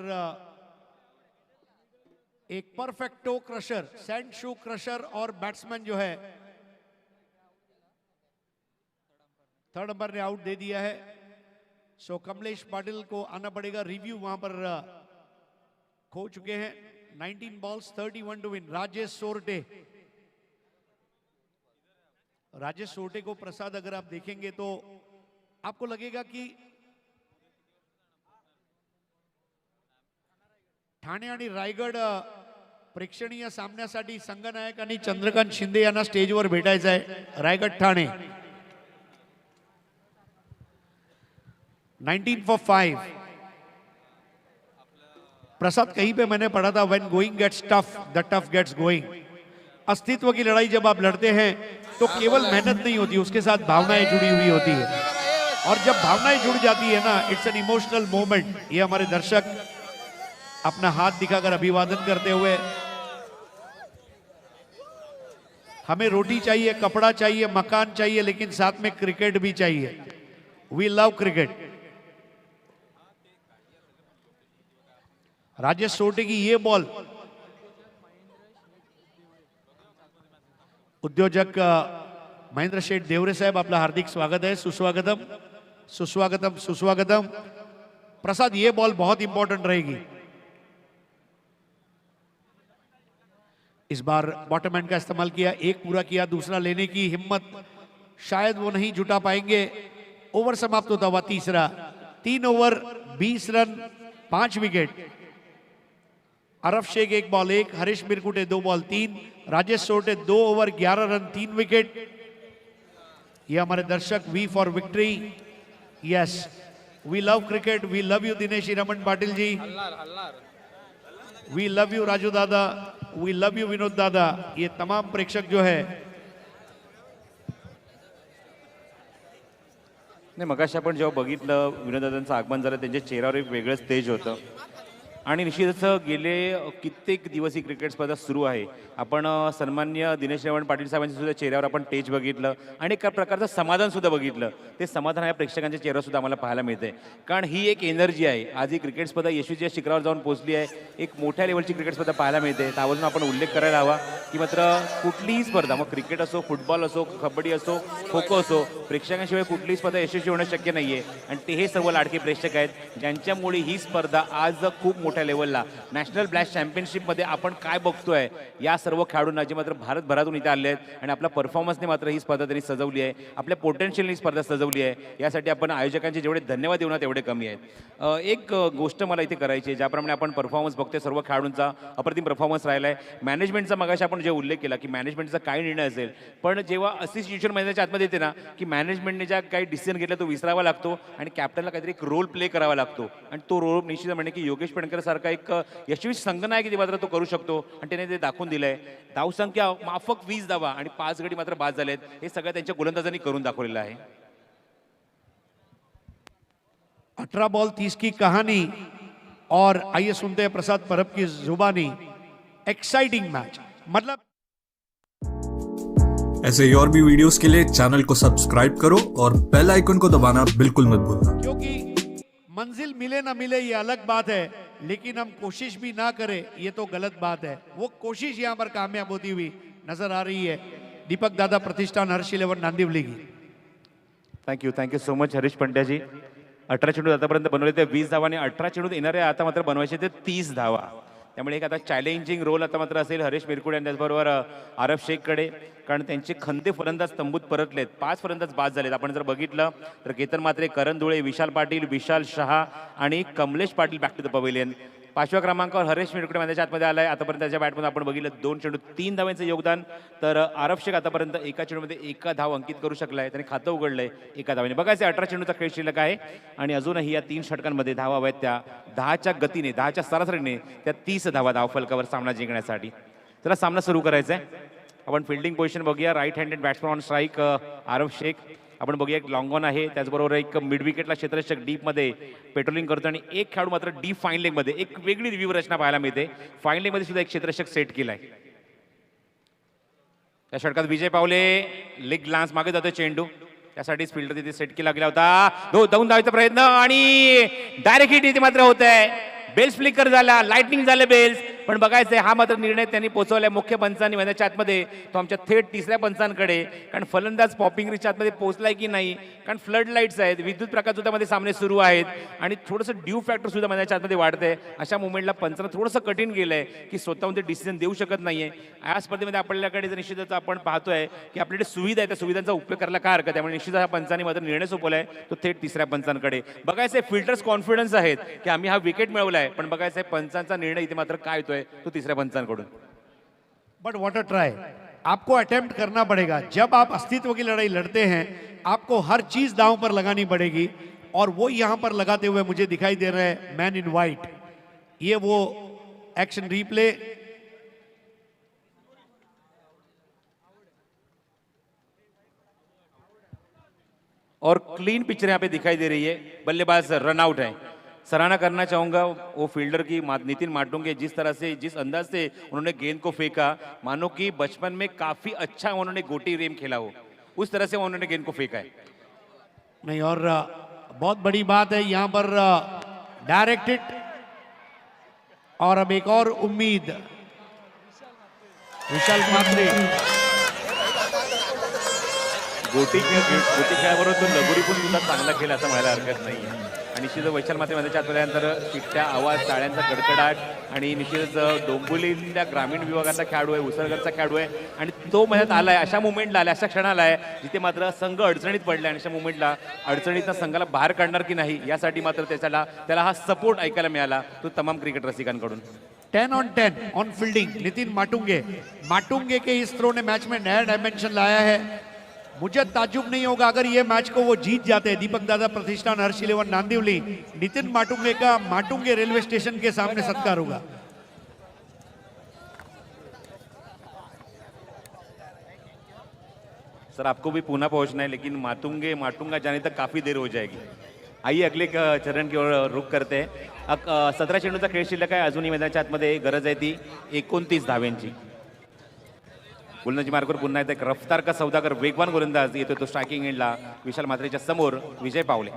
एक परफेक्ट टो क्रशर, सैंड शू क्रशर और बैट्समैन जो है थर्ड अंपायर ने आउट दे दिया है। सो कमलेश पाटिल को आना पड़ेगा। रिव्यू वहां पर खो चुके हैं, 19 balls, 31 to win. Rajesh सोरटे. Rajesh सोरटे को प्रसाद अगर आप देखेंगे तो आपको लगेगा कि ठाणे आणि रायगड प्रेक्षणीय सामन्यासाठी संघनायक आणि चंद्रकांत शिंदे यांना स्टेजवर भेटायचं आहे. रायगड ठाणे 19 for 5. प्रसाद, कहीं पे मैंने पढ़ा था when going gets tough, the tough gets going. अस्तित्व की लड़ाई जब आप लड़ते हैं तो केवल मेहनत नहीं होती, उसके साथ भावनाएं जुड़ी हुई होती है. और जब भावनाएं जुड़ जाती है ना, इट्स एन इमोशनल मोमेंट. ये हमारे दर्शक अपना हाथ दिखाकर अभिवादन करते हुए, हमें रोटी चाहिए, कपड़ा चाहिए, मकान चाहिए, लेकिन साथ में क्रिकेट भी चाहिए. We love cricket. Rajesh Sorte की ये बॉल, उद्योजक महेंद्र शेठ देवरे साहेब, आपला हार्दिक स्वागत है. सुस्वागतम सुस्वागतम सुस्वागतम. प्रसाद, ये बॉल बहुत इंपॉर्टेंट रहेगी. इस बार बॉटमैन का इस्तेमाल किया, एक पूरा किया, दूसरा लेने की हिम्मत शायद वो नहीं जुटा पाएंगे. ओवर समाप्त होता हुआ तीसरा. 3 over 20 run 5 wicket. Arif Shaikh 1 ball 1, Harish Mirkute 2 ball 3, Rajesh Sorte 2 over 11 run 3 wicket. ये हमारे दर्शक V for victory. Yes, we love cricket. We love you Dinesh Raman Patil ji. We love you Raju दादा. वी लव यू विनोद दादा. ये तमाम प्रेक्षक जो है, नाही मगाशी आपण जेव्हा बघितलं विनोदादांचं आगमन झालं, त्यांच्या चेहऱ्यावर एक वेगळंच तेज होतं. आणि निश्चितच गेले कित्येक दिवस ही क्रिकेट स्पर्धा सुरू आहे. आपण सन्माननीय दिनेश रमण पाटील साहेबांच्या सुद्धा चेहऱ्यावर आपण तेज बघितलं आणि एक प्रकारचं समाधान सुद्धा बघितलं. ते समाधान या प्रेक्षकांच्या चेहऱ्यावर सुद्धा आम्हाला पाहायला मिळते, कारण ही एक एनर्जी आहे. आज ही क्रिकेट स्पर्धा यशस्वीच्या शिखरावर जाऊन पोहोचली आहे. एक मोठ्या लेवलची क्रिकेट स्पर्धा पाहायला मिळते. त्यावरून आपण उल्लेख करायला हवा की मात्र कुठलीही स्पर्धा, मग क्रिकेट असो, फुटबॉल असो, कबड्डी असो, खो खो असो, प्रेक्षकांशिवाय कुठलीही स्पर्धा यशस्वी होणं शक्य नाही आहे. आणि ते हे सर्व लाडके प्रेक्षक आहेत, ज्यांच्यामुळे ही स्पर्धा आज खूप मोठ्या लेवलला नॅशनल ब्लॅस्ट चॅम्पियनशिपमध्ये आपण काय बघतोय, या सर्व खेळाडूंना जे मात्र भारतभरातून इथे आले आहेत आणि आपल्या परफॉर्मन्सने मात्र ही स्पर्धा त्यांनी सजवली आहे, आपल्या पोटेन्शियलने ही स्पर्धा सजवली आहे. यासाठी आपण आयोजकांचे जेवढे धन्यवाद देऊ ना तेवढे कमी आहेत. एक गोष्ट मला इथे करायची आहे, ज्याप्रमाणे आपण परफॉर्मन्स बघतोय, सर्व खेळाडूंचा अप्रतिम परफॉर्मन्स राहिला आहे. मॅनेजमेंटचा मगाशी आपण जे उल्लेख केला की मॅनेजमेंटचा काय निर्णय असेल, पण जेव्हा अशी सिच्युएशन मैदानाच्या आतमध्ये येते ना की मॅनेजमेंटने ज्या काही डिसिजन घेतला तो विसरावा लागतो आणि कॅप्टनला काहीतरी एक रोल प्ले करावा लागतो. आणि तो रोल निश्चित म्हणजे की योगेश पेडणकर सारखा एक यशस्वी संघनायक मात्र तो करू शकतो आणि त्याने ते दाखवून दिलंय. धावसंख्या माफक 20 धावा आणि 5 गडी मात्र बाद झालेत. हे सगळं त्यांच्या गोलंदाजांनी करून दाखवलेलं आहे. 18 बॉल 30 की कहानी. और आइए सुनते हैं प्रसाद परब की जुबानी. एक्साइटिंग मैच, मतलब ऐसे ही और भी वीडियोस के लिए चैनल को सब्सक्राइब करो और बेल आइकन को दबाना बिल्कुल मत भूलना. क्योंकि मंजिल मिले ना मिले ये अलग बात है, लेकिन हम कोशिश भी ना करें ये तो गलत बात है. वो कोशिश यहाँ पर कामयाब होती हुई नजर आ रही है. दीपक दादा, प्रतिष्ठान हर्ष 11 नांदिवली की. थँक्यू सो मच हरीश पंड्याजी. 18 चेंडू आतापर्यंत बनवले ते 20 धावा आणि 18 चेंडू येणारे आता मात्र बनवायचे ते 30 धावा. त्यामुळे एक आता चॅलेंजिंग रोल आता मात्र असेल हरीश मिरकुडे आणि त्याचबरोबर आरफ शेखकडे, कारण त्यांचे खंदे फलंदाज तंबूत परतलेत. 5 फलंदाज बाद झालेत. आपण जर बघितलं तर केतन म्हात्रे, करण धुळे, विशाल पाटील, विशाल शहा आणि Kamlesh Patil back to the pavilion. 5व्या क्रमांकावर हरीश मिरकुडे मैदानाच्या आतमध्ये आलाय. आतापर्यंत त्याच्या बॅटमध्ये आपण बघितलं 2 चेंडू 3 धावांचं योगदान. तर आरफ शेख आतापर्यंत एका चेंडूमध्ये 1 धाव अंकित करू शकलाय. त्याने खातं उघडलंय 1 धावाने. बघायचं 18 चेंडूचा खेळ शिल्लक आहे आणि अजूनही या 3 षटकांमध्ये धावा हव्यात त्या 10च्या गतीने, 10च्या सरासरीने त्या 30 धावा धावफलकावर सामना जिंकण्यासाठी. चला सामना सुरू करायचा आहे. आपण फिल्डिंग पोझिशन बघूया. Right handed batsman on strike Arif Shaikh. आपण बघूया एक लॉंग ऑन आहे, त्याचबरोबर एक मिड विकेटला क्षेत्ररक्षक डीपमध्ये पेट्रोलिंग करतो आणि एक खेळाडू मात्र डीप फाईन लेगमध्ये. एक वेगळी रिव्ह्यू रचना पाहायला मिळते. फाईन लेगमध्ये सुद्धा एक क्षेत्ररक्षक सेट केलाय. त्या षटकात विजय पावले लेग ग्लान्स मागे जातो चेंडू, त्यासाठीच फिल्डर तिथे सेट केला गेला होता. धावून धावायचा प्रयत्न आणि डायरेक्ट हिट इथे मात्र होत आहे. बेल्स फ्लिकर झाला, लाइटनिंग झाले बेल्स. पण बघायचं आहे हा मात्र निर्णय त्यांनी पोहोचवलाय मुख्य पंचांनी मैदानाच्या आतमध्ये, तो आमच्या थेट तिसऱ्या पंचांकडे. कारण फलंदाज पॉपिंग रिच्या आतमध्ये पोहोचलाय की नाही, कारण फ्लड लाईट्स आहेत, विद्युत प्रकाश सुद्धा मध्ये सामने सुरू आहेत आणि थोडंसं ड्यू फॅक्टर सुद्धा मैदानाच्या आतमध्ये वाढतंय. अशा मुवमेंटला पंचांना थोडंसं कठीण गेलंय की स्वतःहून ते डिसिजन देऊ शकत नाहीये. या स्पर्धेमध्ये आपल्याकडे निश्चितच आपण पाहतोय की आपल्याकडे सुविधा आहे, त्या सुविधांचा उपयोग करायला काय हरकत, त्यामुळे निश्चित हा पंचांनी मात्र निर्णय सोपवलाय तो थेट तिसऱ्या पंचांकडे. बघायचंय फिल्टर्स कॉन्फिडन्स आहेत की आम्ही हा विकेट मिळवलाय, पण बघायचंय पंचांचा निर्णय इथे मात्र काय येतोय तो तिसऱ्या पंचांकडून. बट व्हाट अ ट्राई, आपको अटेम्प्ट करना पड़ेगा. जब आप अस्तित्व की लड़ाई लड़ते हैं आपको हर चीज दांव पर लगानी पड़ेगी, और वो यहां पर लगाते हुए मुझे दिखाई दे रहे हैं मैन इन वाइट. ये वो एक्शन रिप्ले, और क्लीन पिक्चर यहाँ पे दिखाई दे रही है. बल्लेबाज रन आउट है. सराहना करना चाहूंगा वो फील्डर की नितिन माटुंगे, जिस तरह से जिस अंदाज से उन्होंने गेंद को फेंका, मानो कि बचपन में काफी अच्छा उन्होंने गोटी रेम खेला हो, उस तरह से उन्होंने गेंद को फेंका है. नहीं, और बहुत बड़ी बात है यहाँ पर डायरेक्ट हिट. और अब एक और उम्मीद, विशाल मात्रे गोटी खेळाबरोबर तो लगोरी पण सुद्धा चांगला खेळ असं म्हणायला हरकत नाही. आणि निश्चितच वैशाल मात्रे मैदानाच्या आतल्यानंतर शिट्ट्या, आवाज, टाळ्यांचा कडकडाट आणि निश्चितच डोंबिवलीच्या ग्रामीण विभागाचा खेळाडू आहे, उसळगडचा खेळाडू आहे आणि तो मैदानात आलाय, अशा मुवमेंटला आलाय, अशा क्षणाला आहे जिथे मात्र संघ अडचणीत पडलाय आणि अशा मुवमेंटला अडचणीतनं संघाला बाहेर काढणार की नाही यासाठी मात्र त्याला हा सपोर्ट ऐकायला मिळाला तो तमाम क्रिकेट रसिकांकडून. 10 on 10 on fielding Nitin Matunge के इस थ्रो ने मैच में नया डायमेंशन लाया है. मुझे ताज्जुब नहीं होगा अगर ये मैच को वो जीत जाते हैं. दीपक दादा प्रतिष्ठान, हर्ष इलेवन नांदिवली, नितिन माटुंगे का माटुंगे रेलवे स्टेशन के सामने सत्कार होगा. सर आपको भी पुणे पहुंचना है, लेकिन माटुंगा जाने तक काफी देर हो जाएगी. आइए अगले चरण की ओर रुख करते हैं. 17 चेंडूचा खेळ शिल्लक आहे. अजूनही मैदानाच्या आतमध्ये गरज आहे ती 29 धाव्यांची. गोलंदाजी मार्गावर पुन्हा एकदा एक रफ्तार का सौदागर वेगवान गोलंदाज येतो तो स्ट्रायकिंग एंडला विशाल मात्रेच्या समोर विजय पावले.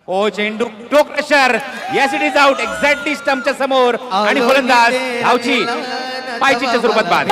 ओ चेंडू toe crusher, yes it is out exactly स्टंपच्या समोर आणि गोलंदाज धावची पायचीच्या स्वरूपात बाद.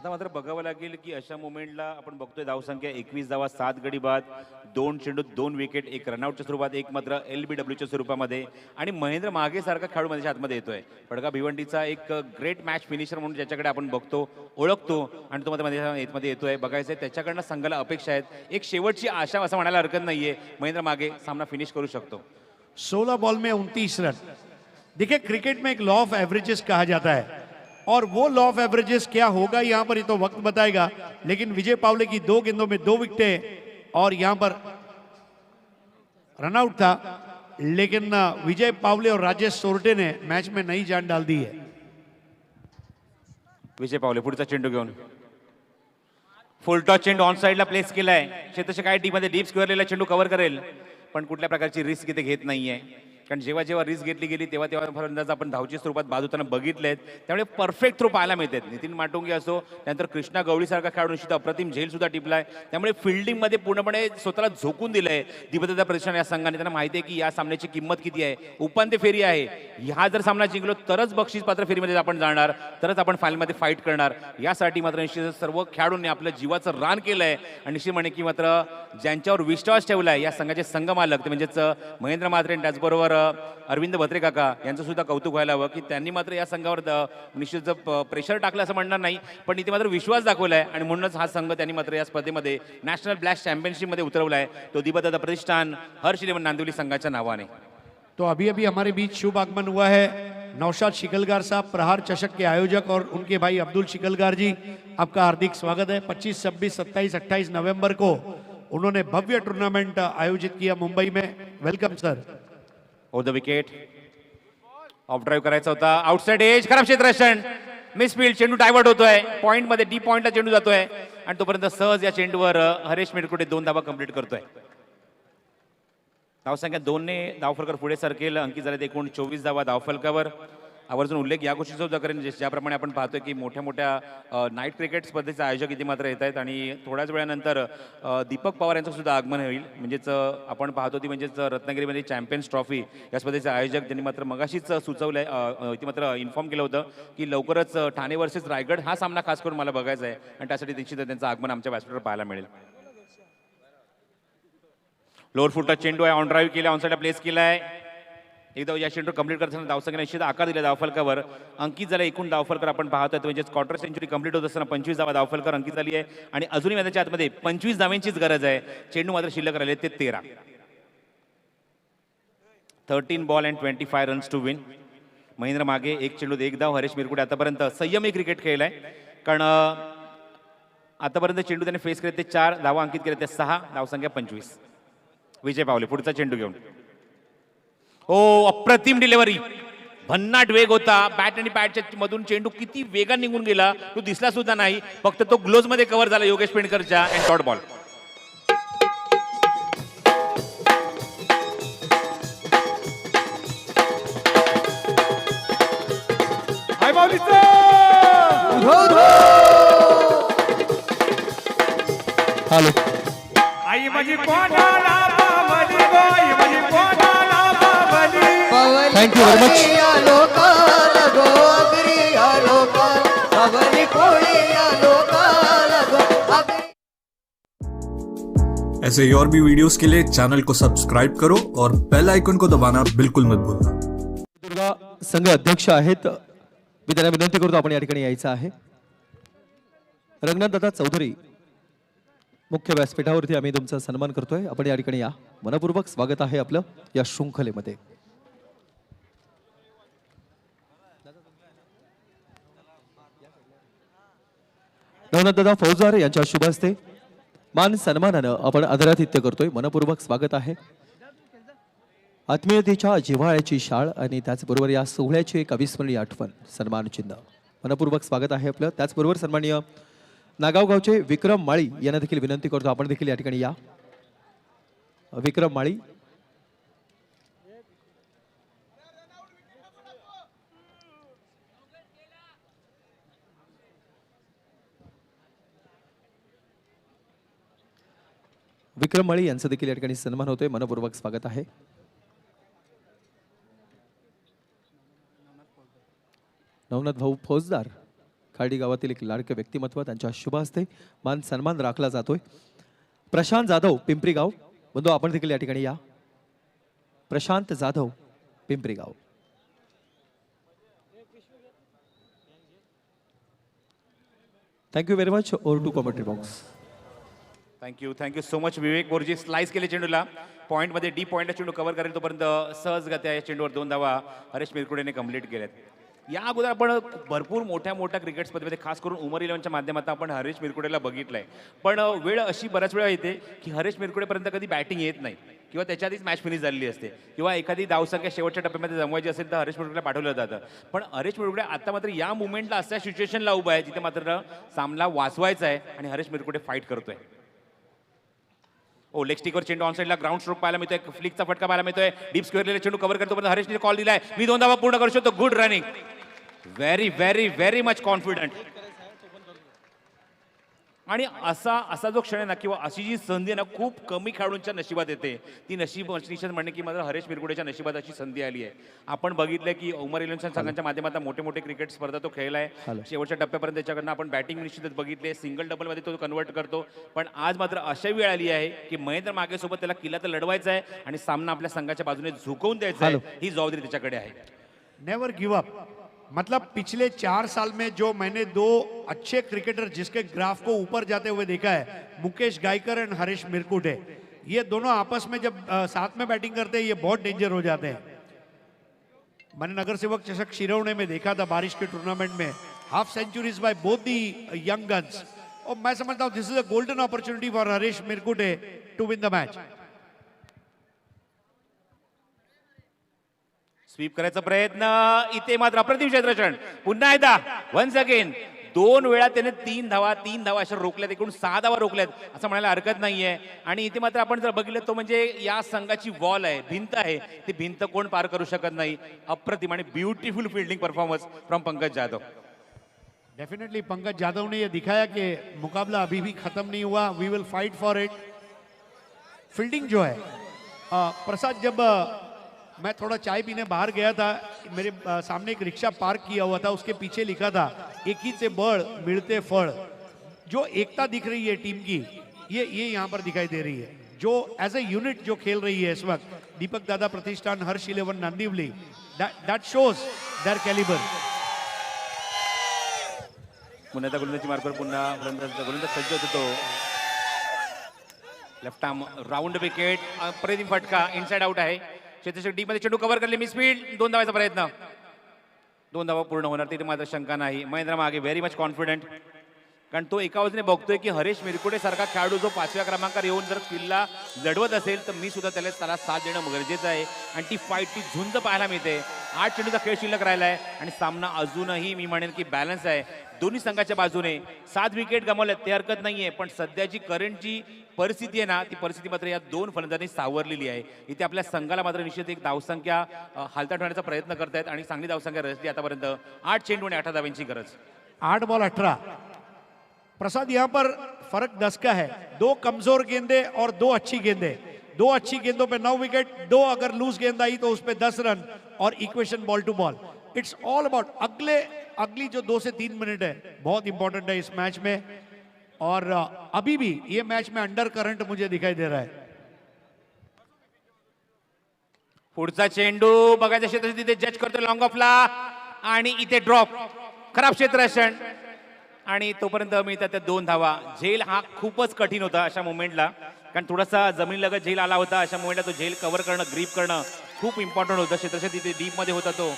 मात्र बघावं लागेल की अशा मोमेंटला आपण बघतोय धावसंख्या 21 धावा, 7 गडी बाद, 2 चेंडू 2 विकेट, 1 रनआउटच्या स्वरूपात, 1 मात्र LBWच्या स्वरूपामध्ये. आणि महेंद्र मागे सारखा खेळाडू माझ्या आतमध्ये येतोय. पडगा भिवंडीचा एक ग्रेट मॅच फिनिशर म्हणून ज्याच्याकडे आपण बघतो, ओळखतो आणि तो मध्ये येतोय. बघायचंय त्याच्याकडनं संघाला अपेक्षा आहेत. एक शेवटची आशा असं म्हणायला हरकत नाहीये, महेंद्र मागे सामना फिनिश करू शकतो. 16 बॉल में 29 रन. देखिए क्रिकेट में एक लॉ ऑफ एवरेजेस कहा जाता है, और वो लॉ ऑफ एवरेजेस क्या होगा यहाँ पर ये तो वक्त बताएगा. लेकिन विजय पावले की 2 गेंदों में 2 विकेटें और यहाँ पर रनआउट था, लेकिन विजय पावले और राजेश सोरटे ने मैच में नई जान डाल दी है. विजय पावले पुढचा चेंडू घेऊन फुल टॉस चेंडू ऑन साइडला प्लेस केलाय. क्षेत्रच्या काय टीम मध्ये डीप स्क्वेअरला चेंडू कव्हर करेल, पण कुठल्या प्रकारची रिस्क इथे घेत नाहीये. कारण जेव्हा जेव्हा रिस्क घेतली गेली तेव्हा तेव्हा फलंदाज आपण धावची स्वरूपात बाजूताना बघितलेत, त्यामुळे परफेक्ट थ्रो पाहायला मिळतात. नितिन माटुंगे असो, त्यानंतर कृष्णा गवळीसारखा खेळाडू निश्चित अप्रतिम झेल सुद्धा टिपलाय. त्यामुळे फिल्डिंग मध्ये पूर्णपणे स्वतःला झोकून दिलंय दीपदादा प्रतिष्ठान या संघाने. त्यांना माहिती आहे की या सामन्याची किंमत किती आहे. उपांत्य फेरी आहे, हा जर सामना जिंकलो तरच बक्षीस पात्र फेरीमध्ये आपण जाणार, तरच आपण फायनलमध्ये फाईट करणार. यासाठी मात्र निश्चित सर्व खेळाडूंनी आपलं जीवाचं रान केलंय आणि निश्चित म्हणे की मात्र ज्यांच्यावर विश्वास ठेवलाय या संघाचे संघमालक ते म्हणजेच महेंद्र मात्रे, त्याचबरोबर अरविंद भत्रे काका यांचं सुद्धा कौतुक व्हायला हवं की त्यांनी मात्र या संघावर निश्चितच प्रेशर टाकलं असं म्हणणार नाही, पण इथे मात्र विश्वास दाखवला आहे आणि म्हणूनच हा संघ त्यांनी मात्र या स्पर्धेमध्ये नॅशनल ब्लॅस्ट चॅम्पियनशिपमध्ये उतरवला आहे, तो दीपदादा प्रतिष्ठान हर्ष इलेवन नांदिवली संघाच्या नावाने. तो अभी अभी हमारे बीच शुभ आगमन हुआ है नौशाद शिकलगार साहब, प्रहार चषक के आयोजक, और उनके भाई अब्दुल शिकलगार जी, आपका हार्दिक स्वागत है. 25, 26, 27, 28 नवंबर को उन्होंने भव्य टूर्नामेंट आयोजित किया मुंबई में. Welcome sir. Over the wicket, off drive करायचा होता, आउटसाइड एज, खराब क्षेत्ररक्षण, मिसफील्ड, चेंडू डायव्हर्ट होतोय, पॉइंट मध्ये डी पॉइंटला चेंडू जातोय आणि तोपर्यंत सहज या चेंडूवर हरेश मिरकुटे 2 धावा कंप्लीट करतोय. धावसंख्या 2 ने धावफलकर पुढे सरकेल. अंकित झाले एकूण 24 धावा धावफलकावर. आवर्जून उल्लेख या गोष्टीचा होता करेन ज्याप्रमाणे आपण पाहतोय की मोठ्या मोठ्या नाईट क्रिकेट स्पर्धेचे आयोजक इथे मात्र येत आहेत आणि थोड्याच वेळानंतर दीपक पवार यांचं सुद्धा आगमन होईल. म्हणजेच आपण पाहतो ती म्हणजेच रत्नागिरीमध्ये चॅम्पियन्स ट्रॉफी या स्पर्धेचे आयोजक त्यांनी मात्र मगाशीच सुचवलंय, इथे मात्र इन्फॉर्म केलं होतं की लवकरच ठाणे वर्सेस रायगड हा सामना खास करून मला बघायचा आहे आणि त्यासाठी निश्चितच त्यांचं आगमन आमच्या व्यासपीठावर पाहायला मिळेल. लोअर फुटचा चेंडू आहे, ऑन ड्राईव्ह केला, ऑनसाईडला प्लेस केला आहे. एकदा या चेंडू कंप्लीट करताना धावसंख्येने निश्चित आकार दिला धावफलकावर. अंकित झाला एकूण धावफलकर आपण पाहतोय म्हणजे क्वार्टर सेंचुरी कंप्लीट होत असताना 25 धावा धावफलकर अंकित झाली आहे आणि अजूनही मैदानाच्या आतमध्ये 25 धावांचीच गरज आहे. चेंडू मात्र शिल्लक राहिले ते 13. 13 ball and 25 runs to win. Mahendra मागे एक चेंडू 1 धाव. हरेश मिरकुटे आतापर्यंत संयमी क्रिकेट खेळलाय कारण आतापर्यंत चेंडू त्याने फेस केले ते 4 धावा, अंकित केले ते 6, धावसंख्या 25. विजय पावले पुढचा चेंडू घेऊन. ओ अप्रतिम डिलिव्हरी, भन्नाट वेग होता, बॅट आणि पॅडच्या मधून चेंडू किती वेगाने निघून गेला तो दिसला सुद्धा नाही, फक्त तो ग्लोव्ज मध्ये कव्हर झाला योगेश पेंडकरच्या अँड डॉट बॉल. हाय बावलीचं हॅलो, आई माझी कोणाला बाबली गो, आई माझी कोणाला बाबली. Thank you very much. लोकाला गो अगरी या लोकाला, बाबली कोळी या लोकाला गो अगरी. ऐसे और भी वीडियोस के लिए चैनल को सब्सक्राइब करो और बेल आइकन को दबाना बिल्कुल मत भूलना. दुर्गा संघ अध्यक्ष आहेत, मी त्यांना विनंती करतो आपण या ठिकाणी यायचं आहे. रंगनाथ दादा चौधरी, मुख्य व्यासपीठावरती आम्ही तुमचा सन्मान करतोय, आपण या ठिकाणी या. मनपूर्वक स्वागत आहे आपलं या शृंखलेमध्ये. नवनाथ दादा फौजदार यांच्या शुभ हस्ते मान सन्मानानं आपण आदरातिथ्य करतोय. मनपूर्वक स्वागत आहे. आत्मीयतेच्या जिव्हाळ्याची शाळ आणि त्याचबरोबर या सोहळ्याची एक अविस्मरणीय आठवण, सन्मान चिन्ह. मनपूर्वक स्वागत आहे आपलं. त्याचबरोबर सन्माननीय नागाव गावचे विक्रम माळी यांना देखील विनंती करतो आपण देखील या ठिकाणी या. विक्रम माळी, विक्रम माळी यांचं देखील या ठिकाणी सन्मान होतोय. मनपूर्वक स्वागत आहे. नवनाथ भाऊ फौजदार, खाडी गावातील एक लाडके व्यक्तिमत्व, त्यांच्या शुभ हस्ते मान सन्मान राखला जातोय. प्रशांत जाधव पिंपरी गाव, बंधू आपण देखील या ठिकाणी या. प्रशांत जाधव पिंपरी गाव. Thank you very much. Over to commentary box. Thank you so much Vivek बोरजी. स्लाइस केले चेंडूला, पॉईंटमध्ये डी पॉईंटला चेंडू कव्हर करेल तोपर्यंत सहजगत्या या चेंडूवर 2 धावा हरेश मिरकुडेने कंप्लीट केल्यात. या अगोदर आपण भरपूर मोठ्या मोठ्या क्रिकेट स्पर्धेमध्ये खास करून उमर इलेव्हनच्या माध्यमातून आपण हरेश मिरकुडेला बघितलंय, पण वेळ अशी बऱ्याच वेळा येते की हरेश मिरकुडेपर्यंत कधी बॅटिंग येत नाही किंवा त्याच्या आधीच मॅच फिनिश झालेली असते किंवा एखादी धावसंख्या शेवटच्या टप्प्यामध्ये जमवायची असेल तर हरेश मिरकुडेला पाठवलं जातं. पण हरेश मिरकुडे आता मात्र या मुवमेंटला अशा सिच्युएशनला उभा आहे जिथे मात्र सामना वाचवायचा आहे आणि हरेश मिरकुडे फाईट करतोय. ओ लेग स्टिकवर चेंडू ऑनसाईडला ग्राउंड स्ट्रोक पाहायला मिळतोय, फ्लिकचा फटका पाहायला मिळतोय, डीप स्क्वेअरलेला चेंडू कव्हर करतो पण हरेशने कॉल दिलाय, मी 2 धावा पूर्ण करू शकतो. Good running, very very very much confident. आणि असा जो क्षण आहे ना किंवा अशी जी संधी आहे ना खूप कमी खेळाडूंच्या नशिबात येते. ती निश्चित म्हणणे की मात्र हरेश मिरकुडेच्या नशिबात अशी संधी आली आहे. आपण बघितलं की उमर इलेव्हन संघांच्या माध्यमातून मोठे मोठे क्रिकेट स्पर्धा तो खेळलाय. शेवटच्या टप्प्यापर्यंत त्याच्याकडनं आपण बॅटिंग निश्चितच बघितले. सिंगल डबलमध्ये तो कन्वर्ट करतो. पण आज मात्र अशी वेळ आली आहे की महेंद्र मागे सोबत त्याला किल्ला तर लढवायचा आहे आणि सामना आपल्या संघाच्या बाजूने झुकवून द्यायचा आहे. ही जबाबदारी त्याच्याकडे आहे. Never give up. मतलब पिछले 4 साल में जो मैंने 2 अच्छे क्रिकेटर जिसके ग्राफ को ऊपर जाते हुए देखा है, मुकेश गायकर एंड हरीश मिरकुटे, ये दोनों आपस में जब साथ में बैटिंग करते हैं ये बहुत डेंजर हो जाते हैं. मैंने नगर सेवक चषक शिरौने में देखा था बारिश के टूर्नामेंट में, half centuries by both the young guns. और मैं समझता हूं this is a golden opportunity for Harish Mirkute to win the match. Sweep करायचा प्रयत्न, इथे मात्र अप्रतिम क्षेत्ररक्षण. पुन्हा एकदा वन्स अगेन 2 वेळा त्याने 3 धावा अशा रोखल्यात. एकूण 6 धावा रोखल्यात असं म्हणायला हरकत नाहीये. आणि इथे मात्र आपण जर बघितलं तो म्हणजे या संघाची वॉल आहे, भिंत आहे, ती भिंत कोण पार करू शकत नाही. अप्रतिम आणि beautiful fielding performance from Pankaj Jadhav. Definitely Pankaj Yadav ने ये दिखाया कि मुकाबला अभी भी खत्म नहीं हुआ. We will fight for it. Fielding जो है प्रसाद, जब मैं थोड़ा चाय पीने बाहर गया था, मेरे सामने एक रिक्शा पार्क किया हुआ था, उसके पीछे लिखा था एक ही से बड़ मिलते फल. जो एकता दिख रही है टीम की, ये यहाँ पर दिखाई दे रही है. जो एज ए यूनिट जो खेल रही है इस वक्त, दीपक दादा प्रतिष्ठान, Harsh 11 Nandivali, that shows their calibre. पुन्हा गोलंदाजी मार्कवर पुन्हा गोलंदाज सज्ज होतो तो. लेफ्ट आर्म राऊंड विकेट, अप्रतिम फटका, इनसाइड आउट आहे. क्षेत्ररक्षक डी मध्ये चेंडू कव्हर करले, मिसफील्ड. 2 धावाचा प्रयत्न, 2 धावा पूर्ण होणार, तिथे मात्र शंका नाही. महेंद्र मागे व्हेरी मच कॉन्फिडंट, कारण तो एका बाजूने बघतोय की हरीश मिरकुटे सारखा खेळाडू जो 5व्या क्रमांकावर येऊन जर किल्ला लढवत असेल तर मी सुद्धा त्याला साथ देणं गरजेचं आहे. आणि ती फाईट, ती झुंज पाहायला मिळते. 8 चेंडूचा खेळ शिल्लक राहिला आहे आणि सामना अजूनही मी म्हणेन की बॅलन्स आहे दोन्ही संघाच्या बाजूने. 7 विकेट गमावल्यात ते हरकत नाहीये, पण सध्याची करंटची परिस्थिती आहे ना, ती परिस्थिती मात्र या 2 फलंदाजांनी सावरलेली आहे. इथे आपल्या संघाला मात्र निश्चित एक धावसंख्या हालता ठेवण्याचा प्रयत्न करतायत आणि चांगली धावसंख्या रचली आतापर्यंत. 8 चेंडू आणि 18 धावांची गरज. 8 बॉल 18. प्रसाद, यहाँ पर फर्क 10 का है. 2 कमजोर गेंदे और 2 अच्छी गेंदे. 2 अच्छी गेंदों पे 9 विकेट, 2 अगर लूज गेंद आई तो उस पे 10 रन और equation ball to ball. It's all about अगली जो 2 से 3 मिनट है बहुत इंपॉर्टेंट है इस मैच में. और अभी भी ये मैच में अंडर करंट मुझे दिखाई दे रहा है. पुढचा चेंडू बघायचा, क्षेत्र तिथे जज करतो लॉंग ऑफला आणि इथे ड्रॉप, खराब क्षेत्ररक्षण. आणि तोपर्यंत मिळतात त्या 2 धावा. झेल हा खूपच कठीण होता अशा मोमेंटला, कारण थोडासा जमिनीलगत झेल आला होता. अशा मोमेंटला तो झेल कव्हर करणं, ग्रीप करणं खूप इम्पॉर्टंट होतं. क्षेत्ररक्षण तिथे डीप मध्ये होता तो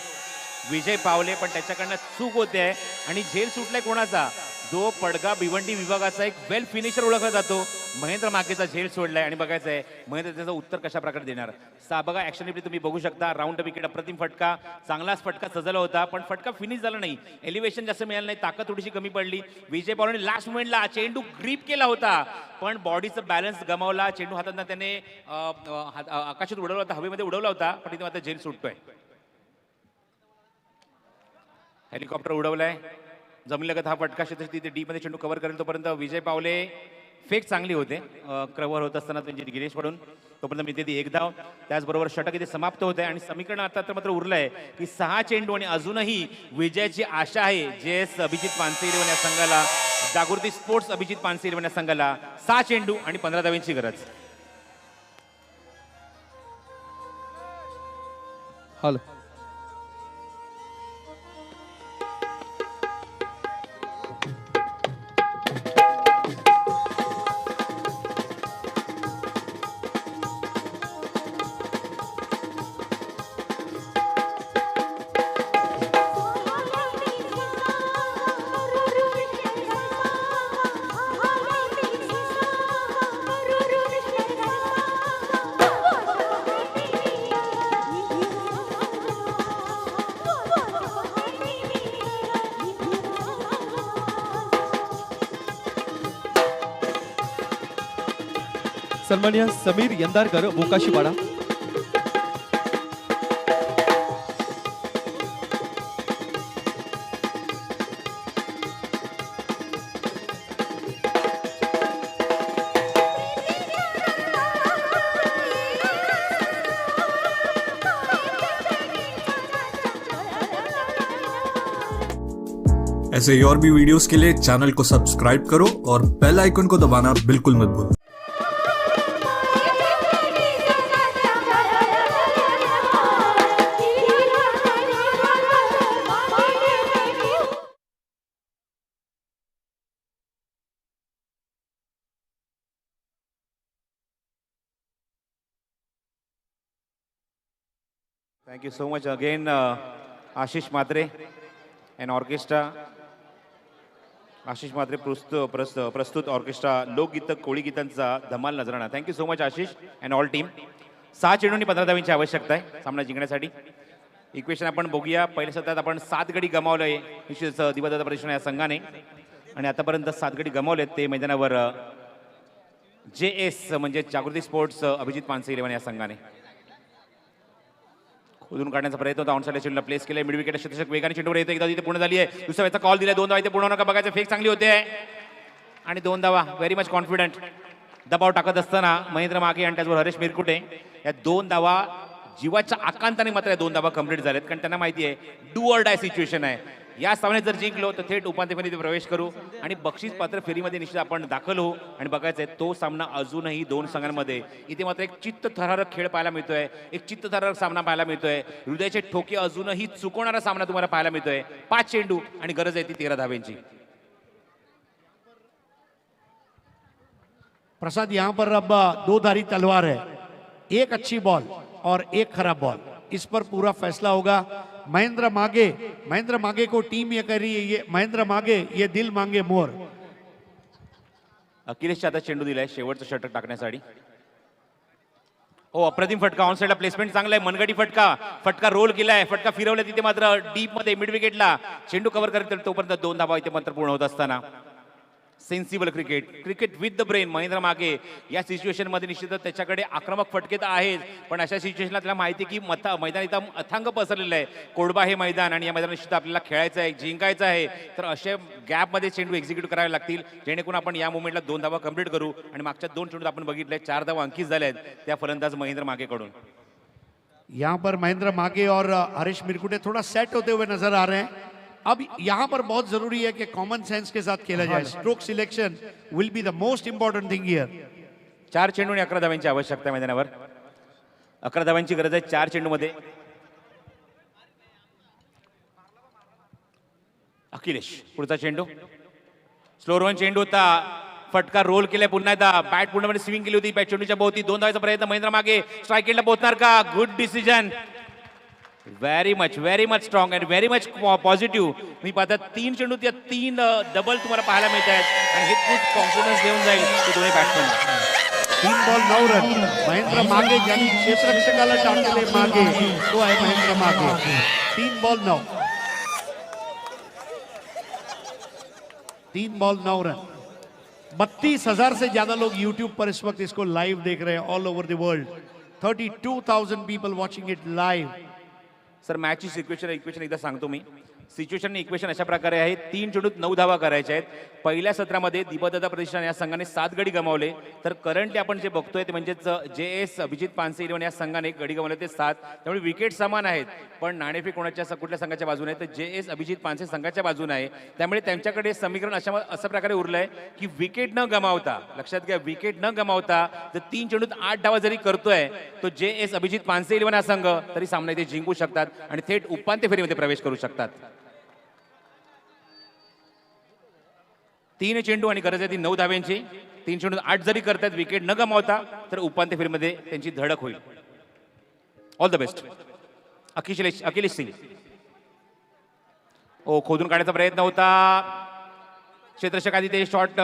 विजय पावले, पण त्याच्याकडनं चूक होते आहे. आणि झेल सुटलाय कोणाचा, जो पडगा भिवंडी विभागाचा एक वेल फिनिशर ओळखला जातो, महेंद्र माकेचा झेल सोडलाय. आणि बघायचं आहे महेंद्र त्याचं उत्तर कशा प्रकारे देणार. बघा ऍक्शन रिप्ले तुम्ही बघू शकता. राऊंड विकेट, अप्रतिम फटका, चांगलाच फटका सजला होता, पण फटका फिनिश झाला नाही. एलिव्हेशन जास्त मिळालं नाही, ताकद थोडीशी कमी पडली. विजय पावलाने लास्ट मोमेंटला चेंडू ग्रीप केला होता, पण बॉडीचा बॅलन्स गमावला. चेंडू हातांना त्याने आकाशात उडवला होता, हवेमध्ये उडवला होता, पण इथे मात्र झेल सुटतोय. हेलिकॉप्टर उडवलाय, जमिनीलगत हा फटका. क्षेत्र तिथे डी मध्ये चेंडू कव्हर करेल तोपर्यंत विजय पावले. फेक चांगली होते कव्हर होत असताना त्यांची गिरीश पडून, तोपर्यंत मिळते ती 1 धाव. त्याचबरोबर षटक इथे समाप्त होत आहे आणि समीकरण आता तर मात्र उरलंय की 6 चेंडू आणि अजूनही विजयाची आशा आहे. JS अभिजित पानसे इलेव्हन या संघाला, जागृती स्पोर्ट्स अभिजित पानसे इलेव्हन या संघाला 6 चेंडू आणि 15 धावांची गरज. हॅलो, सन्मान्य समीर यंदारकर, मोकाशीपाडा. ऐसे ही और भी वीडियोस के लिए चैनल को सब्सक्राइब करो और बेल आइकन को दबाना बिल्कुल मत भूलो। Thank you so much again, Ashish Matre and orchestra. Ashish मात्रे प्रस्तुत ऑर्केस्ट्रा लोकगीत कोळी गीतांचा धमाल नजराणा. Thank you so much Ashish and all team. 6 चेंडूंनी 15 धावांची आवश्यकता आहे सामना जिंकण्यासाठी. इक्वेशन आपण बघूया. पहिल्या सत्रात आपण 7 गडी गमावले निश्चितच दिवंगत प्रतिष्ठान या संघाने आणि आतापर्यंत 7 गडी गमावलेत ते मैदानावर JS म्हणजे जागृती स्पोर्ट्स अभिजित पानसे 11 या संघाने. खोदून काढण्याचा प्रयत्न होता. ऑनसाइड चेंडूला प्लेस केलाय. मिड विकेट क्षेत्ररक्षक वेगाने चेंडूवर येतो. एकदा तिथे पूर्ण झाली आहे. दुसऱ्या वेळेचा कॉल दिलाय. 2 धावा इथे पूर्ण नका बघायचं. फेक चांगली होते आणि 2 धावा. Very much confident. दबाव टाकत असताना महेंद्र मागे आणि त्याचबरोबर हरेश मिरकुटे या 2 धावा जीवाच्या आकांताने मात्र 2 धावा कंप्लीट झालेत कारण त्यांना माहिती आहे डू ऑर डाय सिच्युएशन आहे. या सामन्यात जर जिंकलो तर थेट उपांत्य फेरीमध्ये प्रवेश करू आणि बक्षीस पात्र फेरीमध्ये निश्चित आपण दाखल होऊ. आणि बघायचं आहे तो सामना अजूनही 2 संघांमध्ये इथे मात्र एक चित्तथरारक खेळ पाहायला मिळतोय. एक चित्तथरारक सामना पाहायला मिळतोय. हृदयाचे ठोके अजूनही चुकवणारा सामना तुम्हाला पाहायला मिळतोय. 5 चेंडू आणि गरज आहे ती 13 धाव्यांची. प्रसाद, यहाँ पर अब 2 धारी तलवार है. एक अच्छी बॉल और एक खराब बॉल, इस पर पूरा फैसला होगा. महेंद्र मागे को टीम ये कर रही है. ये महेंद्र मागे, ये दिल मांगे मोर. अखिलेशच्या आता चेंडू दिलाय शेवटचं षटक टाकण्यासाठी. हो, अप्रतिम फटका. ऑन साइडला प्लेसमेंट चांगला आहे. मनगटी फटका रोल केलाय. फटका फिरवला तिथे मात्र डीप मध्ये मिड विकेटला चेंडू कव्हर करत तोपर्यंत 2 धावा इथे मात्र पूर्ण होत असताना. Sensible cricket with the brain. Mahendra मागे या सिच्युएशन मध्ये निश्चितच त्याच्याकडे आक्रमक फटके तर आहेत पण अशा सिच्युएशनला त्याला माहिती की मैदान इथं अथांग पसरलेलं आहे. कोडबा हे मैदान आणि या मैदानात निश्चित आपल्याला खेळायचं आहे, जिंकायचं आहे. तर अशा गॅपमध्ये चेंडू एक्झिक्यूट करावे लागतील जेणेकरून आपण या मोमेंटला 2 धावा कंप्लीट करू. आणि मागच्या 2 चेंडूत आपण बघितलंय 4 धावा अंकित झाल्या आहेत त्या फलंदाज महेंद्र मागेकडून. यहाँ पर महेंद्र मागे और हरीश मिरकुटे थोड़ा सेट होते हुए नजर आ रहे हैं. अब यहाँ पर बहुत जरूरी है कि कॉमन सेंस के साथ खेला जाए. Stroke selection will be the most important thing here. 4 चेंडू आणि 11 धाव्यांची आवश्यकता आहे मैदानावर. 11 धाव्यांची गरज आहे 4 चेंडूमध्ये. अखिलेश पुढचा चेंडू. स्लोअर वन चेंडू होता. फटका रोल केलाय पुन्हा एकदा. बॅट पूर्णपणे स्विंग केली होती बॅट चेंडूच्या भोवती. 2 धावांचा प्रयत्न. महेंद्र मागे स्ट्राईक एंडला पोहोचणार का? Good decision. Very much strong and very much positive. मी पाहता 3 चेंडू त्या 3 डबल तुम्हाला पाहायला मिळत आहेत आणि हे खूप कॉन्फिडन्स देऊन जाईल ते दोन्ही बॅट्समन. 3 ball 9 run. महेंद्र मागे ज्यांनी क्षेत्ररक्षकाला टाकले मागे तो आहे महेंद्र मागे. 3 बॉल 9. 3 ball 9 run. 32,000 से ज्यादा लोग YouTube पर इस वक्त इसको लाइव देख रहे हैं all over the world. 32,000 people watching it live. Sir मॅचची इक्वेशन एकदा सांगतो मी. सिच्युएशन इक्वेशन अशा प्रकारे आहे. 3 चेंडूत 9 धावा करायच्या आहेत. पहिल्या सत्रामध्ये दिवंगत प्रतिष्ठान या संघाने 7 गडी गमावले. तर करंटली आपण जे बघतोय ते म्हणजेच JS अभिजित पानसे 11 या संघाने गडी गमावले ते 7. त्यामुळे विकेट समान आहेत पण नाणेफेक कोणाच्या कुठल्या संघाच्या बाजूने आहे तर JS अभिजित पानसे संघाच्या बाजूने आहे. त्यामुळे त्यांच्याकडे समीकरण अशा प्रकारे उरलंय की विकेट न गमावता, लक्षात घ्या विकेट न गमावता जर 3 चेंडूत 8 धावा जरी करतोय तो JS अभिजित पानसे 11 हा संघ तरी सामना इथे जिंकू शकतात आणि थेट उपांत्य फेरीमध्ये प्रवेश करू शकतात. 3 चेंडू आणि गरज आहे ती 9 धाव्यांची. 3 चेंडू 8 जरी करतात विकेट न गमावता तर उपांत्य फेरीमध्ये त्यांची धडक होईल. All the best. Akhilesh Singh. Oh, खोदून काढण्याचा प्रयत्न होता. क्षेत्ररक्षक आधी ते शॉट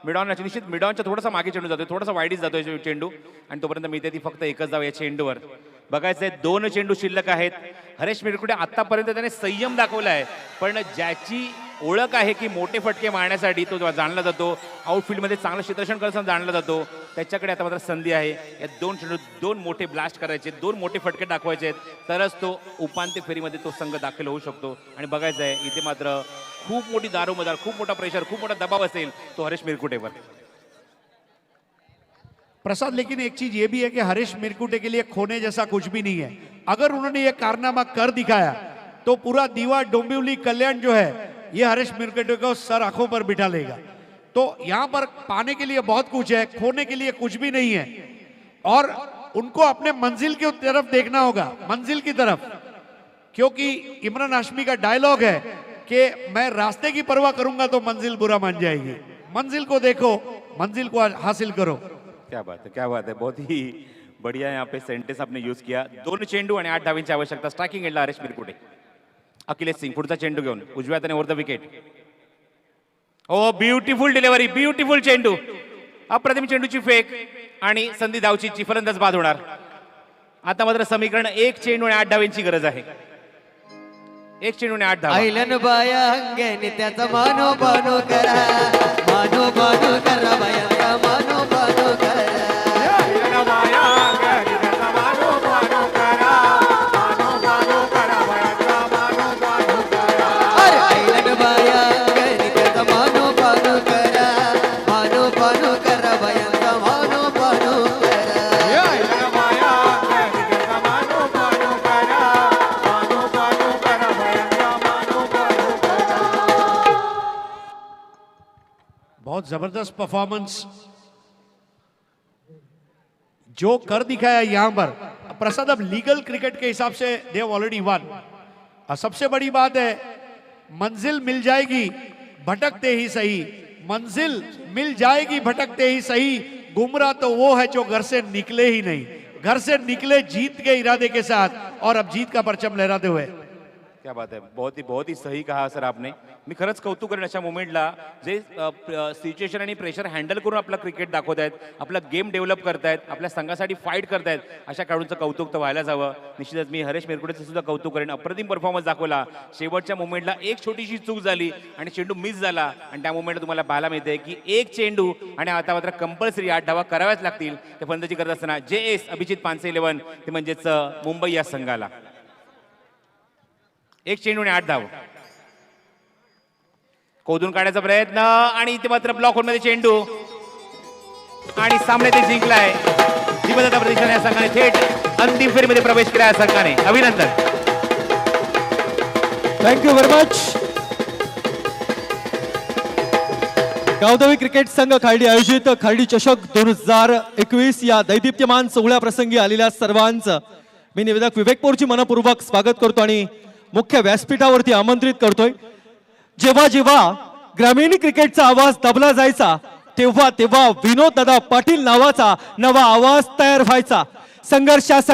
मिडॉन निश्चित मिडॉनच्या थोडासा मागे चेंडू जातोय, थोडासा वाईडीच जातोय चेंडू आणि तोपर्यंत मिळते ती फक्त एकच धाव या चेंडूवर. बघायचं आहे 2 चेंडू शिल्लक आहेत. हरेश मिरकुटे आतापर्यंत त्याने संयम दाखवला आहे पण ज्याची ओळख आहे की मोठे फटके मारण्यासाठी तो जाणला जातो, आउटफील्डमध्ये चांगलं क्षेत्ररक्षण करताना जाणला जातो, त्याच्याकडे आता मात्र संधी आहे. या 2 चेंडू 2 मोठे ब्लास्ट करायचे, 2 मोठे फटके दाखवायचे आहेत तरच तो उपांत्य फेरीमध्ये तो संघ दाखल होऊ शकतो. आणि बघायचं आहे इथे मात्र खूप मोठी दारोमदार, खूप मोठा प्रेशर, खूप मोठा दबाव असेल तो हरेश मिरकुटेवर. प्रसाद, लेकिन एक चीज ये भी है कि हरीश मिरकुटे के लिए खोने जैसा कुछ भी नहीं है. अगर उन्होंने ये कारनामा कर दिखाया तो पूरा दीवा डोंबिवली कल्याण जो है ये हरीश मिरकटे को सर आंखों पर बिठा लेगा। तो यहाँ पर पाने के लिए बहुत कुछ है, खोने के लिए कुछ भी नहीं है, और उनको अपने मंजिल की तरफ देखना होगा, मंजिल की तरफ, क्योंकि इमरान हाशमी का डायलॉग है कि मैं रास्ते की परवाह करूंगा तो मंजिल बुरा मान जाएगी। मंजिल को देखो, मंजिल को हासिल करो। क्या बात है, क्या बात है, बहुत ही बढ़िया यहाँ पे सेंटेन्स आपने यूज किया। 2 चेंडू आणि 8 धावांची आवश्यकता। स्ट्रायकिंग एंडला हरीश मिरकुटे, अखिलेश सिंग पुढचा चेंडू घेऊन उजव्या हाताने over the wicket. Oh beautiful delivery, beautiful चेंडू, अप्रतिम चेंडूची फेक आणि संधी धावचीची, फलंदाज बाद होणार। आता मात्र समीकरण 1 चेंडू आणि 8 धावांची गरज आहे। 1 चेंडू आणि 8 धावा। आईलन बाया अंगणी त्याचा मानो बानो करा, मानो बानो करा बाया, मानो बानो करा। अरे आईलन बाया अंगणी त्याचा मानो बानो करा, मानो बानो करा बाया, मानो बानो करा। बहुत जबरदस्त परफॉर्मेंस जो कर दिखाया यहां पर प्रसाद। अब लीगल क्रिकेट के हिसाब से दे ऑलरेडी वन। और सबसे बड़ी बात है, मंजिल मिल जाएगी भटकते ही सही, मंजिल मिल जाएगी भटकते ही सही। गुमराह तो वो है जो घर से निकले ही नहीं, घर से निकले जीत के इरादे के साथ, और अब जीत का परचम लहराते हुए। क्या बात है, बहुत ही सही कहा सर आपने। मी खरंच कौतुक करेन अशा मोमेंटला जे सिच्युएशन आणि प्रेशर हँडल करून आपला क्रिकेट दाखवत आहेत, आपला गेम डेव्हलप करतायत, आपल्या संघासाठी फाईट करतायत, अशा खेळाडूंचं कौतुक तर व्हायला जावं। निश्चितच मी हरीश मिरकुटेचं सुद्धा कौतुक करेन, अप्रतिम परफॉर्मन्स दाखवला। शेवटच्या मोमेंटला एक छोटीशी चूक झाली आणि चेंडू मिस झाला, आणि त्या मोमेंटला तुम्हाला पाहायला मिळते की 1 चेंडू आणि आता मात्र कंपल्सरी 8 धावा कराव्याच लागतील ते फलंदाजी करत असताना। JS अभिजित पानसे 11 ते म्हणजेच मुंबई या संघाला 1 चेंडू आणि 8 धाव। खोदून काढायचा प्रयत्न आणि इथे मात्र ब्लॉक होऊन चेंडू आणि सामने ते जिंकलाय। जिवंत प्रतिष्ठान या संघाने थेट अंतिम फेरीमध्ये प्रवेश केला या संघाने। अभिनंदन। Thank you very much. Gavdevi cricket संघ खार्डी आयोजित खार्डी चषक 2021 या दैदिप्यमान सोहळ्या प्रसंगी आलेल्या सर्वांचं मी निवेदक विवेक पोरची मनपूर्वक स्वागत करतो आणि मुख्य व्यासपीठावरती आमंत्रित करतोय। जेव्हा जेव्हा ग्रामीण क्रिकेटचा आवाज दबला जायचा तेव्हा तेव्हा विनोद दादा पाटील नावाचा नवा आवाज तयार व्हायचा। संघर्षासाठी